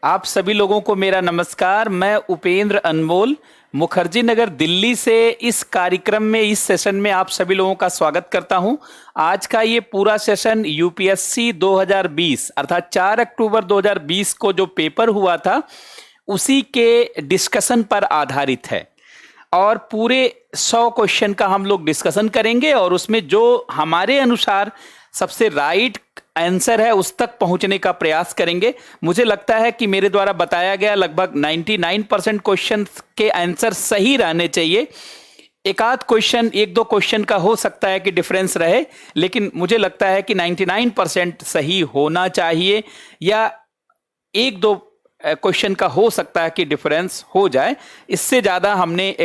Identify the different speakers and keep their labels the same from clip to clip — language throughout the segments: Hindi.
Speaker 1: आप सभी लोगों को मेरा नमस्कार। मैं उपेंद्र अनमोल मुखर्जी नगर दिल्ली से इस कार्यक्रम में, इस सेशन में आप सभी लोगों का स्वागत करता हूं। आज का ये पूरा सेशन यूपीएससी 2020 अर्थात 4 अक्टूबर 2020 को जो पेपर हुआ था उसी के डिस्कशन पर आधारित है और पूरे 100 क्वेश्चन का हम लोग डिस्कशन करेंगे और उसमें जो हमारे अनुसार सबसे राइट आंसर है उस तक पहुंचने का प्रयास करेंगे। मुझे लगता है कि मेरे द्वारा बताया गया लगभग 99% क्वेश्चन के आंसर सही रहने चाहिए। एक आध क्वेश्चन, एक दो क्वेश्चन का हो सकता है कि डिफरेंस रहे, लेकिन मुझे लगता है कि 99% सही होना चाहिए, या एक दो क्वेश्चन का हो सकता है कि डिफरेंस हो जाए। इससे ज़्यादा हमने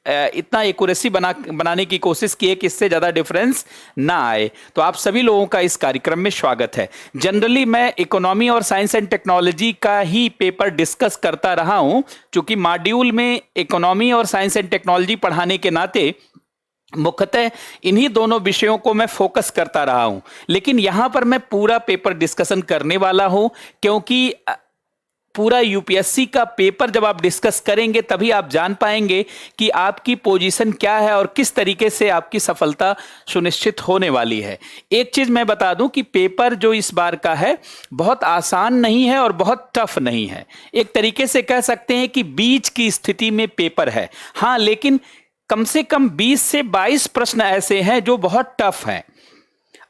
Speaker 1: इतना एक्यूरेसी बनाने की कोशिश की है कि इससे ज़्यादा डिफरेंस ना आए। तो आप सभी लोगों का इस कार्यक्रम में स्वागत है। जनरली मैं इकोनॉमी और साइंस एंड टेक्नोलॉजी का ही पेपर डिस्कस करता रहा हूं, क्योंकि मॉड्यूल में इकोनॉमी और साइंस एंड टेक्नोलॉजी पढ़ाने के नाते मुख्यतः इन्हीं दोनों विषयों को मैं फोकस करता रहा हूं। लेकिन यहां पर मैं पूरा पेपर डिस्कशन करने वाला हूं, क्योंकि पूरा यूपीएससी का पेपर जब आप डिस्कस करेंगे तभी आप जान पाएंगे कि आपकी पोजीशन क्या है और किस तरीके से आपकी सफलता सुनिश्चित होने वाली है। एक चीज मैं बता दूं कि पेपर जो इस बार का है बहुत आसान नहीं है और बहुत टफ नहीं है। एक तरीके से कह सकते हैं कि बीच की स्थिति में पेपर है। हाँ, लेकिन कम से कम 20 से 22 प्रश्न ऐसे हैं जो बहुत टफ हैं।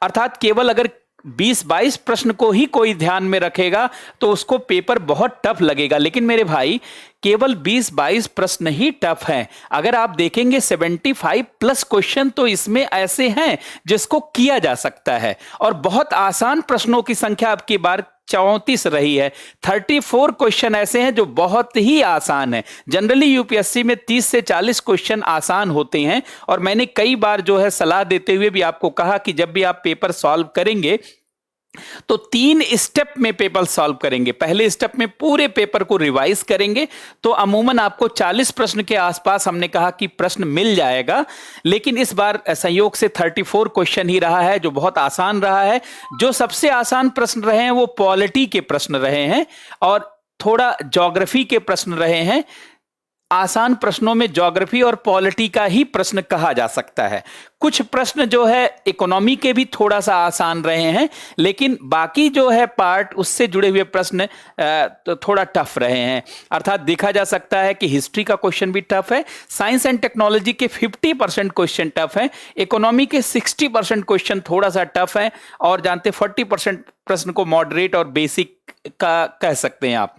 Speaker 1: अर्थात केवल अगर 20-22 प्रश्न को ही कोई ध्यान में रखेगा तो उसको पेपर बहुत टफ लगेगा। लेकिन मेरे भाई, केवल 20-22 प्रश्न ही टफ हैं। अगर आप देखेंगे 75+ क्वेश्चन तो इसमें ऐसे हैं जिसको किया जा सकता है, और बहुत आसान प्रश्नों की संख्या अब की बार 34 रही है। 34 क्वेश्चन ऐसे हैं जो बहुत ही आसान है। जनरली यूपीएससी में 30 से 40 क्वेश्चन आसान होते हैं, और मैंने कई बार जो है सलाह देते हुए भी आपको कहा कि जब भी आप पेपर सॉल्व करेंगे तो 3 स्टेप में पेपर सॉल्व करेंगे। पहले स्टेप में पूरे पेपर को रिवाइज करेंगे तो अमूमन आपको 40 प्रश्न के आसपास हमने कहा कि प्रश्न मिल जाएगा। लेकिन इस बार संयोग से 34 क्वेश्चन ही रहा है जो बहुत आसान रहा है। जो सबसे आसान प्रश्न रहे हैं वो पॉलिटी के प्रश्न रहे हैं और थोड़ा ज्योग्राफी के प्रश्न रहे हैं। आसान प्रश्नों में ज्योग्राफी और पॉलिटी का ही प्रश्न कहा जा सकता है। कुछ प्रश्न जो है इकोनॉमी के भी थोड़ा सा आसान रहे हैं, लेकिन बाकी जो है पार्ट उससे जुड़े हुए प्रश्न तो थोड़ा टफ रहे हैं। अर्थात देखा जा सकता है कि हिस्ट्री का क्वेश्चन भी टफ है, साइंस एंड टेक्नोलॉजी के 50% क्वेश्चन टफ है, इकोनॉमी के 60% क्वेश्चन थोड़ा सा टफ है, और जानते 40% प्रश्न को मॉडरेट और बेसिक का कह सकते हैं आप।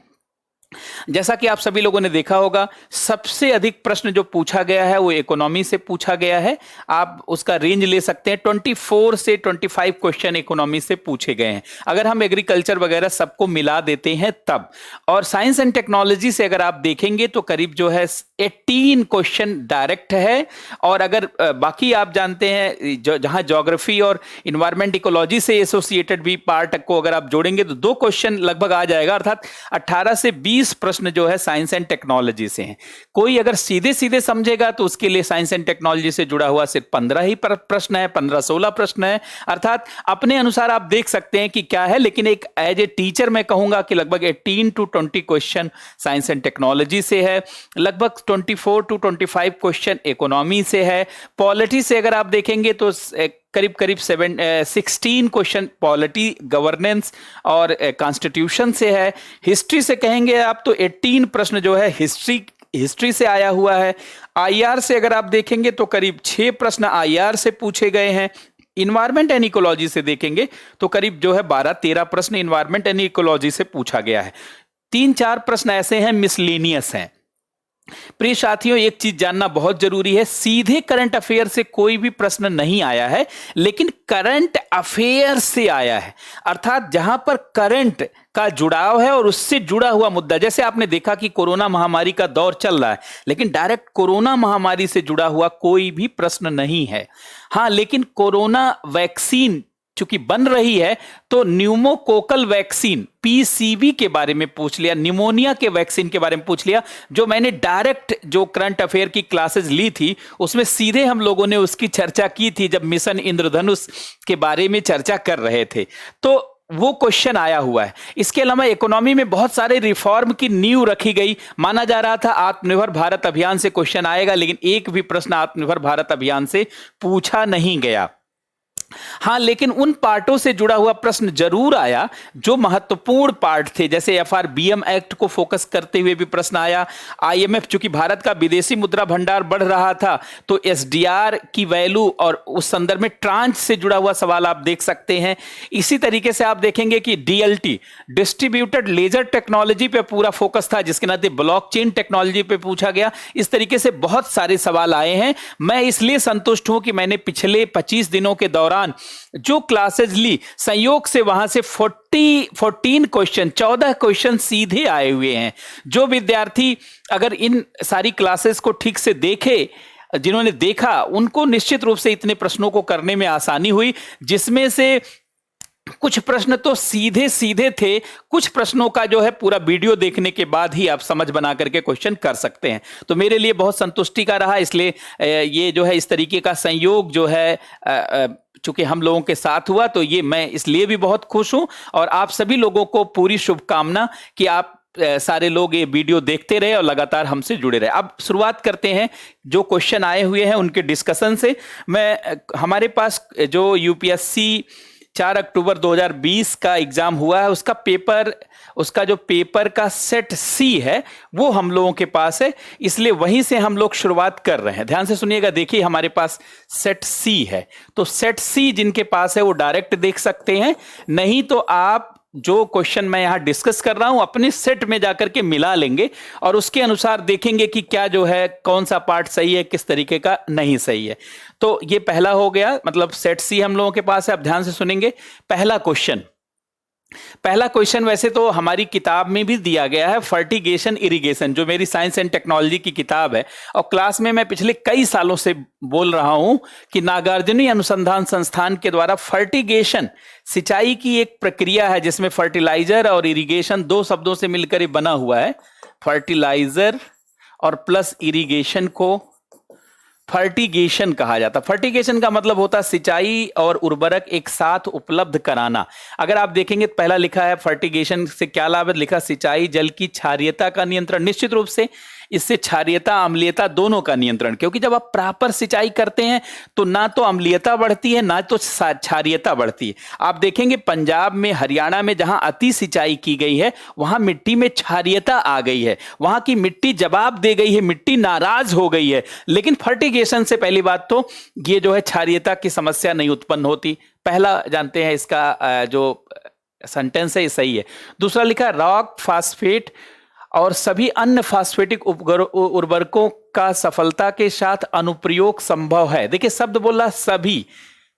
Speaker 1: जैसा कि आप सभी लोगों ने देखा होगा, सबसे अधिक प्रश्न जो पूछा गया है वो इकोनॉमी से पूछा गया है। आप उसका रेंज ले सकते हैं, 24 से 25 क्वेश्चन इकोनॉमी से पूछे गए हैं, अगर हम एग्रीकल्चर वगैरह सबको मिला देते हैं तब। और साइंस एंड टेक्नोलॉजी से अगर आप देखेंगे तो करीब जो है 18 क्वेश्चन डायरेक्ट है, और अगर बाकी आप जानते हैं जहां ज्योग्राफी और इन्वायरमेंट इकोलॉजी से एसोसिएटेड भी पार्ट को अगर आप जोड़ेंगे तो 2 क्वेश्चन लगभग आ जाएगा। अर्थात 18 से 20 प्रश्न जो है साइंस एंड टेक्नोलॉजी से हैं। कोई अगर सीधे सीधे समझेगा तो उसके लिए साइंस एंड टेक्नोलॉजी से जुड़ा हुआ सिर्फ 15 ही प्रश्न है, 15-16 प्रश्न है। अर्थात अपने अनुसार आप देख सकते हैं कि क्या है, लेकिन एक एज ए टीचर मैं कहूंगा कि लगभग 18 to 20 question science and technology से है, लगभग 24 to 25 क्वेश्चन इकोनॉमी से है। पॉलिटी से अगर आप देखेंगे तो करीब करीब 16 क्वेश्चन पॉलिटी, गवर्नेंस और कॉन्स्टिट्यूशन से है। हिस्ट्री से कहेंगे आप तो 18 प्रश्न जो है हिस्ट्री से आया हुआ है। आईआर से अगर आप देखेंगे तो करीब 6 प्रश्न आईआर से पूछे गए हैं। इन्वायरमेंट एंड इकोलॉजी से देखेंगे तो करीब जो है 12-13 प्रश्न इन्वायरमेंट एंड इकोलॉजी से पूछा गया है। 3-4 प्रश्न ऐसे हैं मिसलेनियस हैं। प्रिय साथियों, एक चीज जानना बहुत जरूरी है, सीधे करंट अफेयर से कोई भी प्रश्न नहीं आया है, लेकिन करंट अफेयर से आया है। अर्थात जहां पर करंट का जुड़ाव है और उससे जुड़ा हुआ मुद्दा, जैसे आपने देखा कि कोरोना महामारी का दौर चल रहा है, लेकिन डायरेक्ट कोरोना महामारी से जुड़ा हुआ कोई भी प्रश्न नहीं है। हां, लेकिन कोरोना वैक्सीन चूंकि बन रही है तो न्यूमोकोकल वैक्सीन पीसीवी के बारे में पूछ लिया, निमोनिया के वैक्सीन के बारे में पूछ लिया। जो मैंने डायरेक्ट जो करंट अफेयर की क्लासेस ली थी उसमें सीधे हम लोगों ने उसकी चर्चा की थी जब मिशन इंद्रधनुष के बारे में चर्चा कर रहे थे। तो वो क्वेश्चन आया हुआ है। इसके अलावा इकोनॉमी में बहुत सारे रिफॉर्म की नींव रखी गई। माना जा रहा था आत्मनिर्भर भारत अभियान से क्वेश्चन आएगा, लेकिन एक भी प्रश्न आत्मनिर्भर भारत अभियान से पूछा नहीं गया। हाँ, लेकिन उन पार्टों से जुड़ा हुआ प्रश्न जरूर आया जो महत्वपूर्ण पार्ट थे, जैसे एफआरबीएम एक्ट को फोकस करते हुए भी प्रश्न आया। आईएमएफ, चूंकि भारत का विदेशी मुद्रा भंडार बढ़ रहा था, तो एसडीआर की वैल्यू और उस संदर्भ में ट्रांच से जुड़ा हुआ सवाल आप देख सकते हैं। इसी तरीके से आप देखेंगे कि डीएलटी, डिस्ट्रीब्यूटेड लेजर टेक्नोलॉजी पे पूरा फोकस था, जिसके नाते ब्लॉकचेन टेक्नोलॉजी पे पूछा गया। इस तरीके से बहुत सारे सवाल आए हैं। मैं इसलिए संतुष्ट हूं कि मैंने पिछले 25 दिनों के दौरान जो क्लासेस ली, संयोग से वहां से 14 क्वेश्चन सीधे आए हुए हैं। जो विद्यार्थी अगर इन सारी क्लासेस को ठीक से देखे, जिन्होंने देखा, उनको निश्चित रूप से इतने प्रश्नों को करने में आसानी हुई, जिसमें से कुछ प्रश्न तो सीधे सीधे थे, कुछ प्रश्नों का जो है पूरा वीडियो देखने के बाद ही आप समझ बना करके क्वेश्चन कर सकते हैं। तो मेरे लिए बहुत संतुष्टि का रहा। इसलिए ये जो है इस तरीके का संयोग जो है चूंकि हम लोगों के साथ हुआ, तो ये मैं इसलिए भी बहुत खुश हूं। और आप सभी लोगों को पूरी शुभकामना कि आप सारे लोग ये वीडियो देखते रहे और लगातार हमसे जुड़े रहे। अब शुरुआत करते हैं जो क्वेश्चन आए हुए हैं उनके डिस्कशन से। हमारे पास जो यूपीएससी 4 अक्टूबर 2020 का एग्जाम हुआ है, उसका जो पेपर का सेट सी है वो हम लोगों के पास है, इसलिए वहीं से हम लोग शुरुआत कर रहे हैं। ध्यान से सुनिएगा, देखिए हमारे पास सेट सी है, तो सेट सी जिनके पास है वो डायरेक्ट देख सकते हैं। नहीं तो आप जो क्वेश्चन मैं यहां डिस्कस कर रहा हूं अपने सेट में जाकर के मिला लेंगे और उसके अनुसार देखेंगे कि क्या जो है, कौन सा पार्ट सही है, किस तरीके का नहीं सही है। तो ये पहला हो गया, मतलब सेट सी हम लोगों के पास है। अब ध्यान से सुनेंगे पहला क्वेश्चन वैसे तो हमारी किताब में भी दिया गया है, फर्टिगेशन इरिगेशन, जो मेरी साइंस एंड टेक्नोलॉजी की किताब है। और क्लास में मैं पिछले कई सालों से बोल रहा हूं कि नागार्जुनी अनुसंधान संस्थान के द्वारा फर्टिगेशन, सिंचाई की एक प्रक्रिया है जिसमें फर्टिलाइजर और इरिगेशन दो शब्दों से मिलकर ये बना हुआ है। फर्टिलाइजर और प्लस इरिगेशन को फर्टिगेशन कहा जाता है। फर्टिगेशन का मतलब होता है सिंचाई और उर्वरक एक साथ उपलब्ध कराना। अगर आप देखेंगे तो पहला लिखा है फर्टिगेशन से क्या लाभ है, लिखा सिंचाई जल की क्षारीयता का नियंत्रण। निश्चित रूप से इससे क्षारीयता अम्लीयता दोनों का नियंत्रण, क्योंकि जब आप प्रॉपर सिंचाई करते हैं तो ना तो अम्लीयता बढ़ती है ना तो क्षारीयता बढ़ती है। आप देखेंगे पंजाब में, हरियाणा में जहां अति सिंचाई की गई है वहां मिट्टी में क्षारीयता आ गई है, वहां की मिट्टी जवाब दे गई है, मिट्टी नाराज हो गई है। लेकिन फर्टिगेशन से पहली बात तो ये जो है क्षारीयता की समस्या नहीं उत्पन्न होती। पहला जानते हैं इसका जो सेंटेंस है ये सही है। दूसरा लिखा रॉक फास्फेट और सभी अन्य फास्फेटिक उर्वरकों का सफलता के साथ अनुप्रयोग संभव है। देखिए शब्द बोला सभी,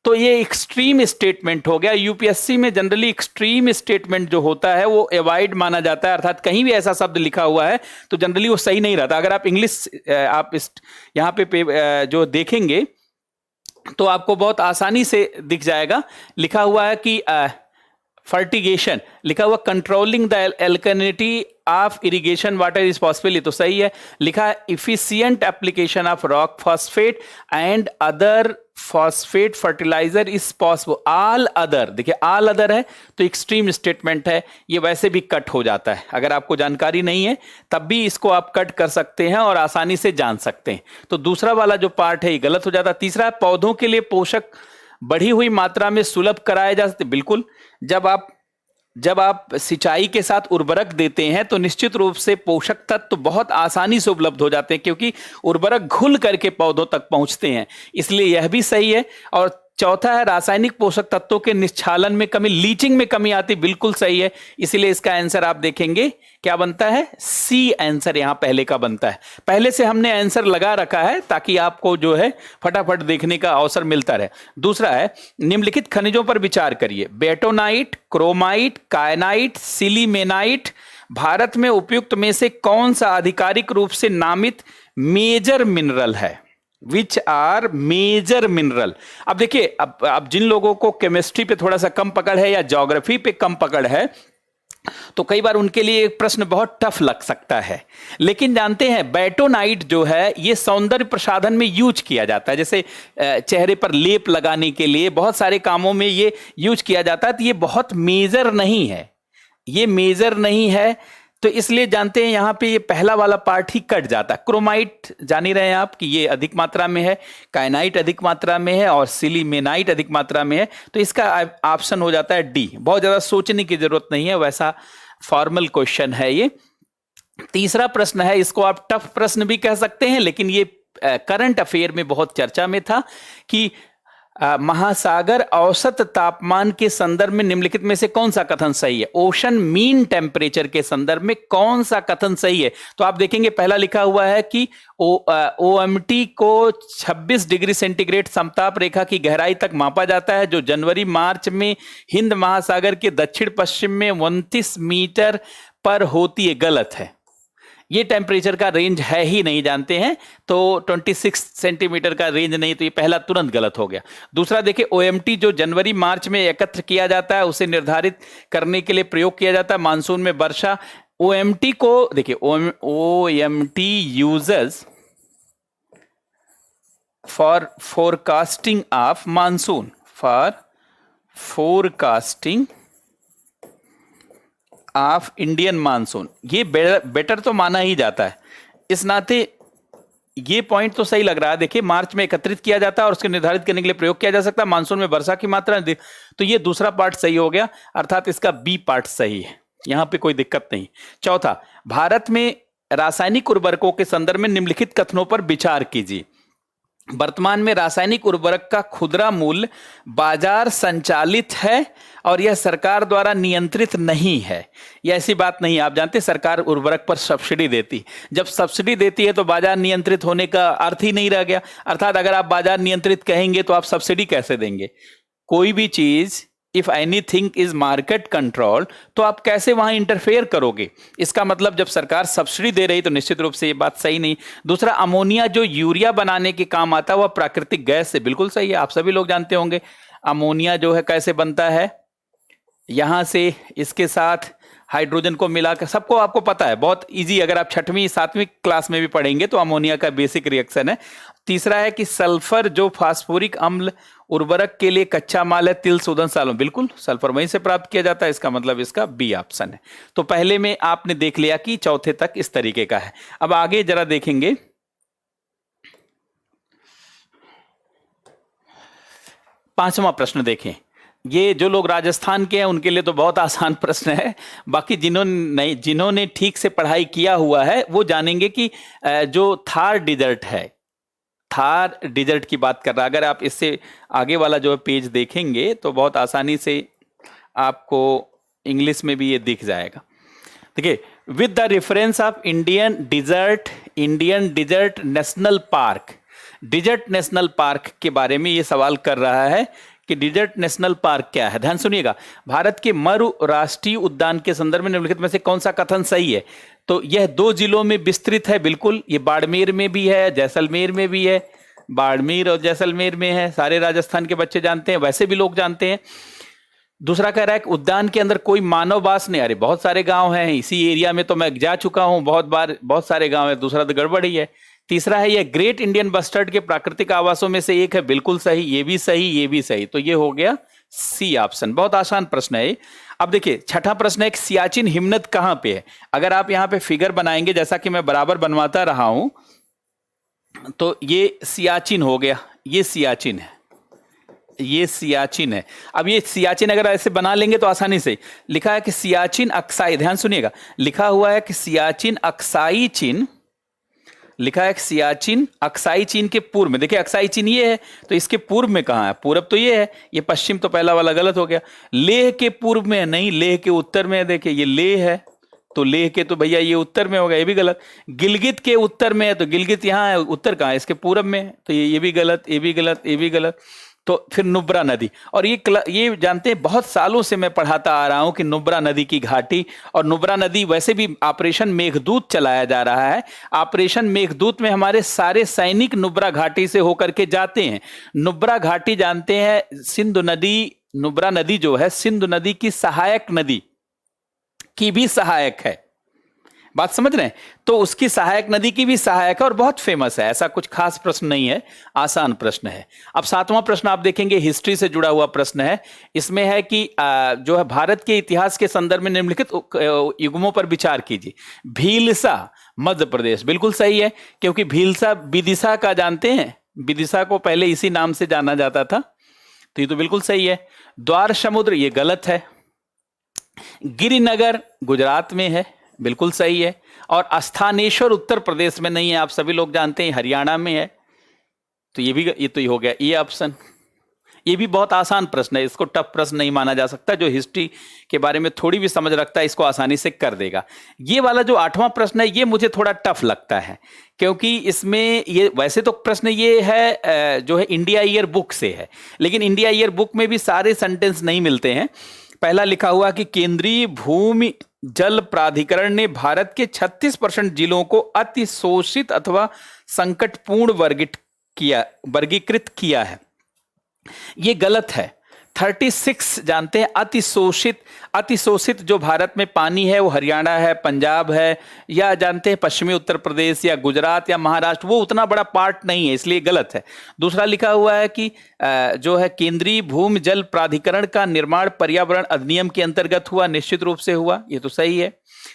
Speaker 1: तो ये एक्सट्रीम स्टेटमेंट हो गया। यूपीएससी में जनरली एक्सट्रीम स्टेटमेंट जो होता है वो अवॉइड माना जाता है, अर्थात कहीं भी ऐसा शब्द लिखा हुआ है तो जनरली वो सही नहीं रहता। अगर आप इंग्लिश आप यहाँ पे जो देखेंगे तो आपको बहुत आसानी से दिख जाएगा। लिखा हुआ है कि फर्टिगेशन, लिखा हुआ controlling the alkalinity of irrigation water is possible, ये तो सही है। लिखा है efficient application of rock phosphate and other phosphate fertilizer is possible. All other, देखिए ऑल अदर है तो एक्सट्रीम स्टेटमेंट है, ये वैसे भी कट हो जाता है। अगर आपको जानकारी नहीं है तब भी इसको आप कट कर सकते हैं और आसानी से जान सकते हैं। तो दूसरा वाला जो पार्ट है ये गलत हो जाता है। तीसरा, पौधों के लिए पोषक बढ़ी हुई मात्रा में सुलभ कराए जा सकते। बिल्कुल, जब आप सिंचाई के साथ उर्वरक देते हैं तो निश्चित रूप से पोषक तत्व बहुत आसानी से उपलब्ध हो जाते हैं, क्योंकि उर्वरक घुल करके पौधों तक पहुंचते हैं, इसलिए यह भी सही है। और चौथा है रासायनिक पोषक तत्वों के निश्चालन में कमी, लीचिंग में कमी आती, बिल्कुल सही है। इसीलिए इसका आंसर आप देखेंगे क्या बनता है, सी आंसर यहां पहले का बनता है। पहले से हमने आंसर लगा रखा है ताकि आपको जो है फटाफट देखने का अवसर मिलता रहे। दूसरा है निम्नलिखित खनिजों पर विचार करिए, बेटोनाइट, क्रोमाइट, कायनाइट, सिलीमेनाइट भारत में उपयुक्त में से कौन सा आधिकारिक रूप से नामित मेजर मिनरल है? Which are major mineral. अब देखिए, अब जिन लोगों को केमिस्ट्री पे थोड़ा सा कम पकड़ है या ज्योग्राफी पे कम पकड़ है तो कई बार उनके लिए एक प्रश्न बहुत टफ लग सकता है। लेकिन जानते हैं बेटोनाइट जो है ये सौंदर्य प्रसाधन में यूज किया जाता है, जैसे चेहरे पर लेप लगाने के लिए बहुत सारे कामों में ये यूज किया जाता है। तो ये बहुत मेजर नहीं है, ये मेजर नहीं है, तो इसलिए जानते हैं यहां पे ये पहला वाला पार्ट ही कट जाता है। क्रोमाइट जान ही रहे हैं आप कि ये अधिक मात्रा में है, काइनाइट अधिक मात्रा में है और सिलीमेनाइट अधिक मात्रा में है। तो इसका ऑप्शन हो जाता है डी। बहुत ज्यादा सोचने की जरूरत नहीं है, वैसा फॉर्मल क्वेश्चन है ये। तीसरा प्रश्न है, इसको आप टफ प्रश्न भी कह सकते हैं, लेकिन ये करंट अफेयर में बहुत चर्चा में था कि महासागर औसत तापमान के संदर्भ में निम्नलिखित में से कौन सा कथन सही है। ओशन मीन टेम्परेचर के संदर्भ में कौन सा कथन सही है। तो आप देखेंगे पहला लिखा हुआ है कि OMT को 26 डिग्री सेंटीग्रेड समताप रेखा की गहराई तक मापा जाता है, जो जनवरी मार्च में हिंद महासागर के दक्षिण पश्चिम में 29 मीटर पर होती है। गलत है, ये टेम्परेचर का रेंज है ही नहीं, जानते हैं। तो 26 सेंटीमीटर का रेंज नहीं, तो ये पहला तुरंत गलत हो गया। दूसरा देखिए, OMT जो जनवरी मार्च में एकत्र किया जाता है, उसे निर्धारित करने के लिए प्रयोग किया जाता है मानसून में वर्षा। OMT को देखिए, OMT uses for forecasting of monsoon, for forecasting of Indian monsoon. ये बेटर तो माना ही जाता है, इस नाते ये पॉइंट तो सही लग रहा है। देखिए, मार्च में एकत्रित किया जाता है और उसके निर्धारित करने के लिए प्रयोग किया जा सकता है मानसून में वर्षा की मात्रा। तो ये दूसरा पार्ट सही हो गया, अर्थात इसका बी पार्ट सही है, यहां पे कोई दिक्कत नहीं। चौथा, भारत में रासायनिक उर्वरकों के संदर्भ में निम्नलिखित कथनों पर विचार कीजिए। वर्तमान में रासायनिक उर्वरक का खुदरा मूल्य बाजार संचालित है और यह सरकार द्वारा नियंत्रित नहीं है। यह ऐसी बात नहीं है, आप जानते हैं सरकार उर्वरक पर सब्सिडी देती, जब सब्सिडी देती है तो बाजार नियंत्रित होने का अर्थ ही नहीं रह गया। अर्थात अगर आप बाजार नियंत्रित कहेंगे तो आप सब्सिडी कैसे देंगे। कोई भी चीज if anything is market control, तो आप कैसे वहां इंटरफेयर करोगे। इसका मतलब जब सरकार सब्सिडी दे रही तो निश्चित रूप से ये बात सही नहीं। दूसरा, अमोनिया जो यूरिया बनाने के काम आता है वह प्राकृतिक गैस से, बिल्कुल सही है, आप सभी लोग जानते होंगे। अमोनिया जो है कैसे बनता है, यहां से इसके साथ हाइड्रोजन को मिलाकर, सबको आपको पता है, बहुत इजी, अगर आप 6वीं 7वीं क्लास में भी पढ़ेंगे तो अमोनिया का बेसिक रिएक्शन है। तीसरा है कि सल्फर जो फास्फोरिक अम्ल उर्वरक के लिए कच्चा माल है तिल शोधन सालों, बिल्कुल सल्फर वहीं से प्राप्त किया जाता है, इसका मतलब इसका बी ऑप्शन है। तो पहले में आपने देख लिया कि चौथे तक इस तरीके का है। अब आगे जरा देखेंगे, पांचवा प्रश्न देखें। ये जो लोग राजस्थान के हैं उनके लिए तो बहुत आसान प्रश्न है, बाकी जिन्होंने ठीक से पढ़ाई किया हुआ है वो जानेंगे कि जो थार डिजर्ट है, थार डिजर्ट की बात कर रहा है। अगर आप इससे आगे वाला जो पेज देखेंगे तो बहुत आसानी से आपको इंग्लिश में भी ये दिख जाएगा। देखिए, with the reference of Indian desert national park, desert national park के बारे में ये सवाल कर रहा है कि डिजर्ट नेशनल पार्क क्या है। ध्यान सुनिएगा, भारत के मरु राष्ट्रीय उद्यान के संदर्भ में निम्नलिखित में से कौन सा कथन सही है। तो यह 2 जिलों में विस्तृत है, बिल्कुल, ये बाड़मेर में भी है, जैसलमेर में भी है, बाड़मेर और जैसलमेर में है, सारे राजस्थान के बच्चे जानते हैं, वैसे भी लोग जानते हैं। दूसरा कह रहा है कि उद्यान के अंदर कोई मानव वास नहीं। अरे बहुत सारे गांव हैं इसी एरिया में, तो मैं जा चुका हूं बहुत बार, बहुत सारे गांव है, दूसरा तो गड़बड़ ही है। तीसरा है, यह ग्रेट इंडियन बस्टर्ड के प्राकृतिक आवासों में से एक है, बिल्कुल सही, ये भी सही, ये भी सही। तो ये हो गया सी ऑप्शन। बहुत आसान प्रश्न है। अब देखिए, छठा प्रश्न है, सियाचिन हिमनद कहां पे है। अगर आप यहां पे फिगर बनाएंगे, जैसा कि मैं बराबर बनवाता रहा हूं, तो ये सियाचिन हो गया, ये सियाचिन है, ये सियाचिन है। अब ये सियाचिन अगर ऐसे बना लेंगे तो आसानी से लिखा है कि सियाचिन अक्साई, ध्यान सुनिएगा, लिखा हुआ है कि सियाचिन अक्साई चीन, लिखा है सियाचिन अक्साई चीन के पूर्व में। देखिए, अक्साई चीन ये है, तो इसके पूर्व में कहां है, पूरब तो ये है, ये पश्चिम, तो पहला वाला गलत हो गया। लेह के पूर्व में है, नहीं, लेह के उत्तर में है। देखिए, ये लेह है, तो लेह के तो भैया ये उत्तर में होगा, ये भी गलत। गिलगित के उत्तर में है, तो गिलगित यहाँ है, उत्तर कहाँ है, इसके पूरब में है, तो ये भी गलत, ये भी गलत, ये भी गलत। तो फिर नुब्रा नदी, और ये जानते हैं, बहुत सालों से मैं पढ़ाता आ रहा हूं कि नुब्रा नदी की घाटी, और नुब्रा नदी वैसे भी ऑपरेशन मेघदूत चलाया जा रहा है। ऑपरेशन मेघदूत में हमारे सारे सैनिक नुब्रा घाटी से होकर के जाते हैं। नुब्रा घाटी जानते हैं, सिंधु नदी, नुब्रा नदी जो है सिंधु नदी की सहायक नदी की भी सहायक है। बात समझ रहे हैं? तो उसकी सहायक नदी की भी सहायक है और बहुत फेमस है। ऐसा कुछ खास प्रश्न नहीं है, आसान प्रश्न है। अब 7वां प्रश्न आप देखेंगे, हिस्ट्री से जुड़ा हुआ प्रश्न है। इसमें है कि जो है भारत के इतिहास के संदर्भ में निम्नलिखित युग्मों पर विचार कीजिए। भीलसा मध्य प्रदेश, बिल्कुल सही है, क्योंकि भीलसा विदिशा का जानते हैं, विदिशा को पहले इसी नाम से जाना जाता था, तो ये तो बिल्कुल सही है। द्वार समुद्र, ये गलत है। गिरिनगर गुजरात में है, बिल्कुल सही है। और स्थानेश्वर उत्तर प्रदेश में नहीं है, आप सभी लोग जानते हैं, हरियाणा में है। तो ये तो हो गया ये ऑप्शन। ये भी बहुत आसान प्रश्न है, इसको टफ प्रश्न नहीं माना जा सकता। जो हिस्ट्री के बारे में थोड़ी भी समझ रखता है इसको आसानी से कर देगा। ये वाला जो 8वां प्रश्न है ये मुझे थोड़ा टफ लगता है, क्योंकि इसमें ये वैसे तो प्रश्न ये है जो है इंडिया ईयर बुक से है, लेकिन इंडिया ईयर बुक में भी सारे सेंटेंस नहीं मिलते हैं। पहला लिखा हुआ कि केंद्रीय भूमि जल प्राधिकरण ने भारत के 36% जिलों को अतिशोषित अथवा संकटपूर्ण वर्गीकृत किया है। ये गलत है। 36 जानते हैं अतिशोषित। अतिशोषित जो भारत में पानी है वो हरियाणा है, पंजाब है, या जानते हैं पश्चिमी उत्तर प्रदेश या गुजरात या महाराष्ट्र, वो उतना बड़ा पार्ट नहीं है, इसलिए गलत है। दूसरा लिखा हुआ है कि जो है केंद्रीय भूमि जल प्राधिकरण का निर्माण पर्यावरण अधिनियम के अंतर्गत हुआ, निश्चित रूप से हुआ, ये तो सही है।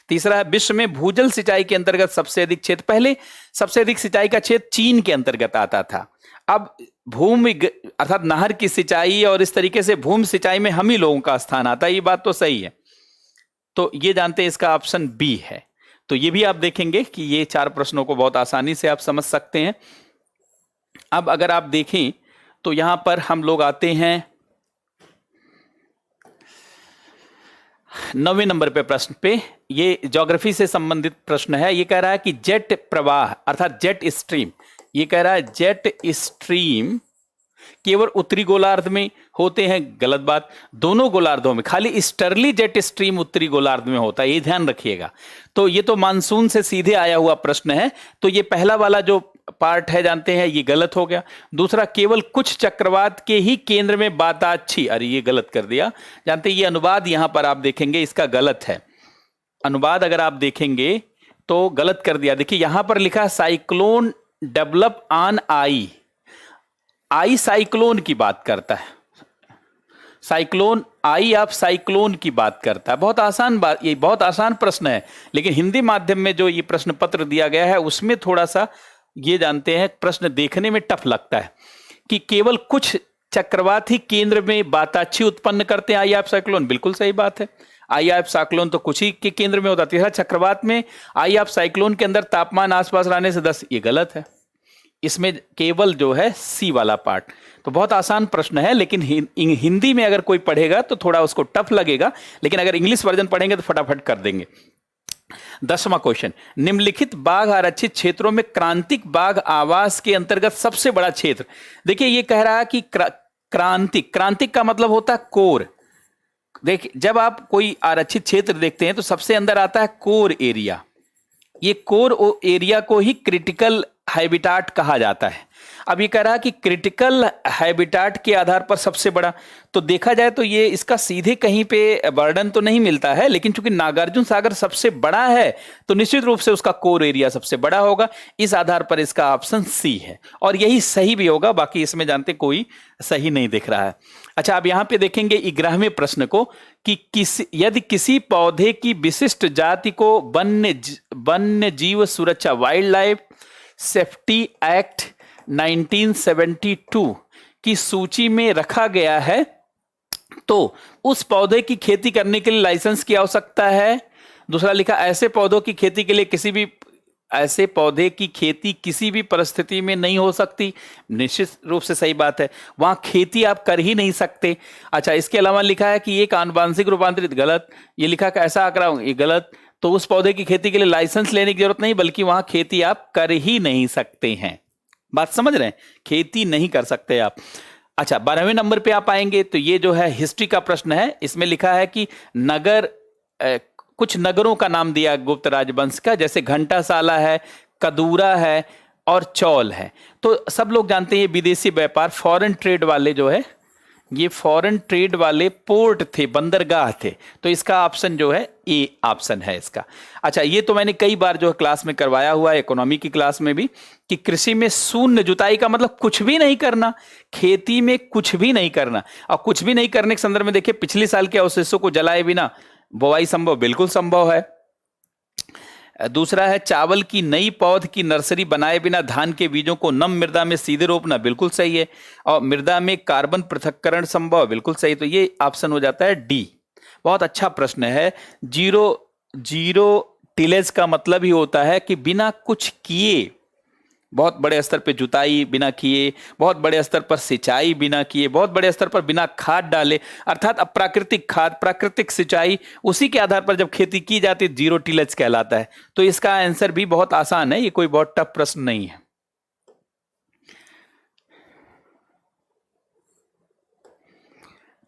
Speaker 1: तीसरा है विश्व में भूजल सिंचाई के अंतर्गत सबसे अधिक क्षेत्र, पहले सबसे अधिक सिंचाई का क्षेत्र चीन के अंतर्गत आता था। अब भूमि अर्थात नहर की सिंचाई और इस तरीके से भूमि सिंचाई में हम ही लोगों का स्थान आता है, ये बात तो सही है। तो ये जानते हैं, इसका ऑप्शन बी है। तो ये भी आप देखेंगे कि ये 4 प्रश्नों को बहुत आसानी से आप समझ सकते हैं। अब अगर आप देखें तो यहां पर हम लोग आते हैं 9वें नंबर पे प्रश्न पे। ये ज्योग्राफी से संबंधित प्रश्न है। ये कह रहा है कि जेट प्रवाह अर्थात जेट स्ट्रीम, ये कह रहा है जेट स्ट्रीम केवल उत्तरी गोलार्ध में होते हैं, गलत बात। दोनों गोलार्धों में, खाली ईस्टर्ली जेट स्ट्रीम उत्तरी गोलार्ध में होता है, ये ध्यान रखिएगा। तो ये तो मानसून से सीधे आया हुआ प्रश्न है, तो ये पहला वाला जो पार्ट है जानते हैं ये गलत हो गया। दूसरा, केवल कुछ चक्रवात के ही केंद्र में बाताच्छी, अरे ये गलत कर दिया। जानते हैं ये अनुवाद यहां पर आप देखेंगे इसका गलत है। अनुवाद अगर आप देखेंगे तो गलत कर दिया। देखिए यहां पर लिखा cyclone develop on I cyclone की बात करता है। साइक्लोन आई आप साइक्लोन की बात करता है। बहुत आसान बात, ये बहुत आसान प्रश्न है, लेकिन हिंदी माध्यम में जो ये प्रश्न पत्र दिया गया है उसमें थोड़ा सा ये जानते हैं प्रश्न देखने में टफ लगता है कि केवल कुछ चक्रवात ही केंद्र में बाताच्छी उत्पन्न करते हैं आई आप साइक्लोन, बिल्कुल सही बात है। आई आप साइक्लोन तो कुछ ही के केंद्र में होता है। तीसरा, चक्रवात में आई आप साइक्लोन के अंदर तापमान आसपास रहने से 10, ये गलत है। इसमें केवल जो है सी वाला पार्ट। तो बहुत आसान प्रश्न है, लेकिन हिंदी में अगर कोई पढ़ेगा तो थोड़ा उसको टफ लगेगा, लेकिन अगर इंग्लिश वर्जन पढ़ेंगे तो फटाफट कर देंगे। 10वां क्वेश्चन, निम्नलिखित बाघ आरक्षित क्षेत्रों में क्रांतिक बाघ आवास के अंतर्गत सबसे बड़ा क्षेत्र। देखिए ये कह रहा है कि क्रांतिक का मतलब होता है कोर। देखिए जब आप कोई आरक्षित क्षेत्र देखते हैं तो सबसे अंदर आता है कोर एरिया। ये कोर एरिया को ही क्रिटिकल हैबिटाट कहा जाता है। अब ये कह रहा है कि क्रिटिकल हैबिटाट के आधार पर सबसे बड़ा, तो देखा जाए तो ये इसका सीधे कहीं पे वर्णन तो नहीं मिलता है, लेकिन चूंकि नागार्जुन सागर सबसे बड़ा है तो निश्चित रूप से उसका कोर एरिया सबसे बड़ा होगा। इस आधार पर इसका ऑप्शन सी है और यही सही भी होगा। बाकी इसमें जानते कोई सही नहीं दिख रहा है। अच्छा, अब यहां पे देखेंगे 11वें प्रश्न को कि यदि किसी पौधे की विशिष्ट जाति को वन्य जीव सुरक्षा वाइल्ड लाइफ सेफ्टी एक्ट 1972 की सूची में रखा गया है तो उस पौधे की खेती करने के लिए लाइसेंस की आवश्यकता है। दूसरा लिखा, ऐसे पौधों की खेती के लिए ऐसे पौधे की खेती किसी भी परिस्थिति में नहीं हो सकती, निश्चित रूप से सही बात है, वहां खेती आप कर ही नहीं सकते। अच्छा, इसके अलावा लिखा है कि एक आनुवांशिक रूपांतरित, गलत। ये लिखा कि ऐसा आंकड़ा, ये गलत। तो उस पौधे की खेती के लिए लाइसेंस लेने की जरूरत नहीं, बल्कि वहां खेती आप कर ही नहीं सकते हैं। बात समझ रहे हैं, खेती नहीं कर सकते आप। अच्छा, 12वें नंबर पे आप आएंगे तो ये जो है हिस्ट्री का प्रश्न है। इसमें लिखा है कि कुछ नगरों का नाम दिया गुप्त राजवंश का, जैसे घंटासाला है, कदूरा है और चौल है। तो सब लोग जानते हैं विदेशी व्यापार, फॉरेन ट्रेड वाले जो है ये फॉरेन ट्रेड वाले पोर्ट थे, बंदरगाह थे। तो इसका ऑप्शन जो है ए ऑप्शन है इसका। अच्छा, ये तो मैंने कई बार जो है क्लास में करवाया हुआ है, इकोनॉमी की क्लास में भी, कि कृषि में शून्य जुताई का मतलब कुछ भी नहीं करना, खेती में कुछ भी नहीं करना। और कुछ भी नहीं करने के संदर्भ में देखिए, पिछले साल के अवशेषों को जलाए बिना बुआई संभव, बिल्कुल संभव है। दूसरा है चावल की नई पौध की नर्सरी बनाए बिना धान के बीजों को नम मृदा में सीधे रोपना, बिल्कुल सही है। और मृदा में कार्बन पृथक्करण संभव, बिल्कुल सही। तो ये ऑप्शन हो जाता है डी। बहुत अच्छा प्रश्न है। जीरो टिलेज का मतलब ही होता है कि बिना कुछ किए, बहुत बड़े स्तर पर जुताई बिना किए, बहुत बड़े स्तर पर सिंचाई बिना किए, बहुत बड़े स्तर पर बिना खाद डाले, अर्थात अप्राकृतिक खाद, प्राकृतिक सिंचाई, उसी के आधार पर जब खेती की जाती है, जीरो टिलेज कहलाता है। तो इसका आंसर भी बहुत आसान है, ये कोई बहुत टफ प्रश्न नहीं है।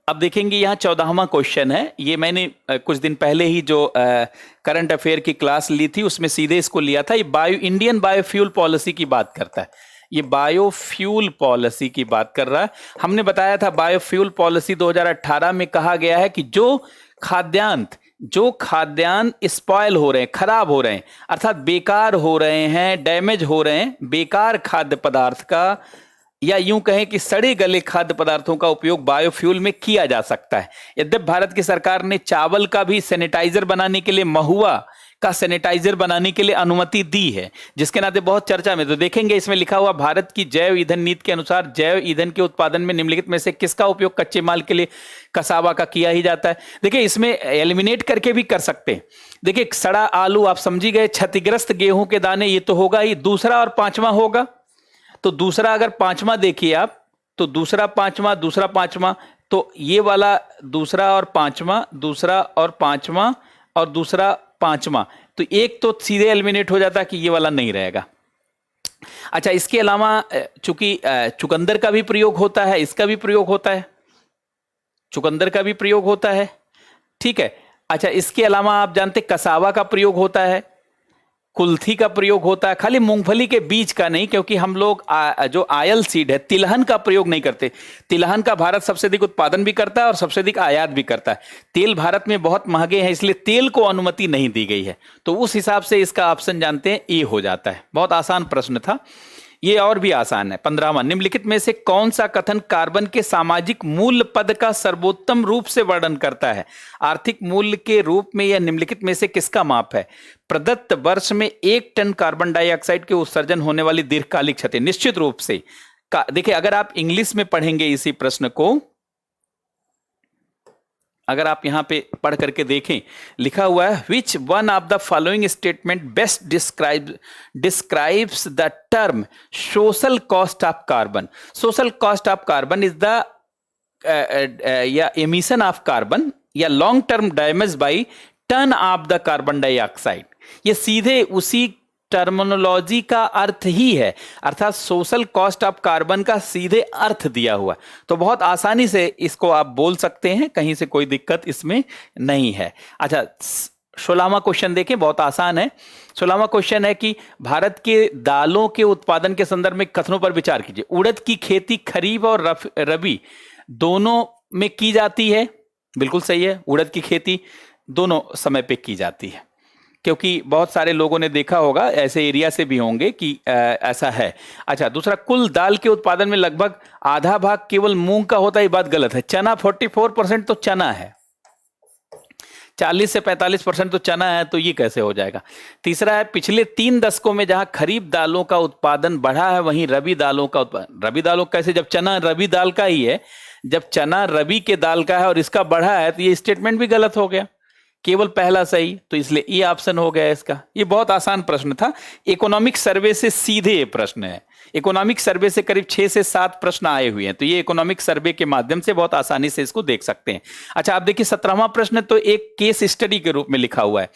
Speaker 1: अब देखेंगे यहाँ 14वां क्वेश्चन है। ये मैंने कुछ दिन पहले ही जो करंट अफेयर की क्लास ली थी उसमें सीधे इसको लिया था। ये इंडियन बायोफ्यूल पॉलिसी की बात करता है। ये बायोफ्यूल पॉलिसी की बात कर रहा है। हमने बताया था बायोफ्यूल पॉलिसी 2018 में कहा गया है कि जो खाद्यान्न स्पॉयल हो रहे हैं, खराब हो रहे हैं, अर्थात बेकार हो रहे हैं, डैमेज हो रहे हैं, बेकार खाद्य पदार्थ का, या यूं कहें कि सड़े गले खाद्य पदार्थों का उपयोग बायोफ्यूल में किया जा सकता है। यद्यपि भारत की सरकार ने चावल का भी सैनिटाइजर बनाने के लिए, महुआ का सैनिटाइजर बनाने के लिए अनुमति दी है, जिसके नाते बहुत चर्चा में। तो देखेंगे इसमें लिखा हुआ, भारत की जैव ईंधन नीति के अनुसार जैव ईंधन के उत्पादन में निम्नलिखित में से किसका उपयोग कच्चे माल के लिए कसावा का किया ही जाता है। देखिए, इसमें एलिमिनेट करके भी कर सकते हैं। देखिए, सड़ा आलू आप समझी गए, क्षतिग्रस्त गेहूं के दाने, ये तो होगा ही। दूसरा और पांचवा होगा, तो दूसरा अगर पांचवा देखिए आप, तो दूसरा पांचवा, तो ये वाला दूसरा और पांचवा, दूसरा और पांचवा और दूसरा पांचवा, तो एक तो सीधे एलिमिनेट हो जाता है कि ये वाला नहीं रहेगा। अच्छा, इसके अलावा चूंकि चुकंदर का भी प्रयोग होता है, इसका भी प्रयोग होता है, चुकंदर का भी प्रयोग होता है, ठीक है। अच्छा, इसके अलावा आप जानते कसावा का प्रयोग होता है, कुल्थी का प्रयोग होता है, खाली मूंगफली के बीज का नहीं, क्योंकि हम लोग जो आयल सीड है, तिलहन का प्रयोग नहीं करते। तिलहन का भारत सबसे अधिक उत्पादन भी करता है और सबसे अधिक आयात भी करता है। तेल भारत में बहुत महंगे हैं, इसलिए तेल को अनुमति नहीं दी गई है। तो उस हिसाब से इसका ऑप्शन जानते हैं ए हो जाता है। बहुत आसान प्रश्न था ये, और भी आसान है। 15वां, निम्नलिखित में से कौन सा कथन कार्बन के सामाजिक मूल्य पद का सर्वोत्तम रूप से वर्णन करता है? आर्थिक मूल्य के रूप में यह निम्नलिखित में से किसका माप है? प्रदत्त वर्ष में 1 टन कार्बन डाइऑक्साइड के उत्सर्जन होने वाली दीर्घकालिक क्षति। निश्चित रूप से देखिए, अगर आप इंग्लिश में पढ़ेंगे इसी प्रश्न को, अगर आप यहां पे पढ़ करके देखें, लिखा हुआ है, which one of the following statement best describes the term social cost of carbon. Social cost of carbon is the या एमिशन ऑफ कार्बन या long term damage by ton of the carbon dioxide. ये सीधे उसी टर्मिनोलॉजी का अर्थ ही है, अर्थात सोशल कॉस्ट ऑफ कार्बन का सीधे अर्थ दिया हुआ। तो बहुत आसानी से इसको आप बोल सकते हैं, कहीं से कोई दिक्कत इसमें नहीं है। अच्छा, 16वां क्वेश्चन देखें, बहुत आसान है। 16वां क्वेश्चन है कि भारत के दालों के उत्पादन के संदर्भ में कथनों पर विचार कीजिए। उड़द की खेती खरीफ और रबी दोनों में की जाती है, बिल्कुल सही है। उड़द की खेती दोनों समय पे की जाती है, क्योंकि बहुत सारे लोगों ने देखा होगा, ऐसे एरिया से भी होंगे कि ऐसा है। अच्छा, दूसरा, कुल दाल के उत्पादन में लगभग आधा भाग केवल मूंग का होता है, ये बात गलत है। चना 44% तो चना है, 40 से 45% तो चना है, तो ये कैसे हो जाएगा? तीसरा है, पिछले 3 दशकों में जहां खरीफ दालों का उत्पादन बढ़ा है, वहीं रबी दालों का उत्पादन, रबी दालों कैसे, जब चना रबी दाल का ही है, जब चना रबी के दाल का है और इसका बढ़ा है, तो ये स्टेटमेंट भी गलत हो गया, केवल पहला सही। तो इसलिए ये ऑप्शन हो गया इसका। ये बहुत आसान प्रश्न था, इकोनॉमिक सर्वे से सीधे ये प्रश्न है। इकोनॉमिक सर्वे से करीब 6 से 7 प्रश्न आए हुए हैं, तो ये इकोनॉमिक सर्वे के माध्यम से बहुत आसानी से इसको देख सकते हैं। अच्छा, आप देखिए 17वां प्रश्न तो एक केस स्टडी के रूप में लिखा हुआ है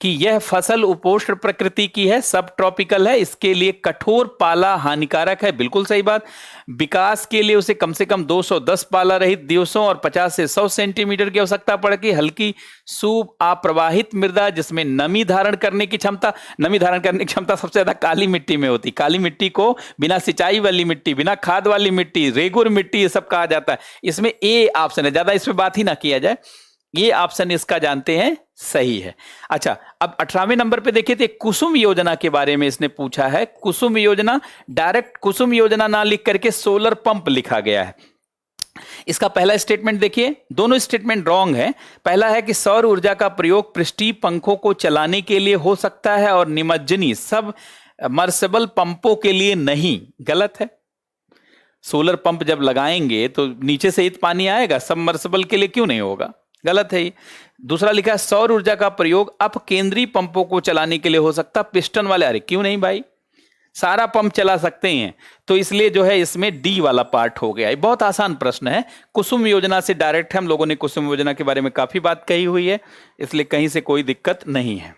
Speaker 1: कि यह फसल उपोष्ण प्रकृति की है, सब ट्रॉपिकल है, इसके लिए कठोर पाला हानिकारक है, बिल्कुल सही बात। विकास के लिए उसे कम से कम 210 पाला रहित दिवसों और 50 से 100 सेंटीमीटर की आवश्यकता पड़ेगी। हल्की सूप अप्रवाहित मृदा जिसमें नमी धारण करने की क्षमता सबसे ज्यादा काली मिट्टी में होती। काली मिट्टी को बिना सिंचाई वाली मिट्टी, बिना खाद वाली मिट्टी, रेगुर मिट्टी, ये सब कहा जाता है। इसमें ए ऑप्शन है, ज्यादा इस पे बात ही ना किया जाए, ये ऑप्शन इसका जानते हैं सही है। अच्छा, अब 18वें नंबर पे देखिए तो कुसुम योजना के बारे में इसने पूछा है। कुसुम योजना, डायरेक्ट कुसुम योजना ना लिख करके सोलर पंप लिखा गया है। इसका पहला स्टेटमेंट देखिए, दोनों स्टेटमेंट रॉन्ग है। पहला है कि सौर ऊर्जा का प्रयोग पृष्ठीय पंखों को चलाने के लिए हो सकता है और निमज्जनी सब मर्सिबल पंपों के लिए नहीं, गलत है। सोलर पंप जब लगाएंगे तो नीचे से ही पानी आएगा, सबमर्सिबल के लिए क्यों नहीं होगा, गलत है ये। दूसरा लिखा है सौर ऊर्जा का प्रयोग अपकेंद्री पंपों को चलाने के लिए हो सकता, पिस्टन वाले, अरे क्यों नहीं भाई, सारा पंप चला सकते हैं, तो इसलिए जो है इसमें डी वाला पार्ट हो गया। ये बहुत आसान प्रश्न है, कुसुम योजना से डायरेक्ट है। हम लोगों ने कुसुम योजना के बारे में काफी बात कही हुई है, इसलिए कहीं से कोई दिक्कत नहीं है।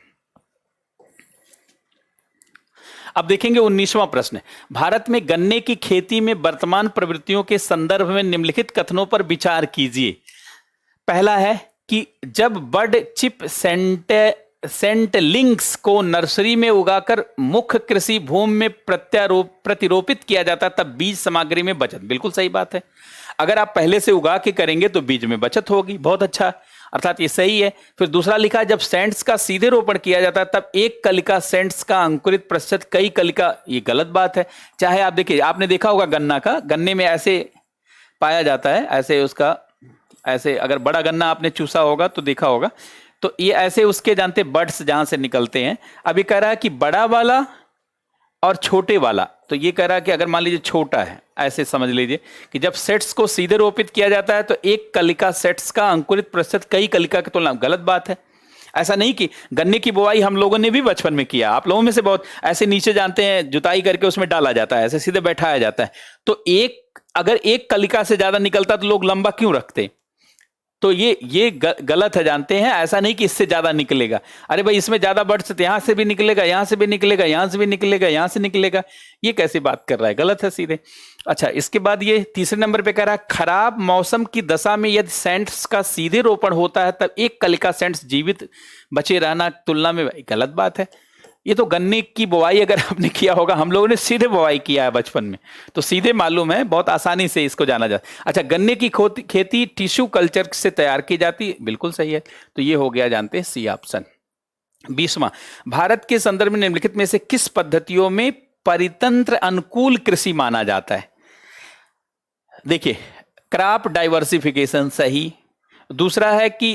Speaker 1: अब देखेंगे 19वां प्रश्न, भारत में गन्ने की खेती में वर्तमान प्रवृत्तियों के संदर्भ में निम्नलिखित कथनों पर विचार कीजिए। पहला है कि जब बर्ड चिप सेंटलिंग्स को नर्सरी में उगाकर मुख्य कृषि भूमि में प्रतिरोपित किया जाता तब बीज सामग्री में बचत, बिल्कुल सही बात है। अगर आप पहले से उगा के करेंगे तो बीज में बचत होगी, बहुत अच्छा, अर्थात ये सही है। फिर दूसरा लिखा जब सेंट्स का सीधे रोपण किया जाता है तब एक कलिका सेंट्स का अंकुरित प्रतिशत कई कलिका, ये गलत बात है। चाहे आप देखिए, आपने देखा होगा गन्ने में ऐसे पाया जाता है, ऐसे उसका ऐसे, अगर बड़ा गन्ना आपने चूसा होगा तो देखा होगा, तो ये ऐसे उसके जानते बर्ड्स जहां से निकलते हैं। अभी कह रहा है कि बड़ा वाला और छोटे वाला, तो ये कह रहा है कि अगर मान लीजिए छोटा है, ऐसे समझ लीजिए कि जब सेट्स को सीधे रोपित किया जाता है तो एक कलिका सेट्स का अंकुरित प्रतिशत कई कलिका की तुलना, गलत बात है। ऐसा नहीं कि गन्ने की बुआई हम लोगों ने भी बचपन में किया, आप लोगों में से बहुत ऐसे नीचे जानते हैं जुताई करके उसमें डाला जाता है, ऐसे सीधे बैठाया जाता है, तो अगर एक कलिका से ज्यादा निकलता तो लोग लंबा क्यों रखते, तो ये गलत है, जानते हैं। ऐसा नहीं कि इससे ज्यादा निकलेगा, अरे भाई इसमें ज्यादा बर्ड्स यहां से भी निकलेगा, यहां से भी निकलेगा, यहां से भी निकलेगा, यहां से निकलेगा, ये कैसी बात कर रहा है, गलत है सीधे। अच्छा, इसके बाद ये तीसरे नंबर पे कह रहा है खराब मौसम की दशा में यदि सेंट्स का सीधे रोपण होता है तब एक कलिका सेंट्स जीवित बचे रहना तुलना में, गलत बात है। ये तो गन्ने की बुआई अगर आपने किया होगा, हम लोगों ने सीधे बुआई किया है बचपन में, तो सीधे मालूम है, बहुत आसानी से इसको जाना जाता है। अच्छा, गन्ने की खेती टिश्यू कल्चर से तैयार की जाती, बिल्कुल सही है, तो ये हो गया जानते हैं सी ऑप्शन। 20वां, भारत के संदर्भ में निम्नलिखित में से किस पद्धतियों में परितंत्र अनुकूल कृषि माना जाता है। देखिए, क्रॉप डाइवर्सिफिकेशन सही, दूसरा है कि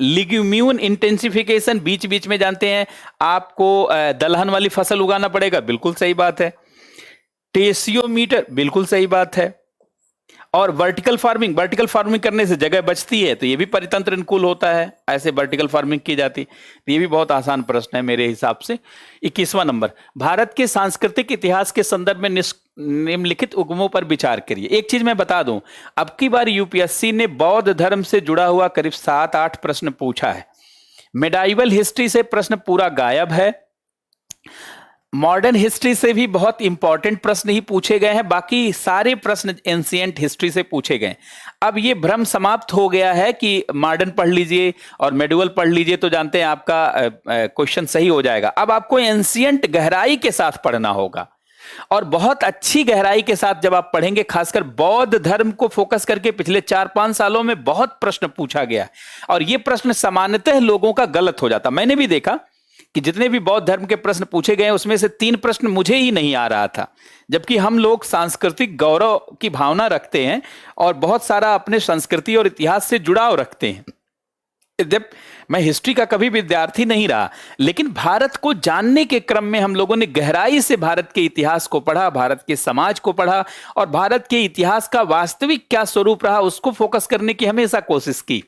Speaker 1: लिग्यूम्यून इंटेंसिफिकेशन, बीच बीच में जानते हैं आपको दलहन वाली फसल उगाना पड़ेगा, बिल्कुल सही बात है। टेसियोमीटर, बिल्कुल सही बात है। और वर्टिकल फार्मिंग करने से जगह बचती है, तो ये भी परितंत्र अनुकूल होता है, ऐसे वर्टिकल फार्मिंग की जाती है। ये भी बहुत आसान प्रश्न है मेरे हिसाब से। 21वां नंबर, भारत के सांस्कृतिक इतिहास के संदर्भ में निम्नलिखित उगमों पर विचार करिए। एक चीज मैं बता दूं, अब की बार यूपीएससी ने बौद्ध धर्म से जुड़ा हुआ करीब 7-8 प्रश्न पूछा है। मेडाइवल हिस्ट्री से प्रश्न पूरा गायब है। मॉडर्न हिस्ट्री से भी बहुत इंपॉर्टेंट प्रश्न ही पूछे गए हैं, बाकी सारे प्रश्न एंशिएंट हिस्ट्री से पूछे गए। अब ये भ्रम समाप्त हो गया है कि मॉडर्न पढ़ लीजिए और मेडिवल पढ़ लीजिए तो जानते हैं आपका क्वेश्चन सही हो जाएगा। अब आपको एंशिएंट गहराई के साथ पढ़ना होगा, और बहुत अच्छी गहराई के साथ जब आप पढ़ेंगे, खासकर बौद्ध धर्म को फोकस करके पिछले 4-5 सालों में बहुत प्रश्न पूछा गया, और ये प्रश्न सामान्यतः लोगों का गलत हो जाता। मैंने भी देखा कि जितने भी बौद्ध धर्म के प्रश्न पूछे गए उसमें से 3 प्रश्न मुझे ही नहीं आ रहा था, जबकि हम लोग सांस्कृतिक गौरव की भावना रखते हैं और बहुत सारा अपने संस्कृति और इतिहास से जुड़ाव रखते हैं। जब मैं हिस्ट्री का कभी विद्यार्थी नहीं रहा, लेकिन भारत को जानने के क्रम में हम लोगों ने गहराई से भारत के इतिहास को पढ़ा, भारत के समाज को पढ़ा, और भारत के इतिहास का वास्तविक क्या स्वरूप रहा उसको फोकस करने की हमेशा कोशिश की।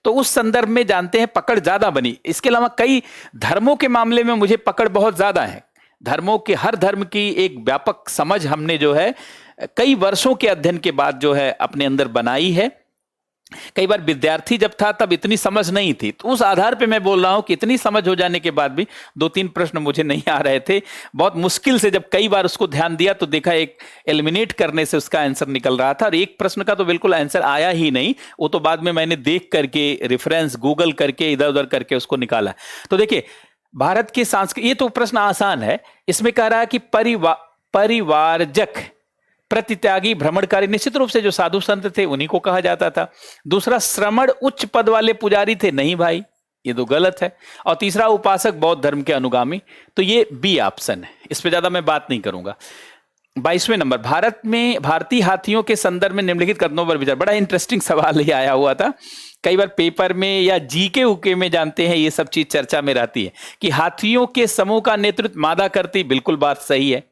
Speaker 1: तो उस संदर्भ में जानते हैं पकड़ ज्यादा बनी। इसके अलावा कई धर्मों के मामले में मुझे पकड़ बहुत ज्यादा है। धर्मों के हर धर्म की एक व्यापक समझ हमने जो है कई वर्षों के अध्ययन के बाद जो है अपने अंदर बनाई है। कई बार विद्यार्थी जब था तब इतनी समझ नहीं थी, तो उस आधार पे मैं बोल रहा हूं कि इतनी समझ हो जाने के बाद भी 2-3 प्रश्न मुझे नहीं आ रहे थे। बहुत मुश्किल से जब कई बार उसको ध्यान दिया तो देखा एक एलिमिनेट करने से उसका आंसर निकल रहा था, और एक प्रश्न का तो बिल्कुल आंसर आया ही नहीं। वो तो बाद में मैंने देख करके रेफरेंस गूगल करके इधर उधर करके उसको निकाला। तो देखिए, भारत के सांस्कृतिक, ये तो प्रश्न आसान है। इसमें कह रहा है कि परिवारजक प्रतित्यागी भ्रमणकारी, निश्चित रूप से जो साधु संत थे उन्हीं को कहा जाता था। दूसरा, श्रमण उच्च पद वाले पुजारी थे, नहीं भाई ये तो गलत है। और तीसरा, उपासक बौद्ध धर्म के अनुगामी। तो ये बी ऑप्शन है, इस पे ज्यादा मैं बात नहीं करूंगा। 22वें नंबर, भारत में भारतीय हाथियों के संदर्भ में निम्नलिखित कथनों पर विचार। बड़ा इंटरेस्टिंग सवाल ये आया हुआ था। कई बार पेपर में या जीके उके में, जानते हैं ये सब चीज चर्चा में रहती है कि हाथियों के समूह का नेतृत्व मादा करती, बिल्कुल बात सही है।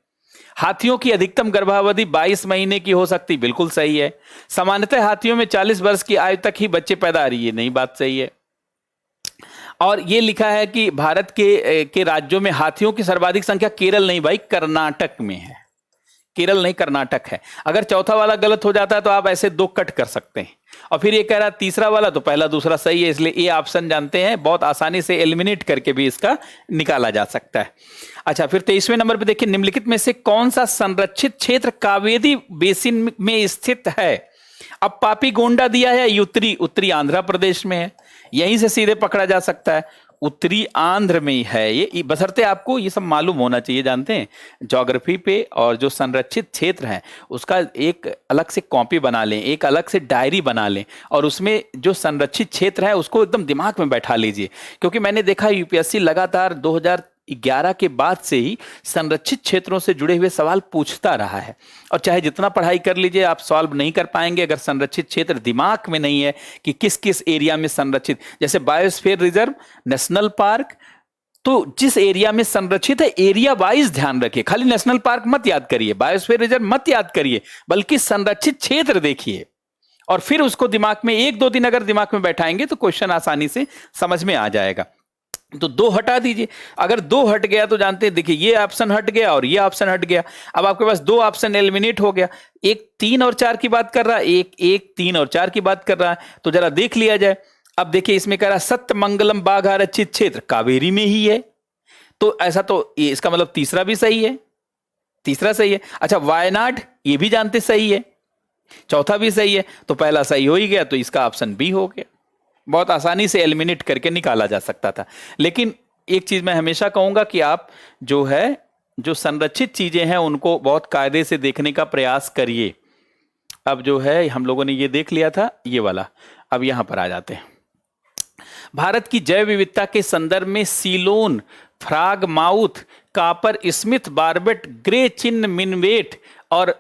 Speaker 1: हाथियों की अधिकतम गर्भावधि 22 महीने की हो सकती, बिल्कुल सही है। सामान्यतः हाथियों में 40 वर्ष की आयु तक ही बच्चे पैदा आ रही है, नहीं बात सही है। और ये लिखा है कि भारत के राज्यों में हाथियों की सर्वाधिक संख्या केरल नहीं भाई, कर्नाटक में है। केरल नहीं, कर्नाटक है। अगर चौथा वाला गलत हो जाता है तो आप ऐसे 2 कट कर सकते हैं। और फिर ये कह रहा है तीसरा वाला, तो पहला दूसरा सही है, इसलिए ये ऑप्शन जानते हैं, बहुत आसानी से एलिमिनेट करके भी इसका निकाला जा सकता है। अच्छा, फिर 23वें नंबर पे देखिए, निम्नलिखित में से कौन सा संरक्षित क्षेत्र कावेरी बेसिन में स्थित है? अब पापीगोंडा दिया है, उत्तरी आंध्र प्रदेश में है, यहीं से सीधे पकड़ा जा सकता है, उत्तरी आंध्र में है ये। बशर्ते आपको ये सब मालूम होना चाहिए, जानते हैं ज्योग्राफी पे, और जो संरक्षित क्षेत्र है उसका एक अलग से कॉपी बना लें, एक अलग से डायरी बना लें, और उसमें जो संरक्षित क्षेत्र है उसको एकदम दिमाग में बैठा लीजिए। क्योंकि मैंने देखा यूपीएससी लगातार 2011 के बाद से ही संरक्षित क्षेत्रों से जुड़े हुए सवाल पूछता रहा है, और चाहे जितना पढ़ाई कर लीजिए आप सॉल्व नहीं कर पाएंगे अगर संरक्षित क्षेत्र दिमाग में नहीं है कि किस किस एरिया में संरक्षित। जैसे बायोस्फीयर रिजर्व, नेशनल पार्क, तो जिस एरिया में संरक्षित है एरिया वाइज ध्यान रखिए, खाली नेशनल पार्क मत याद करिए, बायोस्फीयर रिजर्व मत याद करिए, बल्कि संरक्षित क्षेत्र देखिए, और फिर उसको दिमाग में 1-2 दिन अगर दिमाग में बैठाएंगे तो क्वेश्चन आसानी से समझ में आ जाएगा। तो 2 हटा दीजिए, अगर 2 हट गया तो जानते हैं, देखिए ये ऑप्शन हट गया और ये ऑप्शन हट गया, अब आपके पास 2 ऑप्शन एलिमिनेट हो गया। एक 3 और 4 की बात कर रहा है, एक 3 और 4 की बात कर रहा है, तो जरा देख लिया जाए। अब देखिए इसमें कह रहा है सत्यमंगलम बाघ आरक्षित क्षेत्र कावेरी में ही है, तो ऐसा तो इसका मतलब तीसरा भी सही है, तीसरा सही है। अच्छा, वायनाड ये भी जानते सही है, चौथा भी सही है, तो पहला सही हो ही गया, तो इसका ऑप्शन बी हो गया। बहुत आसानी से एलिमिनेट करके निकाला जा सकता था। लेकिन एक चीज मैं हमेशा कहूंगा कि आप जो संरक्षित चीजें हैं उनको बहुत कायदे से देखने का प्रयास करिए। अब जो है हम लोगों ने ये देख लिया था ये वाला, अब यहां पर आ जाते हैं। भारत की जैव विविधता के संदर्भ में Ceylon, frogmouth, coppersmith, barbet, grey chin minivet, और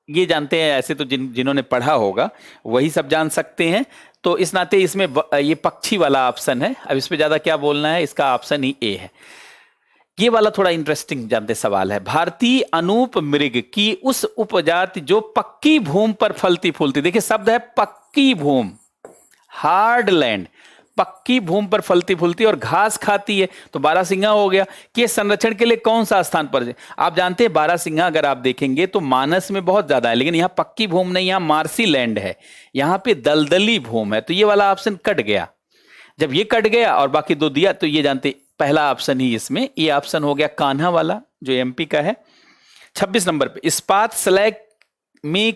Speaker 1: ये जानते हैं, ऐसे तो जिन्होंने पढ़ा होगा वही सब जान सकते हैं। तो इस नाते इसमें ये पक्षी वाला ऑप्शन है। अब इस पे ज्यादा क्या बोलना है, इसका ऑप्शन ही ए है। ये वाला थोड़ा इंटरेस्टिंग जानते सवाल है। भारतीय अनूप मृग की उस उपजाति जो पक्की भूमि पर फलती फूलती, देखिए शब्द है पक्की भूमि, हार्ड लैंड, पक्की भूमि पर फलती फूलती और घास खाती है, तो बारहसिंगा हो गया। कि संरक्षण के लिए कौन सा स्थान पर है? आप जानते हैं बारहसिंगा अगर आप देखेंगे तो मानस में बहुत ज्यादा है, लेकिन यहाँ पक्की भूमि नहीं, यहाँ मार्सी लैंड है, यहाँ पे दलदली भूमि है, तो ये वाला ऑप्शन कट गया। जब ये कट गया और बाकी 2 दिया तो ये जानते पहला ऑप्शन ही इसमें ये ऑप्शन हो गया कान्हा वाला जो एमपी का है। 26 नंबर पे इस्पात स्लैग में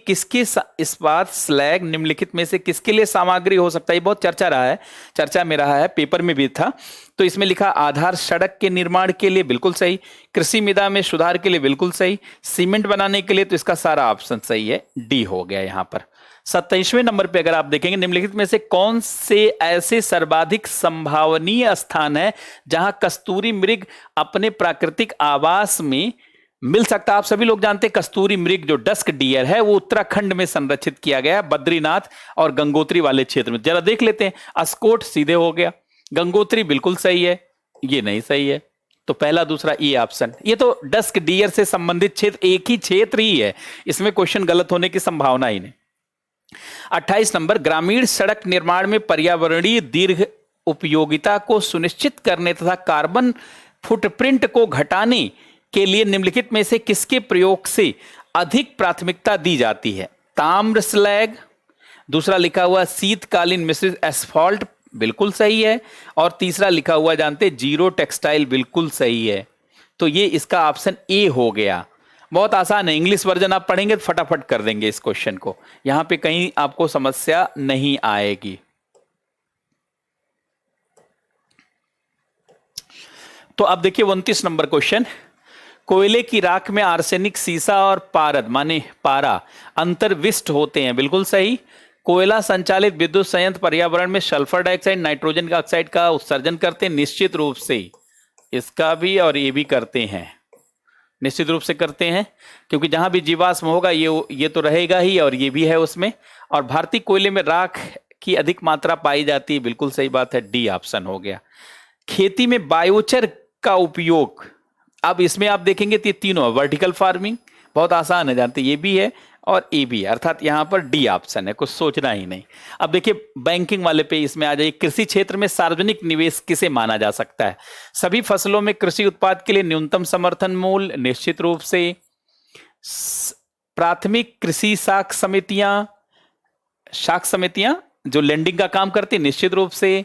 Speaker 1: इस्पात स्लैग निम्नलिखित में से किसके लिए सामग्री हो सकता है? ये बहुत चर्चा में रहा है, पेपर में भी था। तो इसमें लिखा आधार सड़क के निर्माण के लिए, बिल्कुल सही। कृषि मृदा में सुधार के लिए, बिल्कुल सही। सीमेंट बनाने के लिए, तो इसका सारा ऑप्शन सही है, डी हो गया यहां पर। 27वें नंबर पे अगर आप देखेंगे निम्नलिखित में से कौन से ऐसे सर्वाधिक संभावनीय स्थान है जहां कस्तूरी मृग अपने प्राकृतिक आवास में मिल सकता है? आप सभी लोग जानते हैं कस्तूरी मृग जो डस्क डियर है वो उत्तराखंड में संरक्षित किया गया, बद्रीनाथ और गंगोत्री वाले क्षेत्र में। जरा देख लेते हैं, अस्कोट सीधे हो गया, गंगोत्री बिल्कुल सही है, ये नहीं सही है, तो पहला दूसरा ये ऑप्शन। ये तो डस्क डियर से संबंधित क्षेत्र एक ही क्षेत्र ही है, इसमें क्वेश्चन गलत होने की संभावना ही नहीं। 28 नंबर ग्रामीण सड़क निर्माण में पर्यावरणीय दीर्घ उपयोगिता को सुनिश्चित करने तथा कार्बन फुटप्रिंट को घटाने के लिए निम्नलिखित में से किसके प्रयोग से अधिक प्राथमिकता दी जाती है? ताम्र स्लैग, दूसरा लिखा हुआ शीतकालीन मिश्रित एस्फॉल्ट, बिल्कुल सही है। और तीसरा लिखा हुआ जानते जीरो टेक्सटाइल, बिल्कुल सही है। तो ये इसका ऑप्शन ए हो गया। बहुत आसान है, इंग्लिश वर्जन आप पढ़ेंगे तो फटाफट कर देंगे इस क्वेश्चन को, यहां पे कहीं आपको समस्या नहीं आएगी। तो अब देखिए 29 नंबर क्वेश्चन, कोयले की राख में आर्सेनिक, सीसा और पारद माने पारा अंतर्विष्ट होते हैं, बिल्कुल सही। कोयला संचालित विद्युत संयंत्र पर्यावरण में सल्फर डाइऑक्साइड, नाइट्रोजन ऑक्साइड का उत्सर्जन करते हैं, निश्चित रूप से इसका भी और ये भी करते हैं, निश्चित रूप से करते हैं, क्योंकि जहां भी जीवाश्म होगा ये तो रहेगा ही और ये भी है उसमें। और भारतीय कोयले में राख की अधिक मात्रा पाई जाती है, बिल्कुल सही बात है, डी ऑप्शन हो गया। खेती में बायोचर का उपयोग, अब इसमें आप देखेंगे तो ये तीनों, वर्टिकल फार्मिंग बहुत आसान है, जानते ये भी है और ए भी है, अर्थात यहां पर डी ऑप्शन है, कुछ सोचना ही नहीं। अब देखिए बैंकिंग वाले पे इसमें आ जाइए, कृषि क्षेत्र में सार्वजनिक निवेश किसे माना जा सकता है? सभी फसलों में कृषि उत्पाद के लिए न्यूनतम समर्थन मूल्य, निश्चित रूप से। प्राथमिक कृषि साख समितियां जो लेंडिंग का काम करती है, निश्चित रूप से।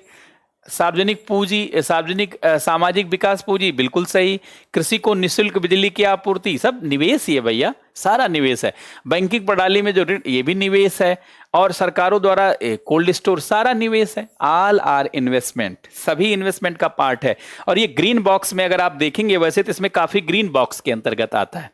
Speaker 1: सार्वजनिक पूंजी, सामाजिक विकास पूंजी, बिल्कुल सही। कृषि को निःशुल्क बिजली की आपूर्ति, सब निवेश ही है भैया, सारा निवेश है। बैंकिंग प्रणाली में जो ऋण, ये भी निवेश है। और सरकारों द्वारा कोल्ड स्टोर, सारा निवेश है। ऑल आर इन्वेस्टमेंट, सभी इन्वेस्टमेंट का पार्ट है। और ये ग्रीन बॉक्स में अगर आप देखेंगे, वैसे तो इसमें काफी ग्रीन बॉक्स के अंतर्गत आता है,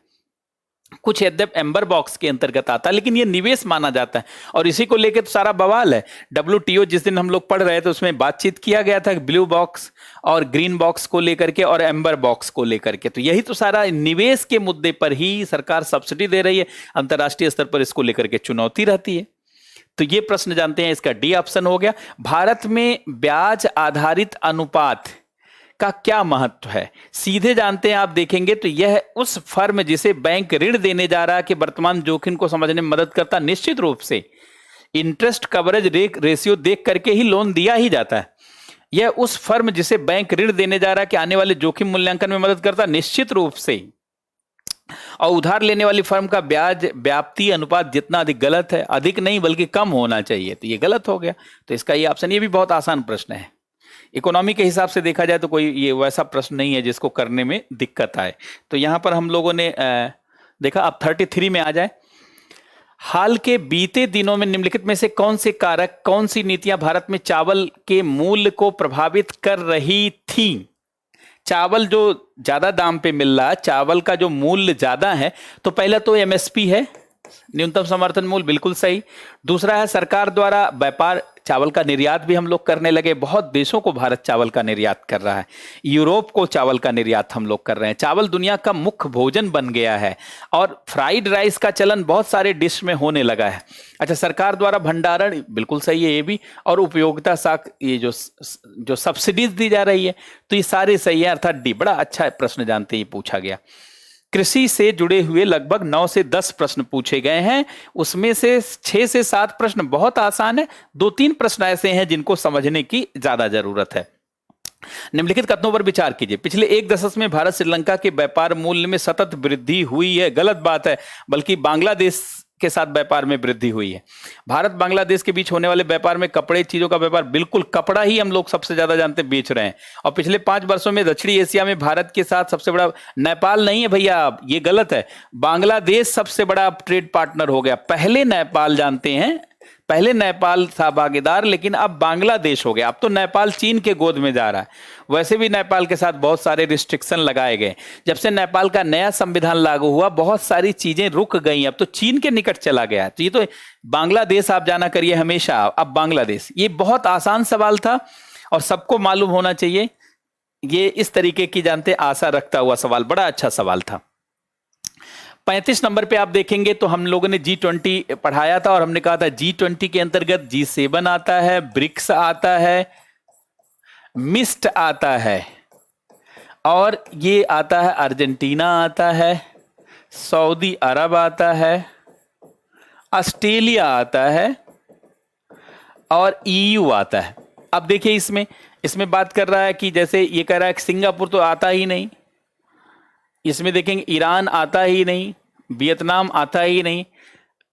Speaker 1: कुछ यद्यप एम्बर बॉक्स के अंतर्गत आता है, लेकिन ये निवेश माना जाता है। और इसी को लेकर तो सारा बवाल है। WTO जिस दिन हम लोग पढ़ रहे थे उसमें बातचीत किया गया था ब्लू बॉक्स और ग्रीन बॉक्स को लेकर के और एम्बर बॉक्स को लेकर के, तो यही तो सारा निवेश के मुद्दे पर ही सरकार सब्सिडी दे रही है, अंतर्राष्ट्रीय स्तर पर इसको लेकर के चुनौती रहती है। तो ये प्रश्न जानते हैं, इसका डी ऑप्शन हो गया। भारत में ब्याज आधारित अनुपात का क्या महत्व है? सीधे जानते हैं, आप देखेंगे तो यह उस फर्म जिसे बैंक ऋण देने जा रहा है कि वर्तमान जोखिम को समझने में मदद करता, निश्चित रूप से। इंटरेस्ट कवरेज रेशियो देख करके ही लोन दिया ही जाता है। यह उस फर्म जिसे बैंक ऋण देने जा रहा है कि आने वाले जोखिम मूल्यांकन में मदद करता, निश्चित रूप से। और उधार लेने वाली फर्म का ब्याज व्याप्ति अनुपात जितना अधिक, गलत है, अधिक नहीं बल्कि कम होना चाहिए, तो ये गलत हो गया। तो इसका ये ऑप्शन, ये भी बहुत आसान प्रश्न है। इकोनॉमी के हिसाब से देखा जाए तो कोई ये वैसा प्रश्न नहीं है जिसको करने में दिक्कत आए। तो यहां पर हम लोगों ने देखा। अब 33 में आ जाए, हाल के बीते दिनों में निम्नलिखित में से कौन से कारक, कौन सी नीतियां भारत में चावल के मूल्य को प्रभावित कर रही थी? चावल जो ज्यादा दाम पे मिल रहा है, चावल का जो मूल्य ज्यादा है, तो पहला तो MSP है, न्यूनतम समर्थन मूल्य, बिल्कुल सही। दूसरा है सरकार द्वारा व्यापार, चावल का निर्यात भी हम लोग करने लगे, बहुत देशों को भारत चावल का निर्यात कर रहा है, यूरोप को चावल का निर्यात हम लोग कर रहे हैं। चावल दुनिया का मुख्य भोजन बन गया है और फ्राइड राइस का चलन बहुत सारे डिश में होने लगा है। अच्छा, सरकार द्वारा भंडारण, बिल्कुल सही है ये भी। और उपयोगिता साख, ये जो सब्सिडीज दी जा रही है, तो ये सारे सही है, अर्थात डी। बड़ा अच्छा प्रश्न जानते ही पूछा गया। कृषि से जुड़े हुए लगभग 9 से 10 प्रश्न पूछे गए हैं, उसमें से 6 से 7 प्रश्न बहुत आसान है, 2-3 प्रश्न ऐसे हैं जिनको समझने की ज्यादा जरूरत है। निम्नलिखित कथनों पर विचार कीजिए। पिछले एक दशक में भारत श्रीलंका के व्यापार मूल्य में सतत वृद्धि हुई है, गलत बात है, बल्कि बांग्लादेश के साथ व्यापार में वृद्धि हुई है। भारत बांग्लादेश के बीच होने वाले व्यापार में कपड़े, चीजों का व्यापार, बिल्कुल कपड़ा ही हम लोग सबसे ज्यादा जानते बेच रहे हैं। और पिछले 5 वर्षों में दक्षिणी एशिया में भारत के साथ सबसे बड़ा, नेपाल नहीं है भैया, ये गलत है, बांग्लादेश सबसे बड़ा ट्रेड पार्टनर हो गया। पहले नेपाल, जानते हैं, पहले नेपाल था भागीदार, लेकिन अब बांग्लादेश हो गया। अब तो नेपाल चीन के गोद में जा रहा है। वैसे भी नेपाल के साथ बहुत सारे रिस्ट्रिक्शन लगाए गए। जब से नेपाल का नया संविधान लागू हुआ, बहुत सारी चीजें रुक गई, अब तो चीन के निकट चला गया। तो ये तो बांग्लादेश आप जाना करिए हमेशा, अब बांग्लादेश। ये बहुत आसान सवाल था और सबको मालूम होना चाहिए। ये इस तरीके की जानते आशा रखता हुआ सवाल, बड़ा अच्छा सवाल था। 35 नंबर पे आप देखेंगे तो हम लोगों ने G20 पढ़ाया था और हमने कहा था G20 के अंतर्गत G7 आता है, ब्रिक्स आता है, मिस्ट आता है, और ये आता है अर्जेंटीना आता है, सऊदी अरब आता है, ऑस्ट्रेलिया आता है और EU आता है। अब देखिए इसमें बात कर रहा है कि जैसे ये कह रहा है कि सिंगापुर तो आता ही नहीं, इसमें देखेंगे ईरान आता ही नहीं, वियतनाम आता ही नहीं,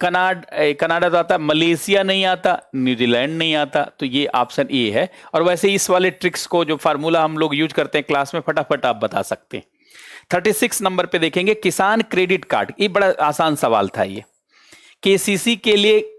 Speaker 1: कनाडा तो आता, मलेशिया नहीं आता, न्यूजीलैंड नहीं आता, तो ये ऑप्शन ए है। और वैसे इस वाले ट्रिक्स को, जो फार्मूला हम लोग यूज करते हैं क्लास में, फटाफट आप बता सकते हैं। 36 नंबर पे देखेंगे किसान क्रेडिट कार्ड। ये बड़ा आसान सवाल था ये। केसीसी के लिए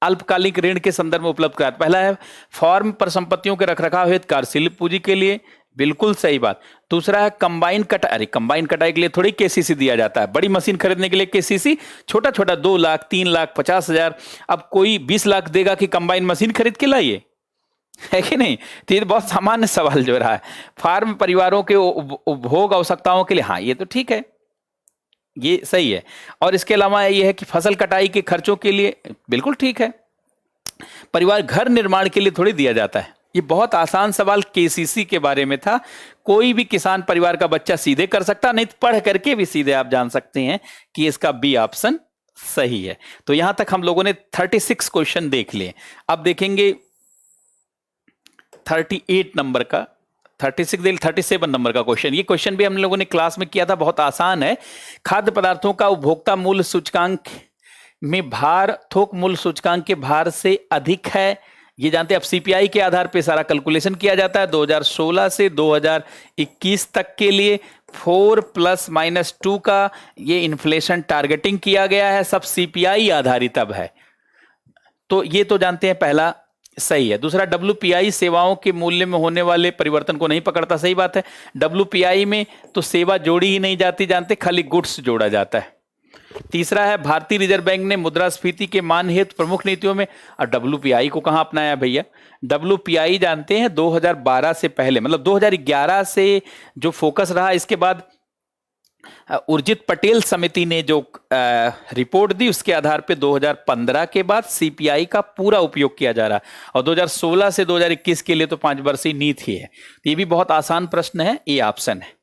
Speaker 1: अल्पकालिक ऋण के संदर्भ में उपलब्ध कराया। पहला है फॉर्म पर संपत्तियों के रखरखाव हेतु कार्यशील पूंजी के लिए, बिल्कुल सही बात। दूसरा है कंबाइन कटाई। अरे कंबाइन कटाई के लिए थोड़ी केसीसी दिया जाता है, बड़ी मशीन खरीदने के लिए केसीसी। छोटा छोटा 2 लाख, 3 लाख, 50,000। अब कोई 20 लाख देगा कि कंबाइन मशीन खरीद के लाइए, है कि नहीं? तो ये बहुत सामान्य सवाल जो रहा है। फार्म परिवारों के उपभोग आवश्यकताओं के लिए, हाँ ये तो ठीक है, ये सही है। और इसके अलावा ये है कि फसल कटाई के खर्चों के लिए, बिल्कुल ठीक है। परिवार घर निर्माण के लिए थोड़ी दिया जाता है। ये बहुत आसान सवाल केसीसी के बारे में था। कोई भी किसान परिवार का बच्चा सीधे कर सकता, नहीं तो पढ़ करके भी सीधे आप जान सकते हैं कि इसका बी ऑप्शन सही है। तो यहां तक हम लोगों ने 36 क्वेश्चन देख लिए। अब देखेंगे 38 नंबर का, 37 नंबर का क्वेश्चन। ये क्वेश्चन भी हम लोगों ने क्लास में किया था, बहुत आसान है। खाद्य पदार्थों का उपभोक्ता मूल्य सूचकांक में भार थोक मूल्य सूचकांक के भार से अधिक है, ये जानते हैं। अब सीपीआई के आधार पे सारा कैलकुलेशन किया जाता है। 2016 से 2021 तक के लिए 4 ± 2 का ये इन्फ्लेशन टारगेटिंग किया गया है। सब सीपीआई आधारित अब है, तो ये तो जानते हैं, पहला सही है। दूसरा डब्ल्यूपीआई सेवाओं के मूल्य में होने वाले परिवर्तन को नहीं पकड़ता, सही बात है। डब्ल्यूपीआई में तो सेवा जोड़ी ही नहीं जाती, जानते, खाली गुड्स जोड़ा जाता है। तीसरा है भारतीय रिजर्व बैंक ने मुद्रास्फीति के मान हेतु प्रमुख नीतियों में, और डब्ल्यूपीआई को कहां अपनाया भैया? डब्ल्यूपीआई जानते हैं 2012 से पहले, मतलब 2011 से जो फोकस रहा। इसके बाद उर्जित पटेल समिति ने जो रिपोर्ट दी, उसके आधार पे 2015 के बाद सीपीआई का पूरा उपयोग किया जा रहा है। और 2016 से 2021 के लिए तो 5 वर्षीय नीति है। ये भी बहुत आसान प्रश्न है, ये ऑप्शन है।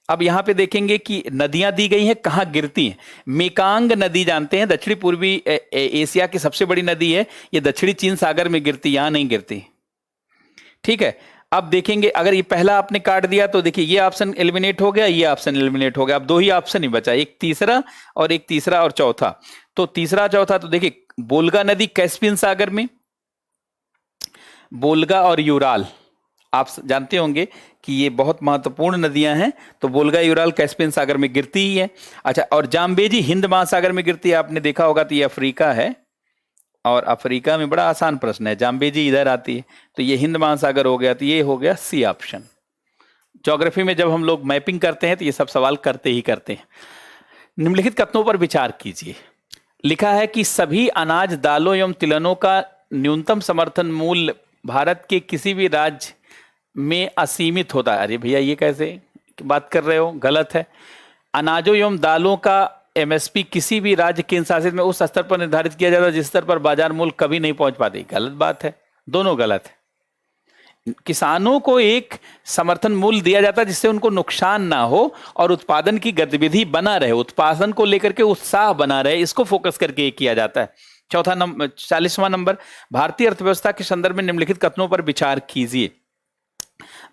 Speaker 1: अब यहां पे देखेंगे कि नदियां दी गई हैं, कहां गिरती हैं। मेकांग नदी जानते हैं, दक्षिणी पूर्वी एशिया की सबसे बड़ी नदी है। ये दक्षिणी चीन सागर में गिरती, यहां नहीं गिरती, ठीक है। अब देखेंगे, अगर ये पहला आपने काट दिया तो देखिए ये ऑप्शन एलिमिनेट हो गया, ये ऑप्शन एलिमिनेट हो गया। अब 2 ही ऑप्शन ही बचा, एक तीसरा और चौथा। तो तीसरा चौथा तो देखिए, बोलगा नदी कैस्पियन सागर में, बोलगा और यूराल, आप जानते होंगे कि ये बहुत महत्वपूर्ण नदियां हैं। तो बोलगा यूराल कैस्पियन सागर में गिरती ही है। अच्छा, और जाम्बेजी हिंद महासागर में गिरती है, आपने देखा होगा। तो ये अफ्रीका है, और अफ्रीका में बड़ा आसान प्रश्न है, जाम्बेजी इधर आती है, तो ये हिंद महासागर हो गया। तो ये हो गया सी ऑप्शन। ज्योग्राफी में जब हम लोग मैपिंग करते हैं तो ये सब सवाल करते ही करते हैं। निम्नलिखित कथनों पर विचार कीजिए। लिखा है कि सभी अनाज, दालों एवं तिलहनों का न्यूनतम समर्थन मूल्य भारत के किसी भी राज्य में असीमित होता है। अरे भैया, ये कैसे बात कर रहे हो, गलत है। अनाजों एवं दालों का एमएसपी किसी भी राज्य केंद्र शासित में उस स्तर पर निर्धारित किया जाता है जिस स्तर पर बाजार मूल्य कभी नहीं पहुंच पाती, गलत बात है, दोनों गलत है। किसानों को एक समर्थन मूल्य दिया जाता है जिससे उनको नुकसान ना हो और उत्पादन की गतिविधि बना रहे, उत्पादन को लेकर के उत्साह बना रहे, इसको फोकस करके किया जाता है। चौथा नंबर, 40वां नंबर, भारतीय अर्थव्यवस्था के संदर्भ में निम्नलिखित कथनों पर विचार कीजिए।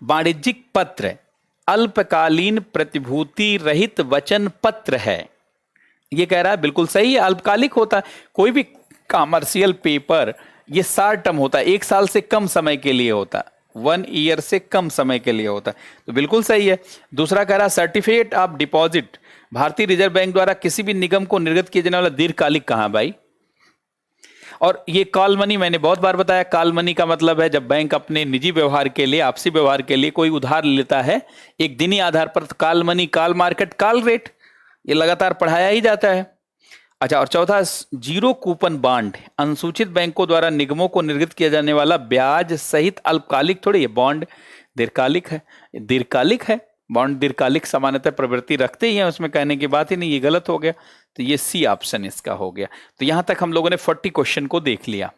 Speaker 1: वाणिज्यिक पत्र अल्पकालीन प्रतिभूति रहित वचन पत्र है, ये कह रहा है, बिल्कुल सही है। अल्पकालिक होता है, कोई भी कमर्शियल पेपर ये शॉर्ट टर्म होता है, 1 साल से कम समय के लिए होता है, 1 ईयर से कम समय के लिए होता है, तो बिल्कुल सही है। दूसरा कह रहा है सर्टिफिकेट ऑफ डिपॉजिट भारतीय रिजर्व बैंक द्वारा किसी भी निगम को निर्गत किया जाने वाला दीर्घकालिक कहाँ भाई? और ये कॉल मनी मैंने बहुत बार बताया, कॉल मनी का मतलब है जब बैंक अपने निजी व्यवहार के लिए, आपसी व्यवहार के लिए कोई उधार लेता है एक दिनी आधार पर, तो call money, call market, call rate, ये लगातार पढ़ाया ही जाता है। अच्छा, और चौथा जीरो कूपन बॉन्ड, अनुसूचित बैंकों द्वारा निगमों को निर्गत किया जाने वाला ब्याज सहित अल्पकालिक थोड़ी है, बॉन्ड दीर्घकालिक है, दीर्घकालिक है। बॉन्ड दीर्घकालिक सामान्यतः प्रवृत्ति रखते ही हैं, उसमें कहने की बात ही नहीं, ये गलत हो गया। तो ये सी ऑप्शन इसका हो गया। तो यहां तक हम लोगों ने 40 क्वेश्चन को देख लिया।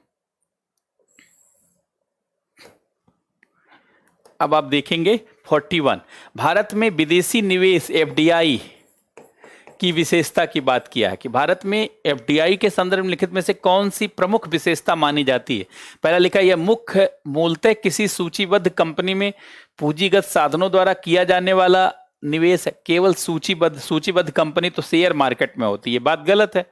Speaker 1: अब आप देखेंगे 41, भारत में विदेशी निवेश एफडीआई की विशेषता की बात किया है कि भारत में एफडीआई के संदर्भ में लिखित में से कौन सी प्रमुख विशेषता मानी जाती है। पहला लिखा, यह मुख्य मूलतः किसी सूचीबद्ध कंपनी में पूंजीगत साधनों द्वारा किया जाने वाला निवेश है। केवल सूचीबद्ध कंपनी तो शेयर मार्केट में होती है, बात गलत है।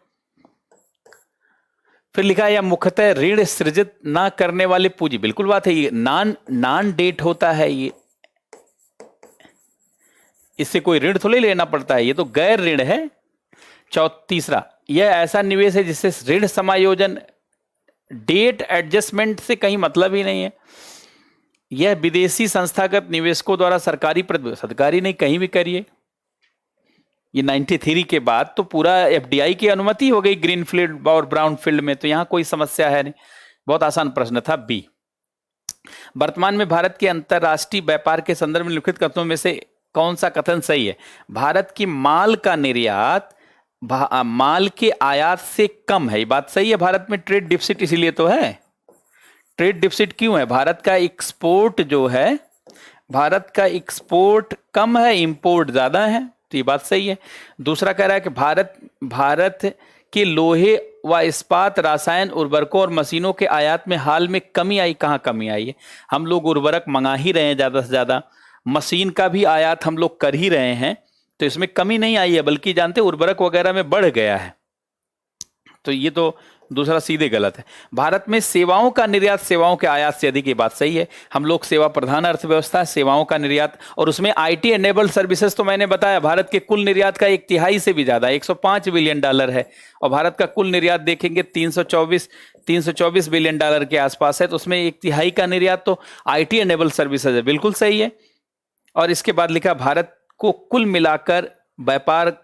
Speaker 1: फिर लिखा है या मुख्यतः ऋण सृजित ना करने वाले पूंजी, बिल्कुल बात है, ये नॉन डेट होता है, ये इससे कोई ऋण थोड़ी लेना पड़ता है, ये तो गैर ऋण है। तीसरा, यह ऐसा निवेश है जिससे ऋण समायोजन डेट एडजस्टमेंट से कहीं मतलब ही नहीं है। यह विदेशी संस्थागत निवेशकों द्वारा सरकारी नहीं, कहीं भी करिए। ये 93 के बाद तो पूरा एफडीआई की अनुमति हो गई ग्रीनफील्ड और ब्राउनफील्ड में, तो यहां कोई समस्या है नहीं। बहुत आसान प्रश्न था। बी, वर्तमान में भारत के अंतरराष्ट्रीय व्यापार के संदर्भ में लिखित कथनों में से कौन सा कथन सही है? भारत की माल का निर्यात माल के आयात से कम है, ये बात सही है। भारत में ट्रेड डिफिसिट इसीलिए तो है। ट्रेड डिफिसिट क्यों है? भारत का एक्सपोर्ट जो है, भारत का एक्सपोर्ट कम है, इंपोर्ट ज्यादा है, तो ये बात सही है। दूसरा कह रहा है कि भारत के लोहे व इस्पात, रसायन, उर्वरकों और मशीनों के आयात में हाल में कमी आई। कहाँ कमी आई है? हम लोग उर्वरक मंगा ही रहे हैं ज्यादा से ज्यादा, मशीन का भी आयात हम लोग कर ही रहे हैं, तो इसमें कमी नहीं आई है, बल्कि जानते उर्वरक वगैरह में बढ़ गया है। तो ये तो दूसरा सीधे गलत है। भारत में सेवाओं का निर्यात सेवाओं के आयात से अधिक, ये बात सही है। हम लोग सेवा प्रधान अर्थव्यवस्था, सेवाओं का निर्यात, और उसमें आईटी एनेबल्ड सर्विसेज तो मैंने बताया भारत के कुल निर्यात का 1/3 से भी ज्यादा, $105 बिलियन है। और भारत का कुल निर्यात देखेंगे 324 बिलियन डॉलर के आसपास है, तो उसमें 1/3 का निर्यात तो आईटी एनेबल्ड सर्विसेज है, बिल्कुल सही है। और इसके बाद लिखा भारत को कुल मिलाकर व्यापार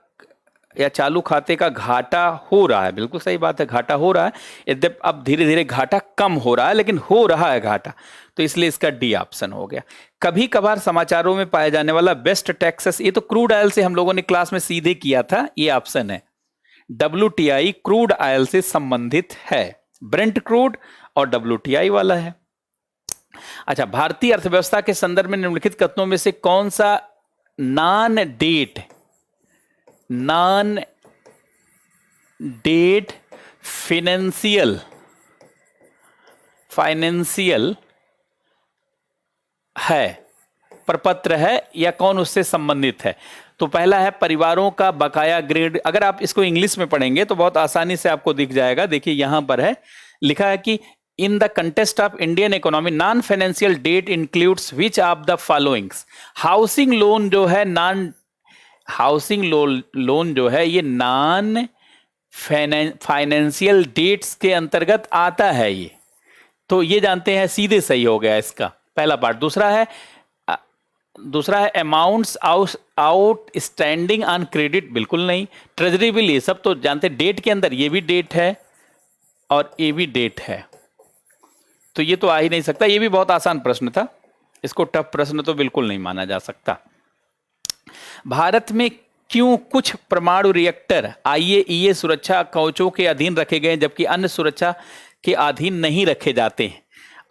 Speaker 1: या चालू खाते का घाटा हो रहा है, बिल्कुल सही बात है, घाटा हो रहा है। यद्यप अब धीरे धीरे घाटा कम हो रहा है, लेकिन हो रहा है घाटा, तो इसलिए इसका डी ऑप्शन हो गया। कभी कभार समाचारों में पाए जाने वाला बेस्ट टैक्सेस, ये तो क्रूड ऑयल से हम लोगों ने क्लास में सीधे किया था, ये ऑप्शन है। WTI क्रूड ऑयल से संबंधित है, ब्रेंट क्रूड और WTI वाला है। अच्छा, भारतीय अर्थव्यवस्था के संदर्भ में निम्नलिखित कथनों में से कौन सा नॉन डेट फाइनेंशियल है, प्रपत्र है, या कौन उससे संबंधित है? तो पहला है परिवारों का बकाया ग्रेड। अगर आप इसको इंग्लिश में पढ़ेंगे तो बहुत आसानी से आपको दिख जाएगा। देखिए यहां पर है, लिखा है कि in the contest of Indian economy non financial debt includes which of the followings. Housing loan जो है, लोन जो है ये नॉन फाइनेंशियल डेट्स के अंतर्गत आता है ये, तो ये जानते हैं, सीधे सही हो गया इसका पहला पार्ट। दूसरा है अमाउंट्स आउटस्टैंडिंग ऑन क्रेडिट, बिल्कुल नहीं। ट्रेजरी बिल, ये सब तो जानते हैं, डेट के अंदर ये भी डेट है और ये भी डेट है, तो ये तो आ ही नहीं सकता। ये भी बहुत आसान प्रश्न था, इसको टफ प्रश्न तो बिल्कुल नहीं माना जा सकता। भारत में क्यों कुछ परमाणु रिएक्टर IAEA सुरक्षा कवचों के अधीन रखे गए जबकि अन्य सुरक्षा के अधीन नहीं रखे जाते हैं?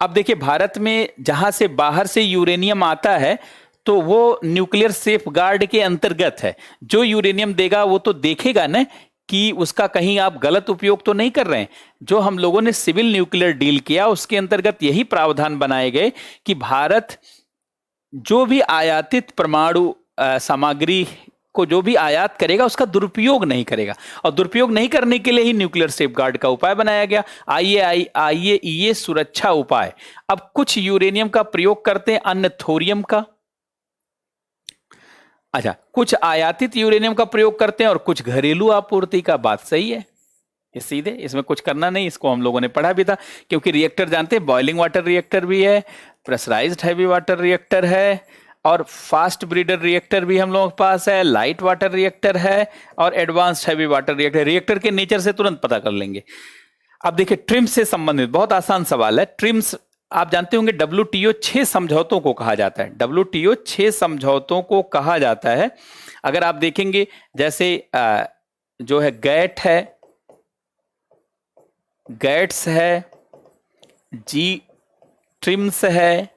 Speaker 1: अब देखिए, भारत में जहां से बाहर से यूरेनियम आता है तो वो न्यूक्लियर सेफ गार्ड के अंतर्गत है। जो यूरेनियम देगा वो तो देखेगा ना कि उसका कहीं आप गलत उपयोग तो नहीं कर रहे हैं। जो हम लोगों ने सिविल न्यूक्लियर डील किया उसके अंतर्गत यही प्रावधान बनाए गए कि भारत जो भी आयातित परमाणु सामग्री को जो भी आयात करेगा उसका दुरुपयोग नहीं करेगा, और दुरुपयोग नहीं करने के लिए ही न्यूक्लियर सेफगार्ड का उपाय बनाया गया, IAEA सुरक्षा उपाय। अब कुछ यूरेनियम का प्रयोग करते हैं, अन्य थोरियम का। अच्छा, कुछ आयातित यूरेनियम का प्रयोग करते हैं और कुछ घरेलू आपूर्ति का। बात सही है, ये सीधे, इसमें कुछ करना नहीं, इसको हम लोगों ने पढ़ा भी था। क्योंकि रिएक्टर जानते हैं, बॉइलिंग वाटर रिएक्टर भी है, प्रेशराइज्ड हैवी वाटर रिएक्टर है, और फास्ट ब्रीडर रिएक्टर भी हम लोगों के पास है, लाइट वाटर रिएक्टर है, और advanced heavy water reactor. Reactor के नेचर से तुरंत पता कर लेंगे। अब देखिए, ट्रिम्स से संबंधित बहुत आसान सवाल है। ट्रिम्स आप जानते होंगे WTO 6 समझौतों को कहा जाता है। WTO 6 समझौतों को कहा जाता है। अगर आप देखेंगे, जैसे जो है गैट है, गैट्स है, जी ट्रिम्स है,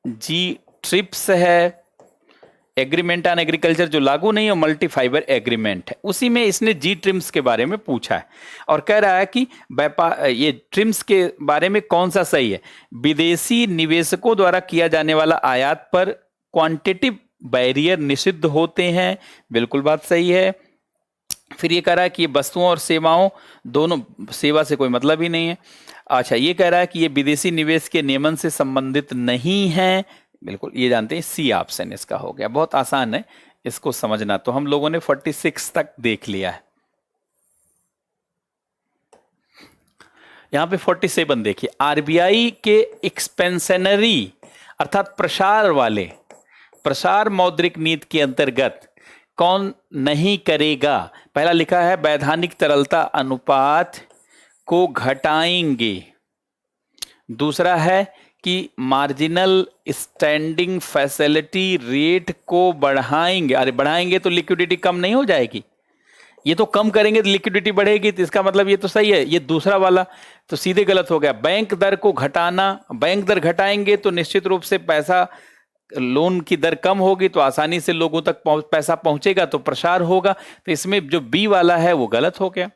Speaker 1: जी ट्रिप्स है, एग्रीमेंट ऑन एग्रीकल्चर जो लागू नहीं है, मल्टी फाइबर एग्रीमेंट है, उसी में इसने जी ट्रिम्स के बारे में पूछा है और कह रहा है कि व्यापार, ये ट्रिम्स के बारे में कौन सा सही है? विदेशी निवेशकों द्वारा किया जाने वाला आयात पर क्वांटिटेटिव बैरियर निषिद्ध होते हैं, बिल्कुल बात सही है। फिर ये कह रहा है कि ये वस्तुओं और सेवाओं दोनों, सेवा से कोई मतलब ही नहीं है। अच्छा, ये कह रहा है कि ये विदेशी निवेश के नियमन से संबंधित नहीं है। बिल्कुल, ये जानते हैं, सी ऑप्शन इसका हो गया। बहुत आसान है इसको समझना। तो हम लोगों ने 46 तक देख लिया है। यहां पे 47 देखिए, आरबीआई के एक्सपेंशनरी अर्थात प्रसार मौद्रिक नीति के अंतर्गत कौन नहीं करेगा? पहला लिखा है वैधानिक तरलता अनुपात को घटाएंगे। दूसरा है कि मार्जिनल स्टैंडिंग फैसिलिटी रेट को बढ़ाएंगे। अरे बढ़ाएंगे तो लिक्विडिटी कम नहीं हो जाएगी? ये तो कम करेंगे तो लिक्विडिटी बढ़ेगी, तो इसका मतलब ये तो सही है। ये दूसरा वाला तो सीधे गलत हो गया। बैंक दर को घटाना, बैंक दर घटाएंगे तो निश्चित रूप से पैसा, लोन की दर कम होगी तो आसानी से लोगों तक पैसा पहुंचेगा, तो प्रसार होगा। तो इसमें जो बी वाला है वो गलत हो गया।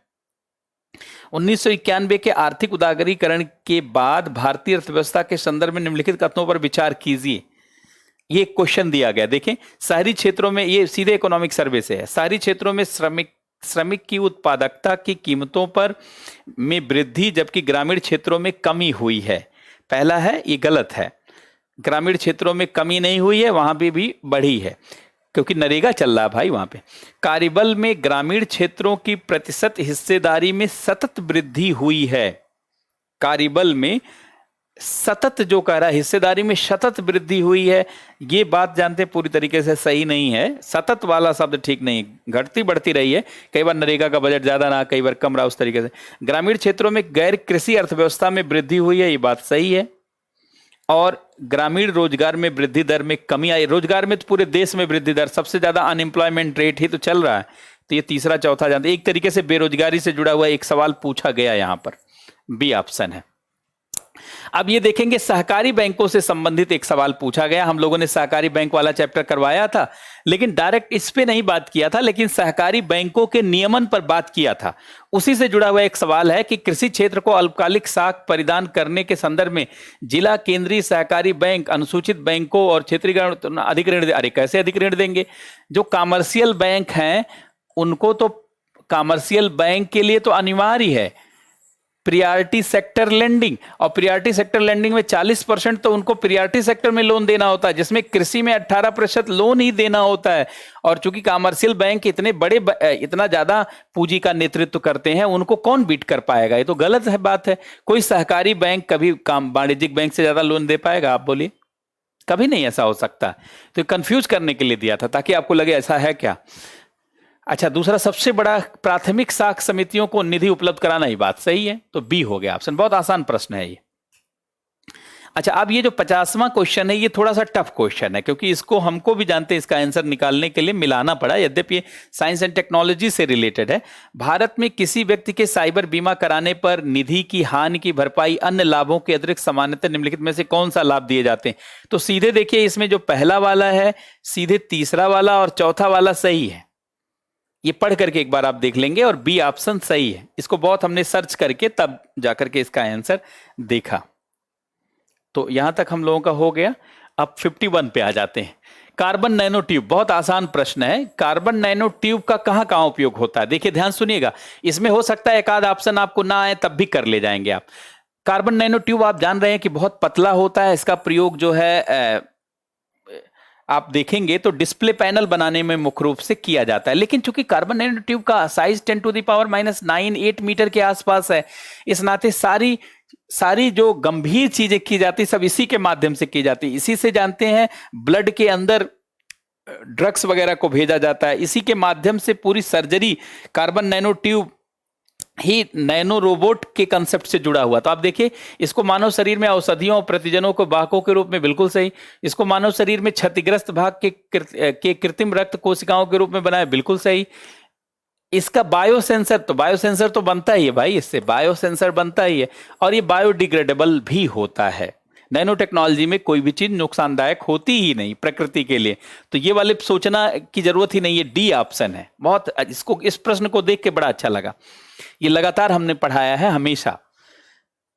Speaker 1: 1991 के आर्थिक उदारीकरण के बाद भारतीय अर्थव्यवस्था के संदर्भ में निम्नलिखित कथनों पर विचार कीजिए। ये क्वेश्चन दिया गया, देखें। शहरी क्षेत्रों में, ये सीधे इकोनॉमिक सर्वे से है, शहरी क्षेत्रों में श्रमिक की उत्पादकता की कीमतों पर में वृद्धि जबकि ग्रामीण क्षेत्रों में कमी हुई है। पहला है, ये गलत है। ग्रामीण क्षेत्रों में कमी नहीं हुई है, वहां पे भी बढ़ी है क्योंकि नरेगा चल रहा है भाई वहां पे। कार्यबल में ग्रामीण क्षेत्रों की प्रतिशत हिस्सेदारी में सतत वृद्धि हुई है। कार्यबल में सतत जो कह रहा है, हिस्सेदारी में सतत वृद्धि हुई है, ये बात जानते पूरी तरीके से सही नहीं है। सतत वाला शब्द ठीक नहीं, घटती बढ़ती रही है। कई बार नरेगा का बजट ज्यादा रहा, कई बार कम रहा, उस तरीके से। ग्रामीण क्षेत्रों में गैर कृषि अर्थव्यवस्था में वृद्धि हुई है, ये बात सही है। और ग्रामीण रोजगार में वृद्धि दर में कमी आई। रोजगार में तो पूरे देश में वृद्धि दर, सबसे ज्यादा अनएम्प्लॉयमेंट रेट ही तो चल रहा है। तो ये तीसरा चौथा जानते, एक तरीके से बेरोजगारी से जुड़ा हुआ एक सवाल पूछा गया यहां पर, बी ऑप्शन है। अब ये देखेंगे, सहकारी बैंकों से संबंधित एक सवाल पूछा गया। हम लोगों ने सहकारी बैंक वाला चैप्टर करवाया था, लेकिन डायरेक्ट इस पे नहीं बात किया था, लेकिन सहकारी बैंकों के नियमन पर बात किया था। उसी से जुड़ा हुआ एक सवाल है कि कृषि क्षेत्र को अल्पकालिक साख परिदान करने के संदर्भ में जिला केंद्रीय सहकारी बैंक अनुसूचित बैंकों और क्षेत्रीय अधिक ऋण, अरे कैसे अधिक ऋण देंगे? जो कॉमर्शियल बैंक हैं उनको तो, कॉमर्शियल बैंक के लिए तो अनिवार्य है प्रियॉरिटी सेक्टर लेंडिंग, और प्रियॉरिटी सेक्टर लेंडिंग में 40% तो उनको प्रियॉरिटी सेक्टर में लोन देना होता है, जिसमें कृषि में 18% लोन ही देना होता है। और चूंकि कॉमर्शियल बैंक इतने बड़े, इतना ज्यादा पूंजी का नेतृत्व करते हैं, उनको कौन बीट कर पाएगा? ये तो गलत है बात है। कोई सहकारी बैंक कभी वाणिज्यिक बैंक से ज्यादा लोन दे पाएगा? आप बोलिए, कभी नहीं ऐसा हो सकता। तो कंफ्यूज करने के लिए दिया था ताकि आपको लगे ऐसा है क्या। अच्छा, दूसरा, सबसे बड़ा प्राथमिक साख समितियों को निधि उपलब्ध कराना, ही बात सही है, तो बी हो गया ऑप्शन। बहुत आसान प्रश्न है ये। अच्छा, अब ये जो 50वां क्वेश्चन है, ये थोड़ा सा टफ क्वेश्चन है क्योंकि इसको हमको भी जानते हैं, इसका आंसर निकालने के लिए मिलाना पड़ा, यद्यपि साइंस एंड टेक्नोलॉजी से रिलेटेड है। भारत में किसी व्यक्ति के साइबर बीमा कराने पर निधि की हानि की भरपाई अन्य लाभों के अतिरिक्त सामान्यतः निम्नलिखित में से कौन सा लाभ दिए जाते हैं? तो सीधे देखिए, इसमें जो पहला वाला है, सीधे तीसरा वाला और चौथा वाला सही है। ये पढ़ करके एक बार आप देख लेंगे, और बी ऑप्शन सही है। इसको बहुत हमने सर्च करके तब जाकर के इसका आंसर देखा। तो यहां तक हम लोगों का हो गया। अब 51 पे आ जाते हैं। कार्बन नैनो ट्यूब, बहुत आसान प्रश्न है। कार्बन नैनो ट्यूब का कहां कहां उपयोग होता है? देखिए, ध्यान सुनिएगा, इसमें हो सकता है एक आध ऑप्शन आपको ना आए, तब भी कर ले जाएंगे आप। कार्बन नैनो ट्यूब आप जान रहे हैं कि बहुत पतला होता है। इसका प्रयोग जो है आप देखेंगे तो डिस्प्ले पैनल बनाने में मुख्य रूप से किया जाता है। लेकिन चूंकि कार्बन नैनो ट्यूब का साइज 10⁻⁹ 8 के आसपास है, इस नाते सारी जो गंभीर चीजें की जाती सब इसी के माध्यम से की जाती। इसी से जानते हैं ब्लड के अंदर ड्रग्स वगैरह को भेजा जाता है, इसी के माध्यम से पूरी सर्जरी कार्बन नैनो ट्यूब ही नैनो रोबोट के कंसेप्ट से जुड़ा हुआ। तो आप देखिए, इसको मानव शरीर में औषधियों और प्रतिजनों को वाहकों के रूप में, बिल्कुल सही। इसको मानव शरीर में क्षतिग्रस्त भाग के कृत्रिम रक्त कोशिकाओं के रूप में बनाया, बिल्कुल सही। इसका बायोसेंसर, तो बायोसेंसर तो बनता ही है भाई, इससे बायोसेंसर बनता ही है, और ये बायोडिग्रेडेबल भी होता है। नैनो टेक्नोलॉजी में कोई भी चीज नुकसानदायक होती ही नहीं प्रकृति के लिए, तो ये वाले सोचना की जरूरत ही नहीं है। डी ऑप्शन है। बहुत, इसको, इस प्रश्न को देख के बड़ा अच्छा लगा। ये लगातार हमने पढ़ाया है हमेशा।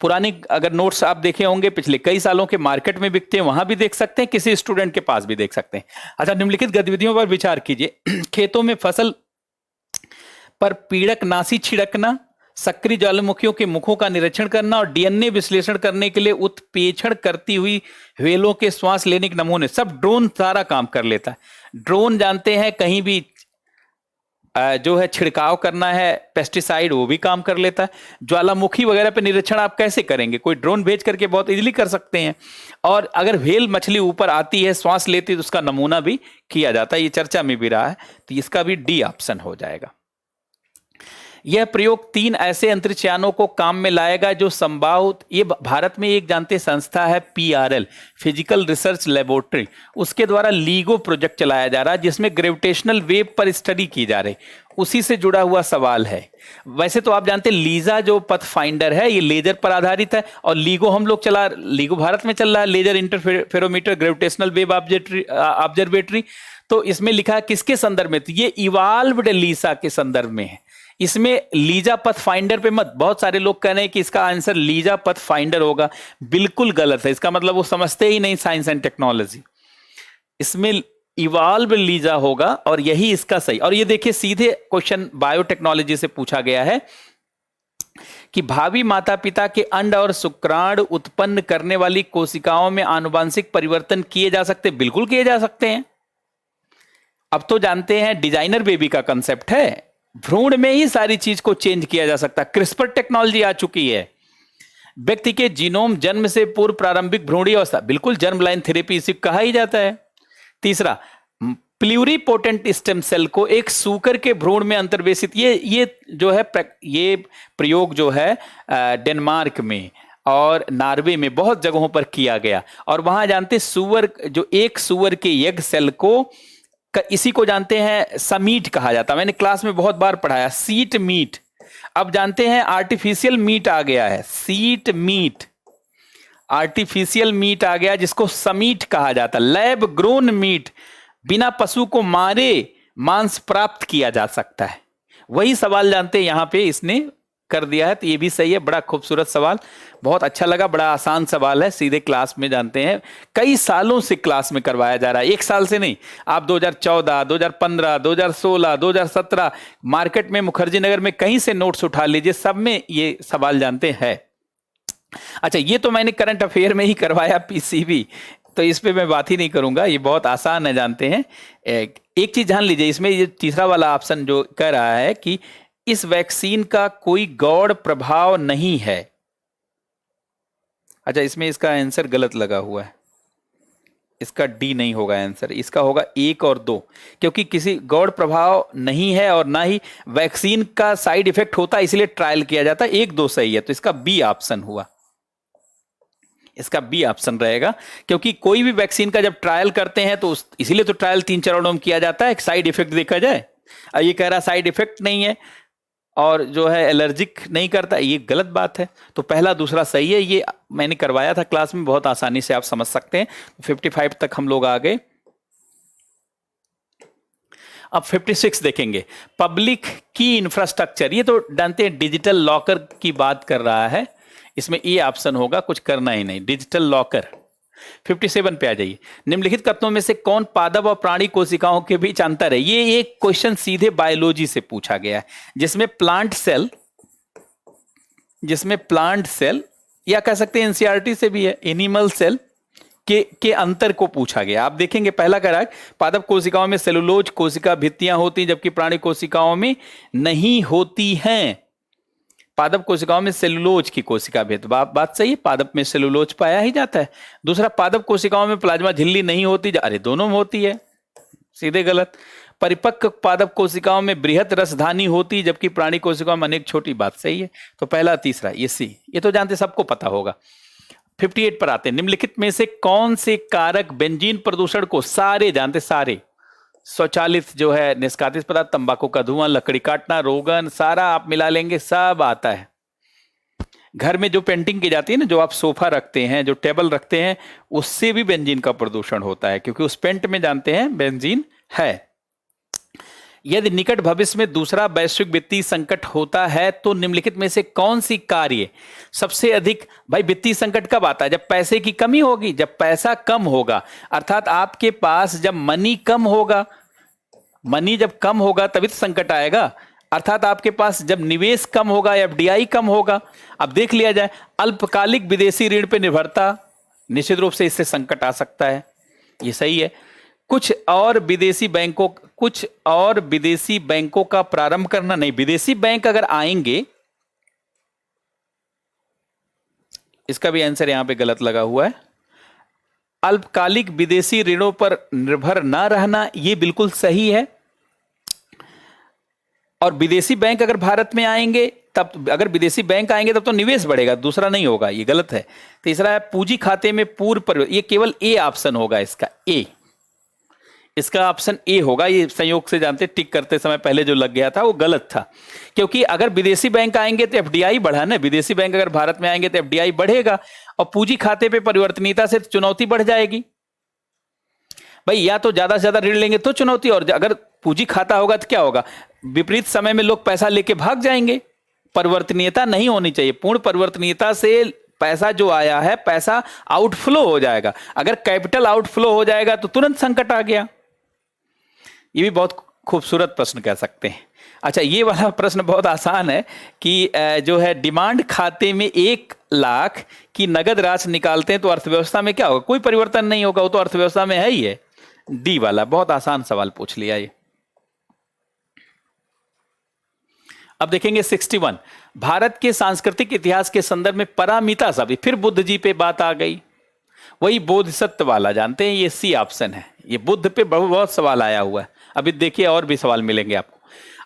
Speaker 1: पुरानी अगर नोट्स आप देखे होंगे पिछले कई सालों के, मार्केट में बिकते हैं, वहां भी देख सकते हैं, किसी स्टूडेंट के पास भी देख सकते हैं। अच्छा, निम्नलिखित गतिविधियों पर विचार कीजिए। खेतों में फसल पर पीड़कनाशी छिड़कना, सक्रिय ज्वालामुखियों के मुखों का निरीक्षण करना और डीएनए विश्लेषण करने के लिए उत्प्रेक्षण करती हुई व्हेलों के श्वास लेने के नमूने, सब ड्रोन सारा काम कर लेता है। ड्रोन जानते हैं कहीं भी जो है छिड़काव करना है पेस्टिसाइड, वो भी काम कर लेता है। ज्वालामुखी वगैरह पे निरीक्षण आप कैसे करेंगे? कोई ड्रोन भेज करके बहुत इजीली कर सकते हैं। और अगर व्हेल मछली ऊपर आती है, श्वास लेती है, तो उसका नमूना भी किया जाता है। ये चर्चा में भी रहा है, तो इसका भी डी ऑप्शन हो जाएगा। यह प्रयोग 3 ऐसे अंतरिक्ष यानों को काम में लाएगा जो संभावित, ये भारत में एक जानते संस्था है PRL, फिजिकल रिसर्च लेबोरेटरी, उसके द्वारा लीगो प्रोजेक्ट चलाया जा रहा है जिसमें ग्रेविटेशनल वेव पर स्टडी की जा रही। उसी से जुड़ा हुआ सवाल है। वैसे तो आप जानते लीजा जो पथ फाइंडर है ये लेजर पर आधारित है, और लीगो हम लोग लीगो भारत में चल रहा है, laser interferometer gravitational wave observatory. तो इसमें लिखा है किसके संदर्भ में? तो ये इवाल्व्ड लीसा के संदर्भ में है। इसमें लीजा पथ फाइंडर पे मत, बहुत सारे लोग कह रहे हैं कि इसका आंसर लीजा पथ फाइंडर होगा, बिल्कुल गलत है। इसका मतलब वो समझते ही नहीं साइंस एंड टेक्नोलॉजी। इसमें इवाल्व लीजा होगा और यही इसका सही। और ये देखिए सीधे क्वेश्चन बायोटेक्नोलॉजी से पूछा गया है कि भावी माता पिता के अंड और शुक्राणु उत्पन्न करने वाली कोशिकाओं में आनुवंशिक परिवर्तन किए जा सकते? बिल्कुल किए जा सकते हैं। अब तो जानते हैं डिजाइनर बेबी का कंसेप्ट है, भ्रूण में ही सारी चीज को चेंज किया जा सकता है। क्रिस्पर टेक्नोलॉजी आ चुकी है। व्यक्ति के जीनोम जन्म से पूर्व प्रारंभिक भ्रूणीय अवस्था, बिल्कुल जर्म लाइन थेरेपी इसे कहा ही जाता है। तीसरा, प्लूरिपोटेंट स्टेम सेल को एक सूकर के भ्रूण में अंतर्वेशित, ये जो है ये प्रयोग जो है डेनमार्क में और नॉर्वे में बहुत जगहों पर किया गया। और वहां जानते सुअर, जो एक सुअर के एग सेल को, इसी को जानते हैं समीट कहा जाता है। मैंने क्लास में बहुत बार पढ़ाया, सीट मीट। अब जानते हैं आर्टिफिशियल मीट आ गया है, सीट मीट, आर्टिफिशियल मीट आ गया जिसको समीट कहा जाता है। लैब ग्रोन मीट, बिना पशु को मारे मांस प्राप्त किया जा सकता है। वही सवाल जानते हैं यहां पे इसने कर दिया है, तो ये भी सही है। बड़ा खूबसूरत सवाल, बहुत अच्छा लगा, बड़ा आसान सवाल है, सीधे क्लास में जानते हैं कई सालों से क्लास में करवाया जा रहा है, एक साल से नहीं। आप 2014, 2015, 2016, 2017 मार्केट में मुखर्जी नगर में कहीं से नोट्स उठा लीजिए, सब में ये सवाल जानते हैं। अच्छा, ये तो मैंने करंट अफेयर में ही करवाया PCB, तो इस पे मैं बात ही नहीं करूंगा, ये बहुत आसान है, जानते हैं। एक चीज जान लीजिए, इसमें ये तीसरा वाला ऑप्शन जो कह रहा है कि इस वैक्सीन का कोई गौड़ प्रभाव नहीं है। अच्छा, इसमें इसका आंसर गलत लगा हुआ है, इसका डी नहीं होगा आंसर, इसका होगा 1 और 2, क्योंकि किसी गौड़ प्रभाव नहीं है और ना ही वैक्सीन का साइड इफेक्ट होता है, इसलिए ट्रायल किया जाता है। 1, 2 सही है, तो इसका बी ऑप्शन हुआ, इसका बी ऑप्शन रहेगा। क्योंकि कोई भी वैक्सीन का जब ट्रायल करते हैं तो इसीलिए तो ट्रायल 3 चरणों में किया जाता है, साइड इफेक्ट देखा जाए। अब ये कह रहा साइड इफेक्ट नहीं है और जो है एलर्जिक नहीं करता, ये गलत बात है। तो पहला दूसरा सही है, ये मैंने करवाया था क्लास में, बहुत आसानी से आप समझ सकते हैं। 55 तक हम लोग आ गए। अब 56 देखेंगे, पब्लिक की इंफ्रास्ट्रक्चर, ये तो जानते हैं डिजिटल लॉकर की बात कर रहा है, इसमें ये ऑप्शन होगा, कुछ करना ही नहीं, डिजिटल लॉकर। 57 पे आ जाइए, निम्नलिखित कथनों में से कौन पादप और प्राणी कोशिकाओं के बीच अंतर है? ये एक क्वेश्चन सीधे बायोलॉजी से पूछा गया है, जिसमें प्लांट सेल या कह सकते हैं एनसीईआरटी से भी है, एनिमल सेल के अंतर को पूछा गया। आप देखेंगे पहला कह रहा है पादप कोशिकाओं में सेलुलोज कोशिका भित्तियां होती, जबकि प्राणी कोशिकाओं में नहीं होती हैं। पादप कोशिकाओं में सेलुलोज की कोशिका भेद, बात सही है, पादप में सेलुलोज पाया ही जाता है। दूसरा, पादप कोशिकाओं में प्लाज्मा झिल्ली नहीं होती, अरे दोनों में होती है, सीधे गलत। परिपक्व पादप कोशिकाओं में बृहत रसधानी होती, जबकि प्राणी कोशिकाओं में अनेक छोटी, बात सही है। तो पहला तीसरा ये सी, ये तो जानते सबको पता होगा। 58 पर आते हैं, निम्नलिखित में से कौन से कारक बेंजीन प्रदूषण को, सारे जानते, सारे स्वचालित जो है निष्कासित पदार्थ, तंबाकू का धुआं, लकड़ी काटना, रोगन, सारा आप मिला लेंगे सब आता है। घर में जो पेंटिंग की जाती है ना, जो आप सोफा रखते हैं, जो टेबल रखते हैं, उससे भी बेंजीन का प्रदूषण होता है, क्योंकि उस पेंट में जानते हैं बेंजीन है। यदि निकट भविष्य में दूसरा वैश्विक वित्तीय संकट होता है तो निम्नलिखित में से कौन सी कार्य सबसे अधिक, भाई वित्तीय संकट कब आता है? जब पैसे की कमी होगी, जब पैसा कम होगा, अर्थात आपके पास जब मनी कम होगा, मनी जब कम होगा तभी तो संकट आएगा। अर्थात आपके पास जब निवेश कम होगा, एफडीआई कम होगा। अब देख लिया जाए, अल्पकालिक विदेशी ऋण पे निर्भरता, निश्चित रूप से इससे संकट आ सकता है, ये सही है। कुछ और विदेशी बैंकों का प्रारंभ करना, नहीं, विदेशी बैंक अगर आएंगे, इसका भी आंसर यहां पे गलत लगा हुआ है। अल्पकालिक विदेशी ऋणों पर निर्भर ना रहना, यह बिल्कुल सही है। और विदेशी बैंक अगर भारत में आएंगे, तब अगर विदेशी बैंक आएंगे तब तो निवेश बढ़ेगा, दूसरा नहीं होगा, ये गलत है। तीसरा है पूंजी खाते में पूर्व परिवर्तन, ये केवल ए ऑप्शन होगा इसका, ए, इसका ऑप्शन ए होगा। ये संयोग से जानते, टिक करते समय पहले जो लग गया था वो गलत था, क्योंकि अगर विदेशी बैंक आएंगे तो एफडीआई बढ़ा ना, विदेशी बैंक अगर भारत में आएंगे तो एफडीआई बढ़ेगा और पूंजी खाते पे परिवर्तनीयता से चुनौती बढ़ जाएगी। भाई या तो ज्यादा से ज्यादा ऋण लेंगे तो चुनौती, और अगर पूंजी खाता होगा तो क्या होगा, विपरीत समय में लोग पैसा लेके भाग जाएंगे। परिवर्तनीयता नहीं होनी चाहिए, पूर्ण परिवर्तनीयता से पैसा जो आया है, पैसा आउटफ्लो हो जाएगा। अगर कैपिटल आउटफ्लो हो जाएगा तो तुरंत संकट आ गया। ये भी बहुत खूबसूरत प्रश्न कह सकते हैं। अच्छा, ये वाला प्रश्न बहुत आसान है कि जो है डिमांड खाते में 1 लाख की नगद राशि निकालते हैं तो अर्थव्यवस्था में क्या होगा, कोई परिवर्तन नहीं होगा, वो तो अर्थव्यवस्था में है ही है। डी वाला बहुत आसान सवाल पूछ लिया ये। अब देखेंगे 61, भारत के सांस्कृतिक इतिहास के संदर्भ में पारमिता शब्द, फिर बुद्ध जी पे बात आ गई, वही बोधिसत्व वाला, जानते हैं ये सी ऑप्शन है। ये बुद्ध पे बहुत सवाल आया हुआ है, अभी देखिए और भी सवाल मिलेंगे आपको।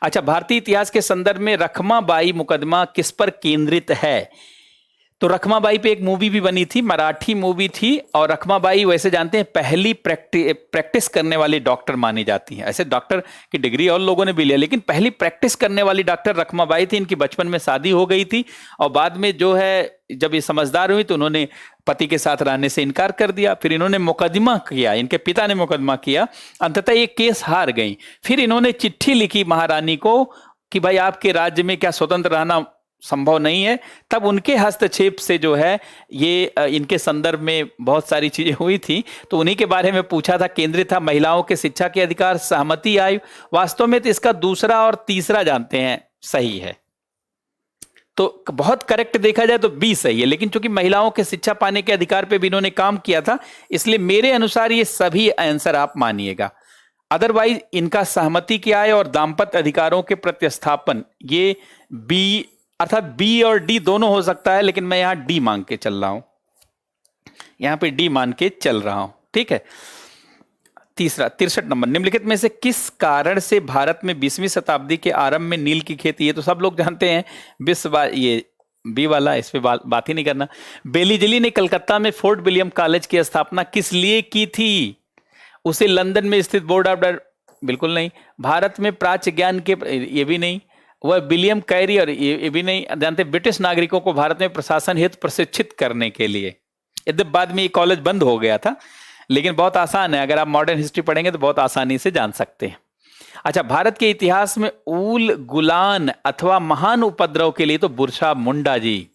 Speaker 1: अच्छा, भारतीय इतिहास के संदर्भ में रखमाबाई मुकदमा किस पर केंद्रित है? तो रखमाबाई पे एक मूवी भी बनी थी, मराठी मूवी थी, और रखमाबाई वैसे जानते हैं पहली प्रैक्टिस करने वाली डॉक्टर मानी जाती है। ऐसे डॉक्टर की डिग्री और लोगों ने भी लिया, लेकिन पहली प्रैक्टिस करने वाली डॉक्टर रखमाबाई थी। इनकी बचपन में शादी हो गई थी और बाद में जो है जब ये समझदार हुई तो उन्होंने पति के साथ रहने से इनकार कर दिया। फिर इन्होंने मुकदमा किया, इनके पिता ने मुकदमा किया, अंततः ये केस हार गई। फिर इन्होंने चिट्ठी लिखी महारानी को कि भाई आपके राज्य में क्या स्वतंत्र रहना संभव नहीं है। तब उनके हस्तक्षेप से जो है ये इनके संदर्भ में बहुत सारी चीजें हुई थी, तो उन्हीं के बारे में पूछा था। केंद्रित था महिलाओं के शिक्षा के अधिकार, सहमति आयु। वास्तव में तो इसका दूसरा और तीसरा जानते हैं सही है, तो बहुत करेक्ट देखा जाए तो बी सही है, लेकिन चूंकि महिलाओं के शिक्षा पाने के अधिकार पे भी इन्होंने काम किया था, इसलिए मेरे अनुसार ये सभी आंसर आप मानिएगा। अदरवाइज इनका सहमति की आय और दाम्पत्य अधिकारों के प्रतिस्थापन, ये बी, अर्थात बी और डी दोनों हो सकता है, लेकिन मैं यहां डी मांग के चल रहा हूं, यहां पे डी मान के चल रहा हूं, ठीक है। तीसरा 63 नंबर, निम्नलिखित में से किस कारण से भारत में 20वीं शताब्दी के आरंभ में नील की खेती, ये तो सब लोग जानते हैं, ये बी वाला, इस पे बात ही नहीं करना। बेलीजली ने कलकत्ता में फोर्ट विलियम कॉलेज की स्थापना किस लिए की थी? उसे लंदन में स्थित बोर्ड ऑफ बिल्कुल नहीं। भारत में प्राच्य ज्ञान के, ये भी नहीं। वह विलियम कैरी, और ये भी नहीं जानते। ब्रिटिश नागरिकों को भारत में प्रशासन हित प्रशिक्षित करने के लिए। यद्यप बाद में ये कॉलेज बंद हो गया था, लेकिन बहुत आसान है, अगर आप मॉडर्न हिस्ट्री पढ़ेंगे तो बहुत आसानी से जान सकते हैं। अच्छा, भारत के इतिहास में ऊल गुलान अथवा महान उपद्रव के लिए तो बिरसा मुंडा जी,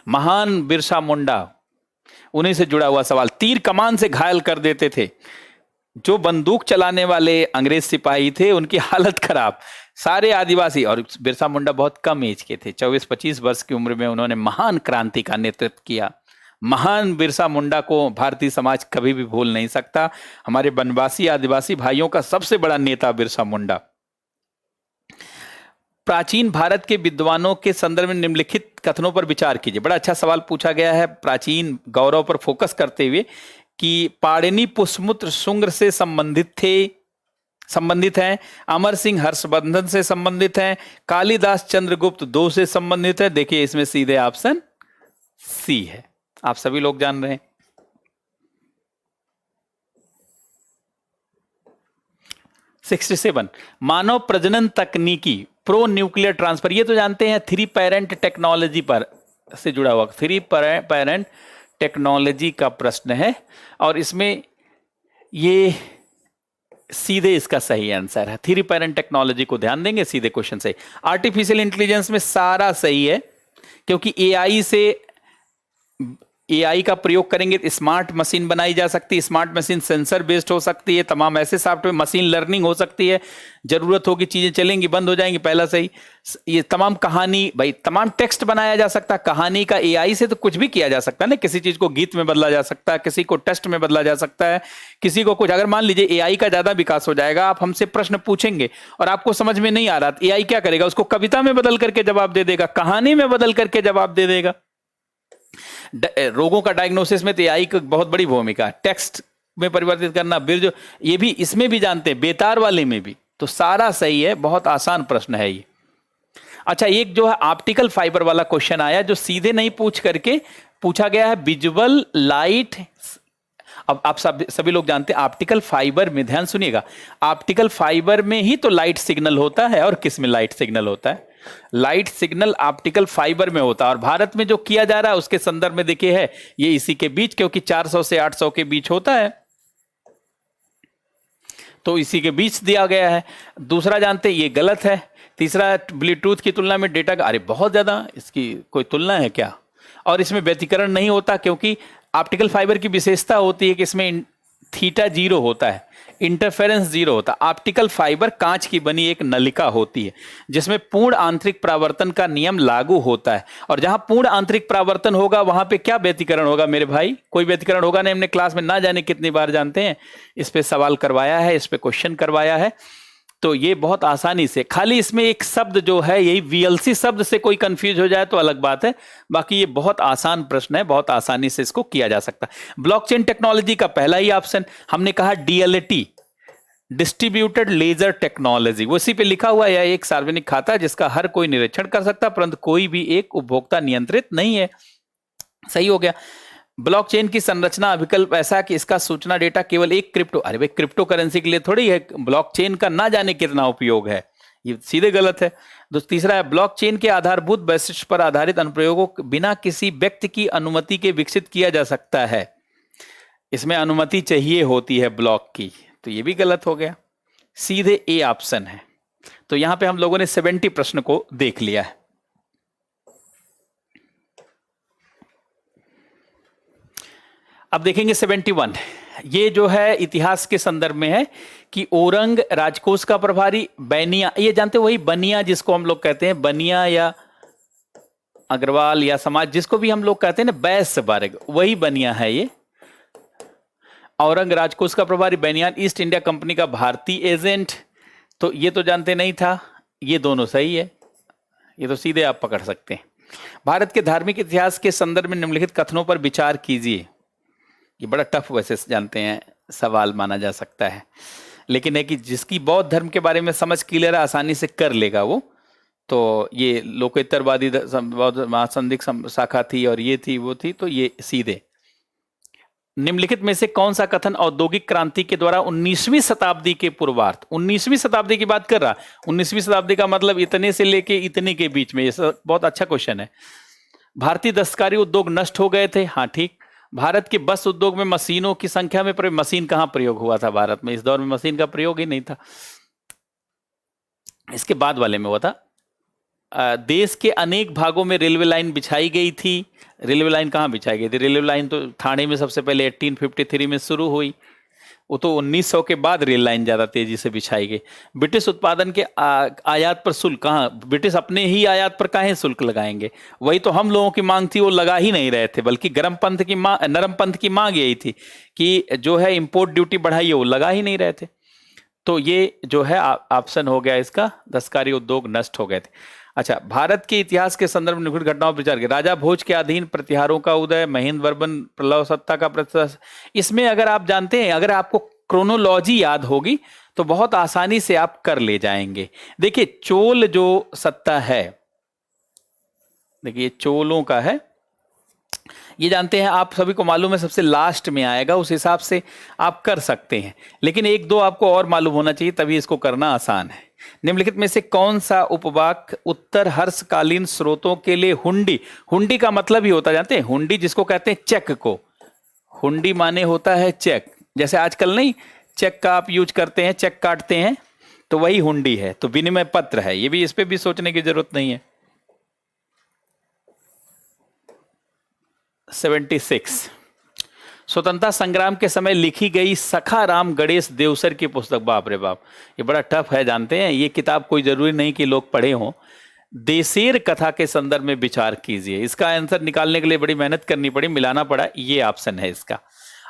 Speaker 1: महान बिरसा मुंडा, उन्हीं से जुड़ा हुआ सवाल। तीर कमान से घायल कर देते थे, जो बंदूक चलाने वाले अंग्रेज सिपाही थे उनकी हालत खराब, सारे आदिवासी, और बिरसा मुंडा बहुत कम एज के थे, 24-25 वर्ष की उम्र में उन्होंने महान क्रांति का नेतृत्व किया। महान बिरसा मुंडा को भारतीय समाज कभी भी भूल नहीं सकता। हमारे वनवासी आदिवासी भाइयों का सबसे बड़ा नेता बिरसा मुंडा। प्राचीन भारत के विद्वानों के संदर्भ में निम्नलिखित कथनों पर विचार कीजिए। बड़ा अच्छा सवाल पूछा गया है, प्राचीन गौरव पर फोकस करते हुए, कि पाणिनि पुष्यमित्र शुंग से संबंधित हैं, अमर सिंह हर्षवर्धन से संबंधित हैं, कालिदास चंद्रगुप्त दो से संबंधित है। देखिए इसमें सीधे ऑप्शन सी है, आप सभी लोग जान रहे हैं। 67, मानव प्रजनन तकनीकी प्रो न्यूक्लियर ट्रांसफर, ये तो जानते हैं 3 पेरेंट टेक्नोलॉजी पर से जुड़ा हुआ, 3 पेरेंट टेक्नोलॉजी का प्रश्न है, और इसमें ये सीधे इसका सही आंसर है। 3 पेरेंट टेक्नोलॉजी को ध्यान देंगे, सीधे क्वेश्चन से। आर्टिफिशियल इंटेलिजेंस में सारा सही है, क्योंकि एआई का प्रयोग करेंगे तो स्मार्ट मशीन बनाई जा सकती है, स्मार्ट मशीन सेंसर बेस्ड हो सकती है, तमाम ऐसे सॉफ्टवेयर, मशीन लर्निंग हो सकती है, जरूरत होगी चीजें चलेंगी बंद हो जाएंगी पहला से ही। ये तमाम कहानी भाई, तमाम टेक्स्ट बनाया जा सकता है, कहानी का एआई से तो कुछ भी किया जा सकता है ना, किसी चीज को गीत में बदला जा सकता है, किसी को टेक्स्ट में बदला जा सकता है, किसी को कुछ। अगर मान लीजिए एआई का ज्यादा विकास हो जाएगा, आप हमसे प्रश्न पूछेंगे और आपको समझ में नहीं आ रहा, एआई क्या करेगा, उसको कविता में बदल करके जवाब दे देगा, कहानी में बदल करके जवाब दे देगा। रोगों का डायग्नोसिस में तो एआई की बहुत बड़ी भूमिका है, टेक्स्ट में परिवर्तित करना, जो ये भी इसमें भी जानते हैं, बेतार वाले में भी, तो सारा सही है, बहुत आसान प्रश्न है ये। अच्छा, एक जो है ऑप्टिकल फाइबर वाला क्वेश्चन आया, जो सीधे नहीं पूछ करके पूछा गया है, विजुअल लाइट। अब आप सभी लोग जानते हैं ऑप्टिकल फाइबर में, ध्यान सुनिएगा, ऑप्टिकल फाइबर में ही तो लाइट सिग्नल होता है, और किस में लाइट सिग्नल होता है? लाइट सिग्नल ऑप्टिकल फाइबर में होता है। और भारत में जो किया जा रहा है उसके संदर्भ में देखिए है ये इसी के बीच, क्योंकि 400 से 800 के बीच होता है, तो इसी के बीच दिया गया है। दूसरा जानते हैं ये गलत है। तीसरा, ब्लूटूथ की तुलना में डेटा का, अरे बहुत ज्यादा, इसकी कोई तुलना है क्या? और इसमें व्यतिकरण नहीं होता, क्योंकि ऑप्टिकल फाइबर की विशेषता होती है कि इसमें थीटा 0 होता है, इंटरफेरेंस 0 होता है। ऑप्टिकल फाइबर कांच की बनी एक नलिका होती है जिसमें पूर्ण आंतरिक परावर्तन का नियम लागू होता है। और जहां पूर्ण आंतरिक परावर्तन होगा वहां पे क्या व्यतिकरण होगा मेरे भाई? कोई व्यतिकरण होगा नहीं। हमने क्लास में ना जाने कितनी बार जानते हैं इस पे सवाल करवाया है, इस पे क्वेश्चन करवाया है। तो ये बहुत आसानी से, खाली इसमें एक शब्द जो है, यही वीएलसी शब्द से कोई कंफ्यूज हो जाए तो अलग बात है, बाकी ये बहुत आसान प्रश्न है, बहुत आसानी से इसको किया जा सकता है। ब्लॉकचेन टेक्नोलॉजी का पहला ही ऑप्शन हमने कहा डीएलटी, डिस्ट्रीब्यूटेड लेजर टेक्नोलॉजी, वो इसी पे लिखा हुआ है। एक सार्वजनिक खाता है जिसका हर कोई निरीक्षण कर सकता है, परंतु कोई भी एक उपभोक्ता नियंत्रित नहीं है। सही हो गया। ब्लॉकचेन की संरचना विकल्प ऐसा कि इसका सूचना डेटा केवल एक क्रिप्टो, अरे भाई क्रिप्टो करेंसी के लिए थोड़ी है, ब्लॉकचेन का ना जाने कितना उपयोग है, ये सीधे गलत है। तीसरा है ब्लॉकचेन के आधारभूत वैशिष्ट पर आधारित अनुप्रयोगों को बिना किसी व्यक्ति की अनुमति के विकसित किया जा सकता है, इसमें अनुमति चाहिए होती है ब्लॉक की, तो ये भी गलत हो गया, सीधे ए ऑप्शन है। तो यहां पे हम लोगों ने 70 प्रश्न को देख लिया है। अब देखेंगे 71, ये जो है इतिहास के संदर्भ में है कि औरंग राजकोष का प्रभारी बैनिया, ये जानते हो वही बनिया जिसको हम लोग कहते हैं, बनिया या अग्रवाल या समाज जिसको भी हम लोग कहते हैं ना, बैस वर्ग, वही बनिया है ये। औरंग राजकोष का प्रभारी, बैनियान ईस्ट इंडिया कंपनी का भारतीय एजेंट, तो ये तो जानते नहीं था, ये दोनों सही है, ये तो सीधे आप पकड़ सकते हैं। भारत के धार्मिक इतिहास के संदर्भ में निम्नलिखित कथनों पर विचार कीजिए। ये बड़ा टफ वैसे जानते हैं सवाल माना जा सकता है, लेकिन है कि जिसकी बौद्ध धर्म के बारे में समझ क्लियर है आसानी से कर लेगा वो। तो ये लोकोत्तरवादी बौद्ध महासंदिग्ध शाखा थी और ये थी वो थी, तो ये सीधे। निम्नलिखित में से कौन सा कथन औद्योगिक क्रांति के द्वारा 19वीं शताब्दी के पूर्वार्ध, 19वीं शताब्दी की बात कर रहा, 19वीं शताब्दी का मतलब इतने से लेके इतने के बीच में, ये बहुत अच्छा क्वेश्चन है। भारतीय दस्तकारी उद्योग नष्ट हो गए थे, हाँ ठीक। भारत के बस उद्योग में मशीनों की संख्या में मशीन कहां प्रयोग हुआ था भारत में? इस दौर में मशीन का प्रयोग ही नहीं था, इसके बाद वाले में हुआ था। देश के अनेक भागों में रेलवे लाइन बिछाई गई थी। रेलवे लाइन कहां बिछाई गई थी? रेलवे लाइन तो ठाणे में सबसे पहले 1853 में शुरू हुई, वो तो 1900 के बाद रेल लाइन ज्यादा तेजी से बिछाई गई। ब्रिटिश उत्पादन के आयात पर शुल्क कहाँ, ब्रिटिश अपने ही आयात पर काहे शुल्क लगाएंगे? वही तो हम लोगों की मांग थी, वो लगा ही नहीं रहे थे, बल्कि नरम पंथ की मांग यही थी कि जो है इंपोर्ट ड्यूटी बढ़ाइए, वो लगा ही नहीं रहे थे। तो ये जो है ऑप्शन हो गया इसका, दस्तकारी उद्योग नष्ट हो गए थे। अच्छा, भारत के इतिहास के संदर्भ में निम्नलिखित घटनाओं पर विचार किया। राजा भोज के अधीन प्रतिहारों का उदय, महेंद्र वर्मन प्रलव सत्ता का प्रत्यक्ष। इसमें अगर आप जानते हैं, अगर आपको क्रोनोलॉजी याद होगी तो बहुत आसानी से आप कर ले जाएंगे। देखिए चोल जो सत्ता है, देखिए चोलों का है, ये जानते हैं, आप सभी को मालूम है सबसे लास्ट में आएगा, उस हिसाब से आप कर सकते हैं, लेकिन एक दो आपको और मालूम होना चाहिए तभी इसको करना आसान है। निम्नलिखित में से कौन सा उपवाक्य उत्तर हर्षकालीन स्रोतों के लिए हुंडी, हुंडी का मतलब ही होता जानते हैं, हुंडी जिसको कहते हैं चेक को, हुंडी माने होता है चेक, जैसे आजकल नहीं चेक का आप यूज करते हैं, चेक काटते हैं, तो वही हुंडी है, तो विनिमय पत्र है ये भी, इस पे भी सोचने की जरूरत नहीं है। 76 स्वतंत्रता संग्राम के समय लिखी गई सखा राम गणेश देवसर की पुस्तक। बाप रे बाप, ये बड़ा टफ है, जानते हैं। ये किताब कोई जरूरी नहीं कि लोग पढ़े हों। देसेर कथा के संदर्भ में विचार कीजिए। इसका आंसर निकालने के लिए बड़ी मेहनत करनी पड़ी, मिलाना पड़ा। ये ऑप्शन है इसका।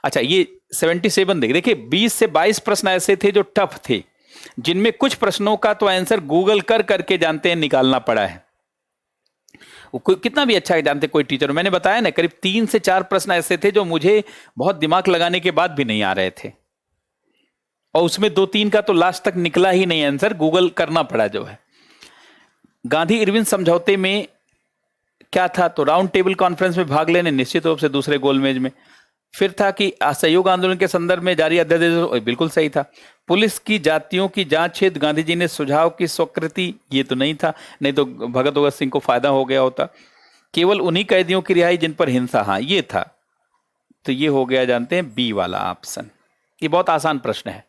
Speaker 1: अच्छा, ये 77 देखिए 20 से 22 प्रश्न ऐसे थे जो टफ थे, जिनमें कुछ प्रश्नों का तो आंसर गूगल कर करके जानते हैं निकालना पड़ा है। वो कितना भी अच्छा है जानते कोई टीचर, मैंने बताया ना, करीब 3 से 4 प्रश्न ऐसे थे जो मुझे बहुत दिमाग लगाने के बाद भी नहीं आ रहे थे, और उसमें 2-3 का तो लास्ट तक निकला ही नहीं आंसर, गूगल करना पड़ा जो है। गांधी इरविन समझौते में क्या था, तो राउंड टेबल कॉन्फ्रेंस में भाग लेने, निश्चित रूप से दूसरे गोलमेज में। फिर था कि असहयोग आंदोलन के संदर्भ में जारी अध्यादेश, बिल्कुल सही था। पुलिस की जातियों की जांच हेतु गांधी जी ने सुझाव की स्वीकृति, ये तो नहीं था, नहीं तो भगत भगत सिंह को फायदा हो गया होता। केवल उन्हीं कैदियों की रिहाई जिन पर हिंसा, हाँ ये था। तो ये हो गया जानते हैं बी वाला ऑप्शन। ये बहुत आसान प्रश्न है।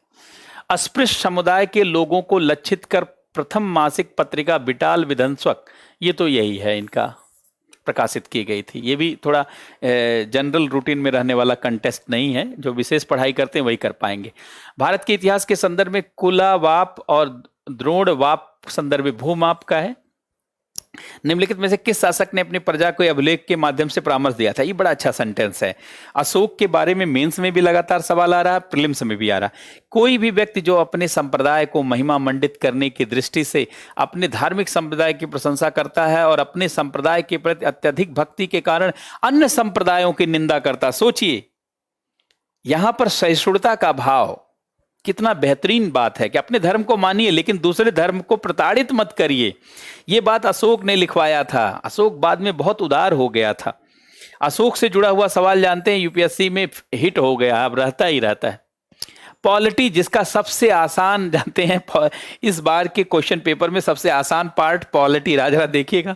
Speaker 1: अस्पृश्य समुदाय के लोगों को लक्षित कर प्रथम मासिक पत्रिका बिटाल विध्वंसक, ये तो यही है, इनका प्रकाशित की गई थी। ये भी थोड़ा जनरल रूटीन में रहने वाला कंटेस्ट नहीं है, जो विशेष पढ़ाई करते हैं वही कर पाएंगे। भारत के इतिहास के संदर्भ में कुलावाप और द्रोणवाप संदर्भ भूमाप का है। निम्नलिखित में से किस शासक ने अपनी प्रजा को अभिलेख के माध्यम से परामर्श दिया था? ये बड़ा अच्छा सेंटेंस है। अशोक के बारे में मेंस में भी लगातार सवाल आ रहा है, प्रीलिम्स में भी आ रहा है। कोई भी व्यक्ति जो अपने संप्रदाय को महिमा मंडित करने की दृष्टि से अपने धार्मिक संप्रदाय की प्रशंसा करता है और अपने संप्रदाय के प्रति अत्यधिक भक्ति के कारण अन्य संप्रदायों की निंदा करता, सोचिए यहां पर सहिष्णुता का भाव कितना बेहतरीन बात है कि अपने धर्म को मानिए लेकिन दूसरे धर्म को प्रताड़ित मत करिए। यह बात अशोक ने लिखवाया था। अशोक बाद में बहुत उदार हो गया था। अशोक से जुड़ा हुआ सवाल जानते हैं यूपीएससी में हिट हो गया, अब रहता ही रहता है। पॉलिटी, जिसका सबसे आसान जानते हैं, इस बार के क्वेश्चन पेपर में सबसे आसान पार्ट पॉलिटी, राजा देखिएगा।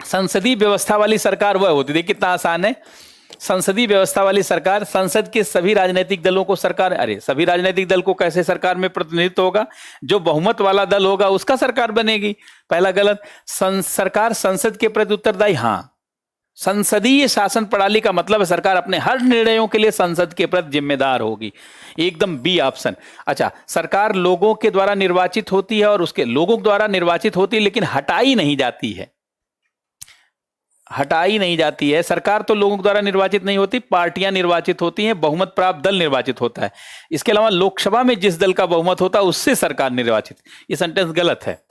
Speaker 1: संसदीय व्यवस्था वाली सरकार वह होती, देखिए कितना आसान है। संसदीय व्यवस्था वाली सरकार, संसद के सभी राजनीतिक दलों को सरकार, अरे सभी राजनीतिक दल को कैसे सरकार में प्रतिनिधित्व होगा? जो बहुमत वाला दल होगा उसका सरकार बनेगी। पहला गलत। सरकार संसद के प्रति उत्तरदायी, हाँ। संसदीय शासन प्रणाली का मतलब है सरकार अपने हर निर्णयों के लिए संसद के प्रति जिम्मेदार होगी, एकदम बी ऑप्शन। अच्छा, सरकार लोगों के द्वारा निर्वाचित होती है और उसके लोगों द्वारा निर्वाचित होती है लेकिन हटाई नहीं जाती है, हटाई नहीं जाती है। सरकार तो लोगों द्वारा निर्वाचित नहीं होती, पार्टियां निर्वाचित होती हैं, बहुमत प्राप्त दल निर्वाचित होता है। इसके अलावा लोकसभा में जिस दल का बहुमत होता है उससे सरकार निर्वाचित, ये सेंटेंस गलत है।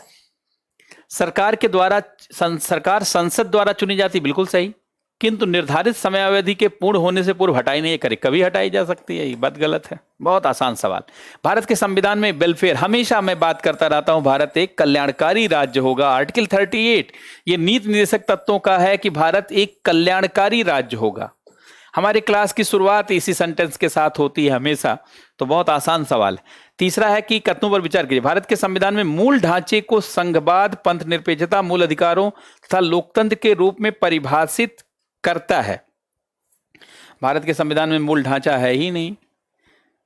Speaker 1: सरकार के द्वारा सरकार संसद द्वारा चुनी जाती, बिल्कुल सही, किंतु निर्धारित समयावधि के पूर्ण होने से पूर्व हटाई नहीं करे, कभी हटाई जा सकती है, ये बात गलत है। बहुत आसान सवाल। भारत के संविधान में वेलफेयर, हमेशा मैं बात करता रहता हूं, भारत एक कल्याणकारी राज्य होगा। आर्टिकल 38 ये नीति निर्देशक तत्वों का है कि भारत एक कल्याणकारी राज्य होगा। हमारे क्लास की शुरुआत इसी सेंटेंस के साथ होती है हमेशा, तो बहुत आसान सवाल। तीसरा है कि कथनों पर विचार कीजिए। भारत के संविधान में मूल ढांचे को संघवाद, पंथ निरपेक्षता, मूल अधिकारों तथा लोकतंत्र के रूप में परिभाषित करता है। भारत के संविधान में मूल ढांचा है ही नहीं।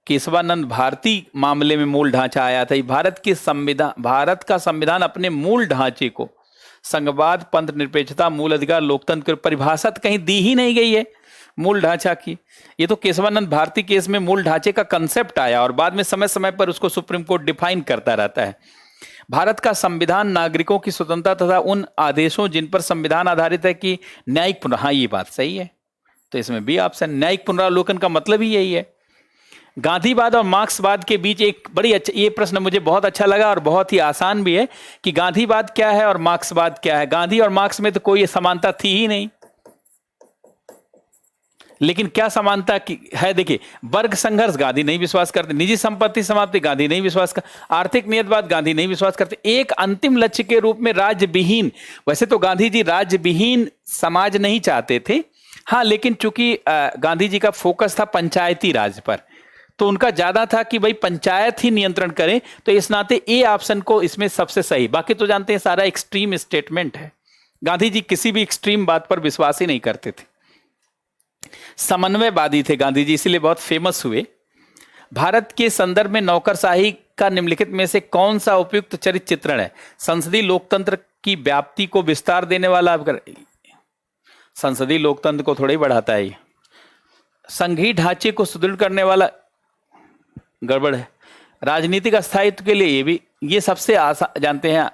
Speaker 1: केशवानंद भारती मामले में मूल ढांचा आया था। भारत का संविधान अपने मूल ढांचे को संघवाद, पंथ निरपेक्षता, मूल अधिकार, लोकतंत्र की परिभाषा कहीं दी ही नहीं गई है मूल ढांचा की। ये तो केशवानंद भारती केस में मूल ढांचे का कंसेप्ट आया और बाद में समय समय पर उसको सुप्रीम कोर्ट डिफाइन करता रहता है। भारत का संविधान नागरिकों की स्वतंत्रता तथा उन आदेशों जिन पर संविधान आधारित है कि न्यायिक हाँ, ये बात सही है, तो इसमें भी ऑप्शन न्यायिक पुनरावलोकन का मतलब ही यही है। गांधीवाद और मार्क्सवाद के बीच एक बड़ी अच्छा, ये प्रश्न मुझे बहुत अच्छा लगा और बहुत ही आसान भी है कि गांधीवाद क्या है और मार्क्सवाद क्या है। गांधी और मार्क्स में तो कोई समानता थी ही नहीं, लेकिन क्या समानता की है? देखिए, वर्ग संघर्ष गांधी नहीं विश्वास करते, निजी संपत्ति समाप्ति गांधी नहीं विश्वास कर, आर्थिक नियतवाद गांधी नहीं विश्वास करते, एक अंतिम लक्ष्य के रूप में राज्य विहीन। वैसे तो गांधी जी राज्य विहीन समाज नहीं चाहते थे, हाँ, लेकिन चूंकि गांधी जी का फोकस था पंचायती राज पर, तो उनका ज्यादा था कि भाई पंचायत ही नियंत्रण करे, तो इस नाते ए ऑप्शन को इसमें सबसे सही। बाकी तो जानते हैं सारा एक्सट्रीम स्टेटमेंट है। गांधी जी किसी भी एक्सट्रीम बात पर विश्वास ही नहीं करते थे, समन्वयवादी थे गांधी जी, इसलिए बहुत फेमस हुए। भारत के संदर्भ में नौकरशाही का निम्नलिखित में से कौन सा उपयुक्त चरित्र चित्रण है? संसदीय लोकतंत्र की व्याप्ति को विस्तार देने वाला। संसदीय लोकतंत्र को थोड़ा ही बढ़ाता है ये। संघीय ढांचे को सुदृढ़ करने वाला, गड़बड़ है। राजनीतिक स्थायित्व के लिए ये सबसे आसान जानते हैं,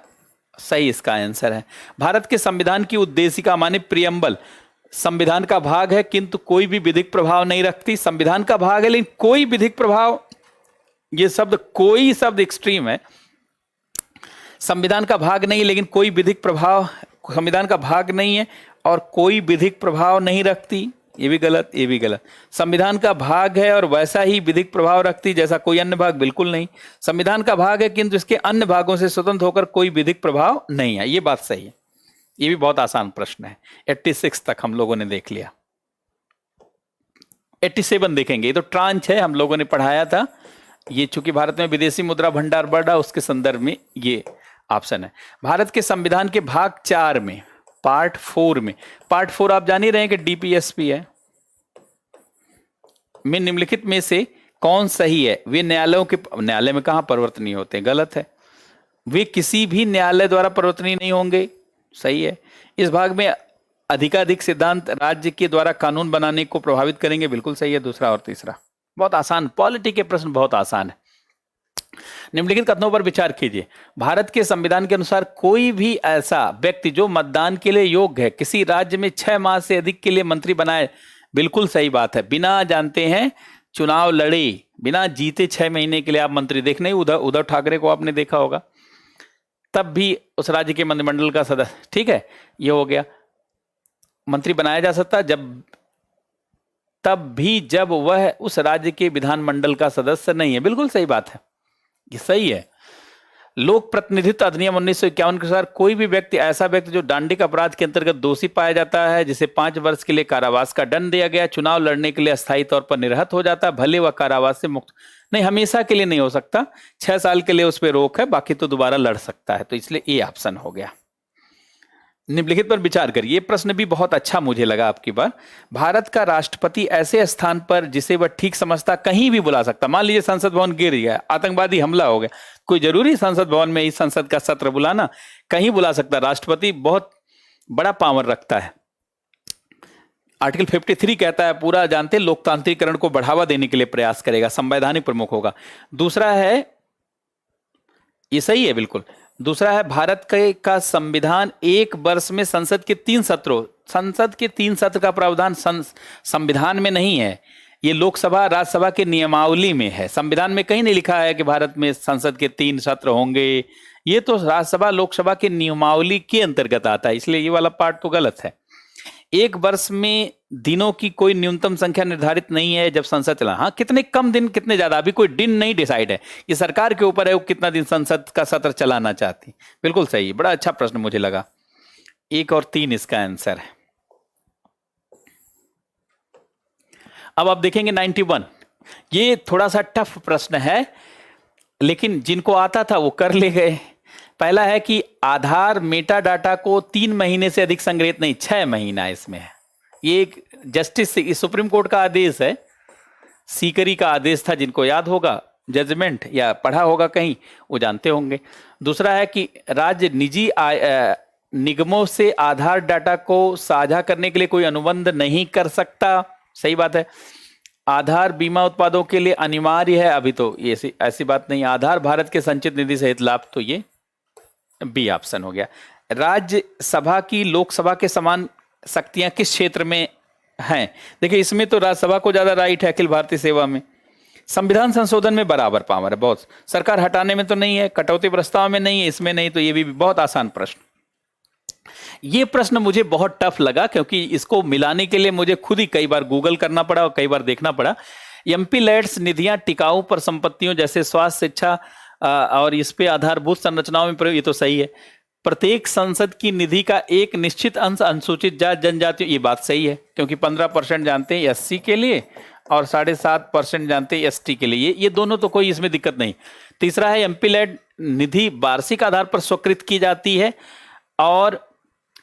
Speaker 1: सही इसका आंसर है। भारत के संविधान की उद्देशिका माने प्रियम्बल संविधान का भाग है किंतु कोई भी विधिक प्रभाव नहीं रखती। संविधान का भाग है लेकिन कोई विधिक प्रभाव, ये शब्द कोई शब्द एक्सट्रीम है। संविधान का भाग नहीं लेकिन कोई विधिक प्रभाव, संविधान का भाग नहीं है और कोई विधिक प्रभाव नहीं रखती, ये भी गलत, ये भी गलत। संविधान का भाग है और वैसा ही विधिक प्रभाव रखती जैसा कोई अन्य भाग, बिल्कुल नहीं। संविधान का भाग है किंतु इसके अन्य भागों से स्वतंत्र होकर कोई विधिक प्रभाव नहीं है, ये बात सही है। ये भी बहुत आसान प्रश्न है। 86 तक हम लोगों ने देख लिया, 87 देखेंगे। ये तो ट्रांच है, हम लोगों ने पढ़ाया था। ये चूंकि भारत में विदेशी मुद्रा भंडार बढ़ा, उसके संदर्भ में ये ऑप्शन है। भारत के संविधान के भाग 4 में पार्ट 4 में, पार्ट 4 आप जान ही रहे हैं कि डीपीएसपी है। में निम्नलिखित में से कौन सही है? वे न्यायालयों के, न्यायालय में कहां परिवर्तनीय होते हैं, गलत है। वे किसी भी न्यायालय द्वारा परिवर्तनीय नहीं होंगे, सही है। इस भाग में अधिकाधिक सिद्धांत राज्य के द्वारा कानून बनाने को प्रभावित करेंगे, बिल्कुल सही है। दूसरा और तीसरा बहुत आसान, पॉलिटी के प्रश्न बहुत आसान है। निम्नलिखित कथनों पर विचार कीजिए। भारत के संविधान के अनुसार कोई भी ऐसा व्यक्ति जो मतदान के लिए योग्य है किसी राज्य में 6 माह से अधिक के लिए मंत्री बनाए, बिल्कुल सही बात है। बिना जानते हैं चुनाव लड़े, बिना जीते 6 महीने के लिए आप मंत्री, देखने उद्धव ठाकरे को आपने देखा होगा, तब भी उस राज्य के मंत्रिमंडल का सदस्य, ठीक है, ये हो गया। मंत्री बनाया जा सकता तब भी जब वह उस राज्य के विधानमंडल का सदस्य नहीं है, बिल्कुल सही बात है, ये सही है। लोक प्रतिनिधित्व अधिनियम 1951 के अनुसार कोई भी व्यक्ति, ऐसा व्यक्ति जो डांडिक अपराध के अंतर्गत दोषी पाया जाता है, जिसे 5 वर्ष के लिए कारावास का दंड दिया गया, चुनाव लड़ने के लिए अस्थायी तौर पर निरस्त हो जाता है, भले वह कारावास से मुक्त नहीं, हमेशा के लिए नहीं हो सकता, 6 साल के लिए उस पर रोक है, बाकी तो दोबारा लड़ सकता है। तो इसलिए ये ऑप्शन हो गया। निम्नलिखित पर विचार करिए। ये प्रश्न भी बहुत अच्छा मुझे लगा आपकी बार। भारत का राष्ट्रपति ऐसे स्थान पर जिसे वह ठीक समझता कहीं भी बुला सकता। मान लीजिए संसद भवन गिर गया, आतंकवादी हमला हो गया, कोई जरूरी संसद भवन में ही संसद का सत्र बुलाना, कहीं बुला सकता। राष्ट्रपति बहुत बड़ा पावर रखता है। आर्टिकल 53 कहता है, पूरा जानते लोकतांत्रिकरण को बढ़ावा देने के लिए प्रयास करेगा, संवैधानिक प्रमुख होगा। दूसरा है, ये सही है बिल्कुल। दूसरा है, भारत का संविधान 1 वर्ष में संसद के 3 सत्रों, संसद के 3 सत्र का प्रावधान संविधान में नहीं है, ये लोकसभा राज्यसभा के नियमावली में है। संविधान में कहीं नहीं लिखा है कि भारत में संसद के 3 सत्र होंगे, ये तो राज्यसभा लोकसभा के नियमावली के अंतर्गत आता है, इसलिए ये वाला पार्ट तो गलत है। 1 वर्ष में दिनों की कोई न्यूनतम संख्या निर्धारित नहीं है जब संसद चला। हाँ, कितने कम दिन, कितने ज्यादा, अभी कोई दिन नहीं डिसाइड है, ये सरकार के ऊपर है वो कितना दिन संसद का सत्र चलाना चाहती। बिल्कुल सही, बड़ा अच्छा प्रश्न मुझे लगा। 1 और 3 इसका आंसर है। अब आप देखेंगे 91, ये थोड़ा सा टफ प्रश्न है लेकिन जिनको आता था वो कर ले गए। पहला है कि आधार मेटा डाटा को 3 महीने से अधिक संग्रहित नहीं, 6 महीना इसमें है। ये एक जस्टिस सुप्रीम कोर्ट का आदेश है, सीकरी का आदेश था, जिनको याद होगा जजमेंट या पढ़ा होगा कहीं वो जानते होंगे। दूसरा है कि राज्य निजी निगमों से आधार डाटा को साझा करने के लिए कोई अनुबंध नहीं कर सकता, सही बात है। आधार बीमा उत्पादों के लिए अनिवार्य है, अभी तो ये ऐसी बात नहीं। आधार भारत के संचित निधि सहित लाभ, तो ये बी ऑप्शन हो गया। राज्यसभा की लोकसभा के समान शक्तियां किस क्षेत्र में हैं? देखिए इसमें तो राज्यसभा को ज्यादा राइट है, अखिल भारतीय सेवा में। संविधान संशोधन में बराबर पावर है बहुत, सरकार हटाने में तो नहीं है, कटौती प्रस्ताव में नहीं है, इसमें नहीं, तो ये भी बहुत आसान प्रश्न। ये प्रश्न मुझे बहुत टफ लगा क्योंकि इसको मिलाने के लिए मुझे खुद ही कई बार गूगल करना पड़ा और कई बार देखना पड़ा। एमपी लैड्स निधियां टिकाऊ परिसंपत्तियों जैसे स्वास्थ्य, शिक्षा और इस पे आधारभूत संरचनाओं में प्रयोग, ये तो सही है। प्रत्येक संसद की निधि का एक निश्चित अंश अनुसूचित जाति जनजातियों, ये बात सही है क्योंकि 15% जानते हैं एससी के लिए और 7.5% जानते हैं एसटी के लिए, ये दोनों तो कोई इसमें दिक्कत नहीं। तीसरा है एमपी लैड निधि वार्षिक आधार पर स्वीकृत की जाती है और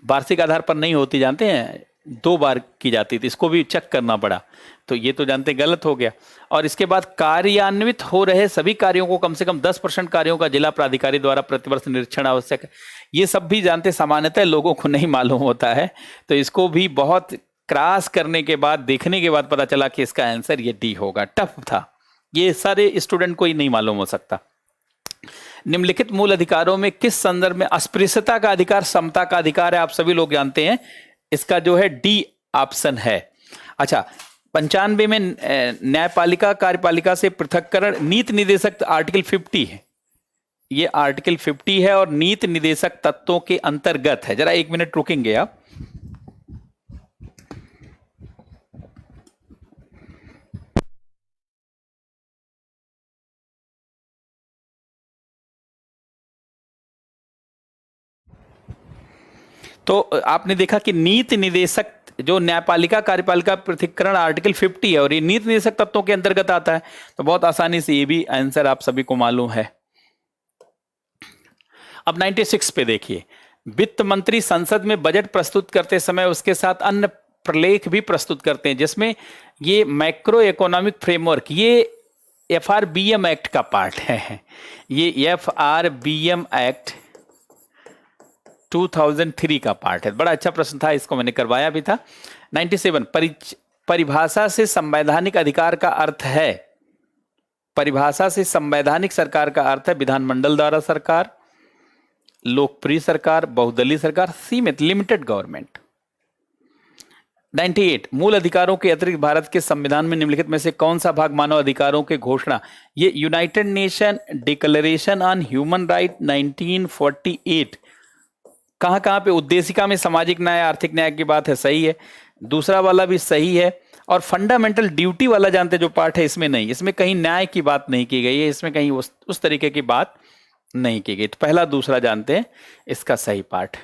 Speaker 1: वार्षिक आधार पर नहीं होती, जानते हैं, 2 बार की जाती थी, इसको भी चेक करना पड़ा। तो ये तो जानते गलत हो गया। और इसके बाद कार्यान्वित हो रहे सभी कार्यों को कम से कम 10% कार्यों का जिला प्राधिकारी द्वारा प्रतिवर्ष निरीक्षण आवश्यक है। ये सब भी जानते सामान्यतः लोगों को नहीं मालूम होता है, तो इसको भी बहुत क्रॉस करने के बाद, देखने के बाद पता चला कि इसका आंसर ये डी होगा। टफ था, ये सारे स्टूडेंट को ही नहीं मालूम हो सकता। निम्नलिखित मूल अधिकारों में किस संदर्भ में अस्पृश्यता का अधिकार समता का अधिकार है? आप सभी लोग जानते हैं, इसका जो है डी ऑप्शन है। अच्छा, 95 में न्यायपालिका कार्यपालिका से पृथक्करण नीति निदेशक आर्टिकल 50 है, ये आर्टिकल 50 है और नीति निदेशक तत्वों के अंतर्गत है। जरा 1 मिनट रुकेंगे आप। तो आपने देखा कि नीति निदेशक जो न्यायपालिका कार्यपालिका पृथक्करण आर्टिकल 50 है और ये नीति निदेशक तत्वों के अंतर्गत आता है, तो बहुत आसानी से ये भी आंसर आप सभी को मालूम है। अब 96 पे देखिए, वित्त मंत्री संसद में बजट प्रस्तुत करते समय उसके साथ अन्य प्रलेख भी प्रस्तुत करते हैं, जिसमें ये मैक्रो इकोनॉमिक फ्रेमवर्क, ये FRBM एक्ट का पार्ट है। ये FRBM एक्ट 2003 का पार्ट है। बड़ा अच्छा प्रश्न था, इसको मैंने करवाया भी था। 97 परिभाषा से संवैधानिक अधिकार का अर्थ है, परिभाषा से संवैधानिक सरकार का अर्थ है विधानमंडल द्वारा सरकार, लोकप्रिय सरकार, बहुदलीय सरकार, सीमित लिमिटेड गवर्नमेंट। 98 मूल अधिकारों के अतिरिक्त भारत के संविधान में निम्नलिखित में से कौन सा भाग मानव अधिकारों के घोषणा? ये United nation declaration on human right 1948 कहां कहां पे? उद्देशिका में सामाजिक न्याय आर्थिक न्याय की बात है, सही है। दूसरा वाला भी सही है। और फंडामेंटल ड्यूटी वाला जानते जो पार्ट है, इसमें नहीं, इसमें कहीं न्याय की बात नहीं की गई है, इसमें कहीं उस तरीके की बात नहीं की गई। तो पहला दूसरा जानते हैं इसका सही पार्ट।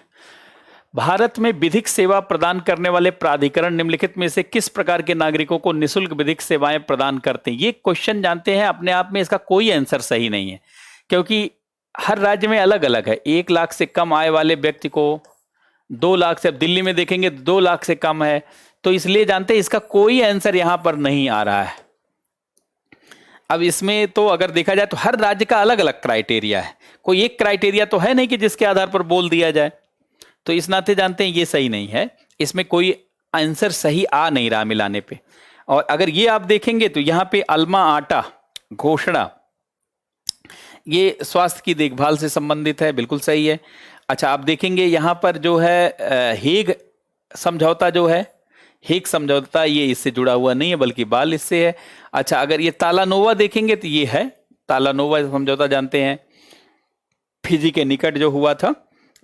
Speaker 1: भारत में विधिक सेवा प्रदान करने वाले प्राधिकरण निम्नलिखित में से किस प्रकार के नागरिकों को निःशुल्क विधिक सेवाएं प्रदान करते हैं? ये क्वेश्चन जानते हैं अपने आप में इसका कोई आंसर सही नहीं है, क्योंकि हर राज्य में अलग अलग है। 1 लाख से कम आय वाले व्यक्ति को 2 लाख से, अब दिल्ली में देखेंगे 2 लाख से कम है, तो इसलिए जानते हैं इसका कोई आंसर यहां पर नहीं आ रहा है। अब इसमें तो अगर देखा जाए तो हर राज्य का अलग अलग क्राइटेरिया है, कोई एक क्राइटेरिया तो है नहीं कि जिसके आधार पर बोल दिया जाए। तो इस नाते जानते हैं ये सही नहीं है, इसमें कोई आंसर सही आ नहीं रहा मिलाने पे। और अगर ये आप देखेंगे तो यहाँ पे अल्मा आटा घोषणा, ये स्वास्थ्य की देखभाल से संबंधित है, बिल्कुल सही है। अच्छा, आप देखेंगे यहाँ पर जो है हेग समझौता जो है, हेग समझौता ये इससे जुड़ा हुआ नहीं है बल्कि बाल इससे है। अच्छा, अगर ये तालानोवा देखेंगे तो ये है तालानोवा समझौता, जानते हैं फिजी के निकट जो हुआ था,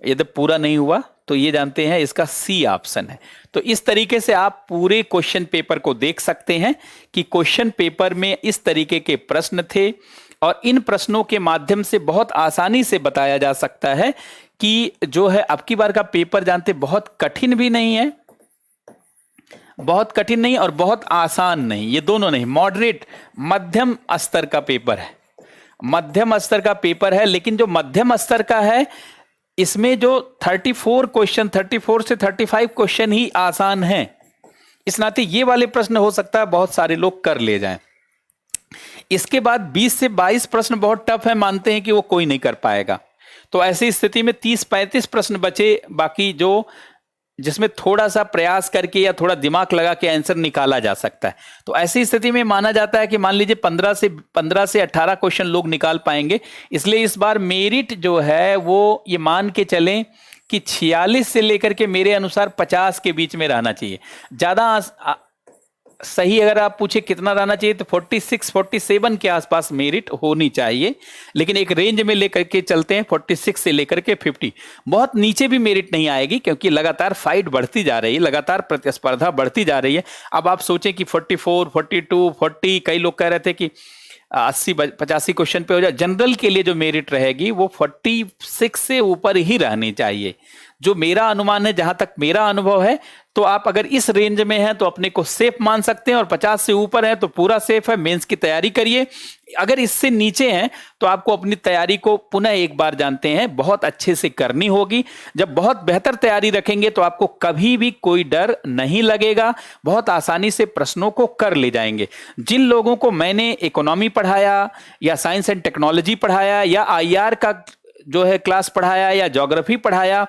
Speaker 1: यदि पूरा नहीं हुआ तो ये जानते हैं इसका सी ऑप्शन है। तो इस तरीके से आप पूरे क्वेश्चन पेपर को देख सकते हैं कि क्वेश्चन पेपर में इस तरीके के प्रश्न थे और इन प्रश्नों के माध्यम से बहुत आसानी से बताया जा सकता है कि जो है अब की बार का पेपर जानते बहुत कठिन भी नहीं है, बहुत कठिन नहीं और बहुत आसान नहीं, ये दोनों नहीं, मॉडरेट मध्यम स्तर का पेपर है, मध्यम स्तर का पेपर है। लेकिन जो मध्यम स्तर का है इसमें जो 34 क्वेश्चन, 34 से 35 क्वेश्चन ही आसान हैं, इस नाते ये वाले प्रश्न हो सकता है बहुत सारे लोग कर ले जाएं। इसके बाद 20 से 22 प्रश्न बहुत टफ है, मानते हैं कि वो कोई नहीं कर पाएगा। तो ऐसी स्थिति में 30-35 प्रश्न बचे, बाकी जो जिसमें थोड़ा सा प्रयास करके या थोड़ा दिमाग लगा के आंसर निकाला जा सकता है। तो ऐसी स्थिति में माना जाता है कि मान लीजिए 15 से 18 क्वेश्चन लोग निकाल पाएंगे। इसलिए इस बार मेरिट जो है वो ये मान के चलें कि 46 से लेकर के मेरे अनुसार 50 के बीच में रहना चाहिए। ज्यादा सही अगर आप पूछे कितना रहना चाहिए तो 46-47 के आसपास मेरिट होनी चाहिए, लेकिन एक रेंज में लेकर के चलते हैं 46 से लेकर के 50। बहुत नीचे भी मेरिट नहीं आएगी क्योंकि लगातार फाइट बढ़ती जा रही है, लगातार प्रतिस्पर्धा बढ़ती जा रही है। अब आप सोचें कि 44, 42, 40, कई लोग कह रहे थे कि 80-85 क्वेश्चन पे हो जाए। जनरल के लिए जो मेरिट रहेगी वो 46 से ऊपर ही रहनी चाहिए। जो मेरा अनुमान है, जहां तक मेरा अनुभव है, तो आप अगर इस रेंज में हैं तो अपने को सेफ मान सकते हैं, और 50 से ऊपर है तो पूरा सेफ है। मेंस की तैयारी करिए। अगर इससे नीचे हैं तो आपको अपनी तैयारी को पुनः एक बार जानते हैं बहुत अच्छे से करनी होगी। जब बहुत बेहतर तैयारी रखेंगे तो आपको कभी भी कोई डर नहीं लगेगा, बहुत आसानी से प्रश्नों को कर ले जाएंगे। जिन लोगों को मैंने इकोनॉमी पढ़ाया या साइंस एंड टेक्नोलॉजी पढ़ाया या आईआर का जो है क्लास पढ़ाया या ज्योग्राफी पढ़ाया,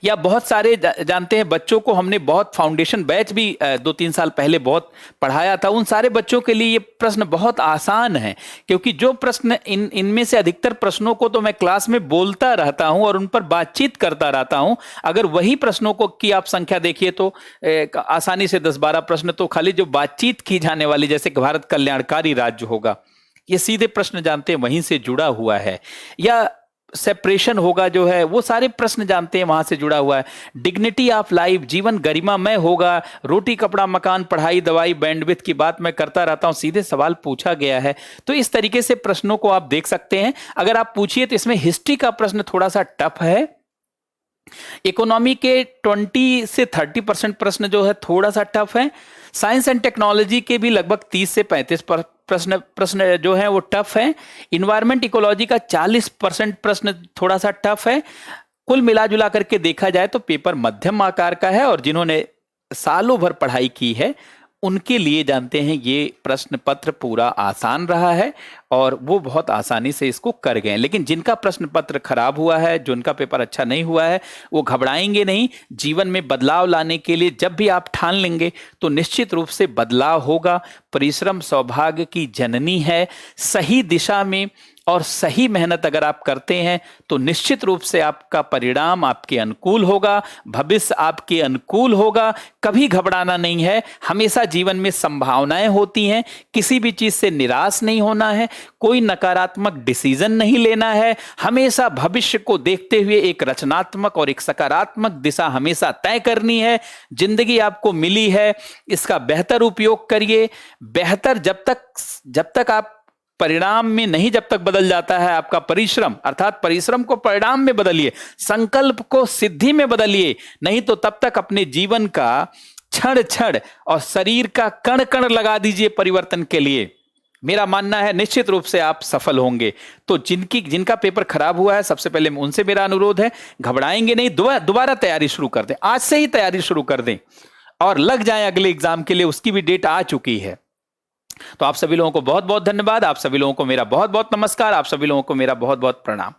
Speaker 1: या बहुत सारे जानते हैं बच्चों को हमने बहुत फाउंडेशन बैच भी 2-3 साल पहले बहुत पढ़ाया था, उन सारे बच्चों के लिए ये प्रश्न बहुत आसान है। क्योंकि जो प्रश्न इनमें से अधिकतर प्रश्नों को तो मैं क्लास में बोलता रहता हूं और उन पर बातचीत करता रहता हूं। अगर वही प्रश्नों को की आप संख्या देखिए तो आसानी से 10-12 प्रश्न तो खाली जो बातचीत की जाने वाली, जैसे कि भारत कल्याणकारी राज्य होगा, ये सीधे प्रश्न जानते हैं वहीं से जुड़ा हुआ है, या सेपरेशन होगा जो है, वो सारे प्रश्न जानते हैं वहां से जुड़ा हुआ है। डिग्निटी ऑफ लाइफ, जीवन गरिमामय होगा, रोटी कपड़ा मकान पढ़ाई दवाई बैंडविड्थ की बात मैं करता रहता हूं, सीधे सवाल पूछा गया है। तो इस तरीके से प्रश्नों को आप देख सकते हैं। अगर आप पूछिए तो इसमें हिस्ट्री का प्रश्न थोड़ा सा टफ है। इकोनॉमी के 20 से 30% प्रश्न जो है थोड़ा सा टफ है। साइंस एंड टेक्नोलॉजी के भी लगभग 30 से 35 प्रश्न जो है वो टफ है। इन्वायरमेंट इकोलॉजी का 40% प्रश्न थोड़ा सा टफ है। कुल मिला जुला करके देखा जाए तो पेपर मध्यम आकार का है, और जिन्होंने सालों भर पढ़ाई की है उनके लिए जानते हैं ये प्रश्न पत्र पूरा आसान रहा है और वो बहुत आसानी से इसको कर गए। लेकिन जिनका प्रश्न पत्र खराब हुआ है, जिनका पेपर अच्छा नहीं हुआ है, वो घबराएंगे नहीं। जीवन में बदलाव लाने के लिए जब भी आप ठान लेंगे तो निश्चित रूप से बदलाव होगा। परिश्रम सौभाग्य की जननी है। सही दिशा में और सही मेहनत अगर आप करते हैं तो निश्चित रूप से आपका परिणाम आपके अनुकूल होगा, भविष्य आपके अनुकूल होगा। कभी घबराना नहीं है। हमेशा जीवन में संभावनाएं होती हैं, किसी भी चीज से निराश नहीं होना है, कोई नकारात्मक डिसीजन नहीं लेना है। हमेशा भविष्य को देखते हुए एक रचनात्मक और एक सकारात्मक दिशा हमेशा तय करनी है। जिंदगी आपको मिली है, इसका बेहतर उपयोग करिए। बेहतर जब तक आप परिणाम में नहीं, जब तक बदल जाता है आपका परिश्रम, अर्थात परिश्रम को परिणाम में बदलिए, संकल्प को सिद्धि में बदलिए। नहीं तो तब तक अपने जीवन का क्षण क्षण और शरीर का कण कण लगा दीजिए परिवर्तन के लिए। मेरा मानना है निश्चित रूप से आप सफल होंगे। तो जिनका पेपर खराब हुआ है, सबसे पहले उनसे मेरा अनुरोध है, घबराएंगे नहीं, दोबारा तैयारी शुरू कर दें। आज से ही तैयारी शुरू कर दें और लग जाएं अगले एग्जाम के लिए। उसकी भी डेट आ चुकी है। तो आप सभी लोगों को बहुत बहुत धन्यवाद। आप सभी लोगों को मेरा बहुत बहुत नमस्कार। आप सभी लोगों को मेरा बहुत बहुत प्रणाम।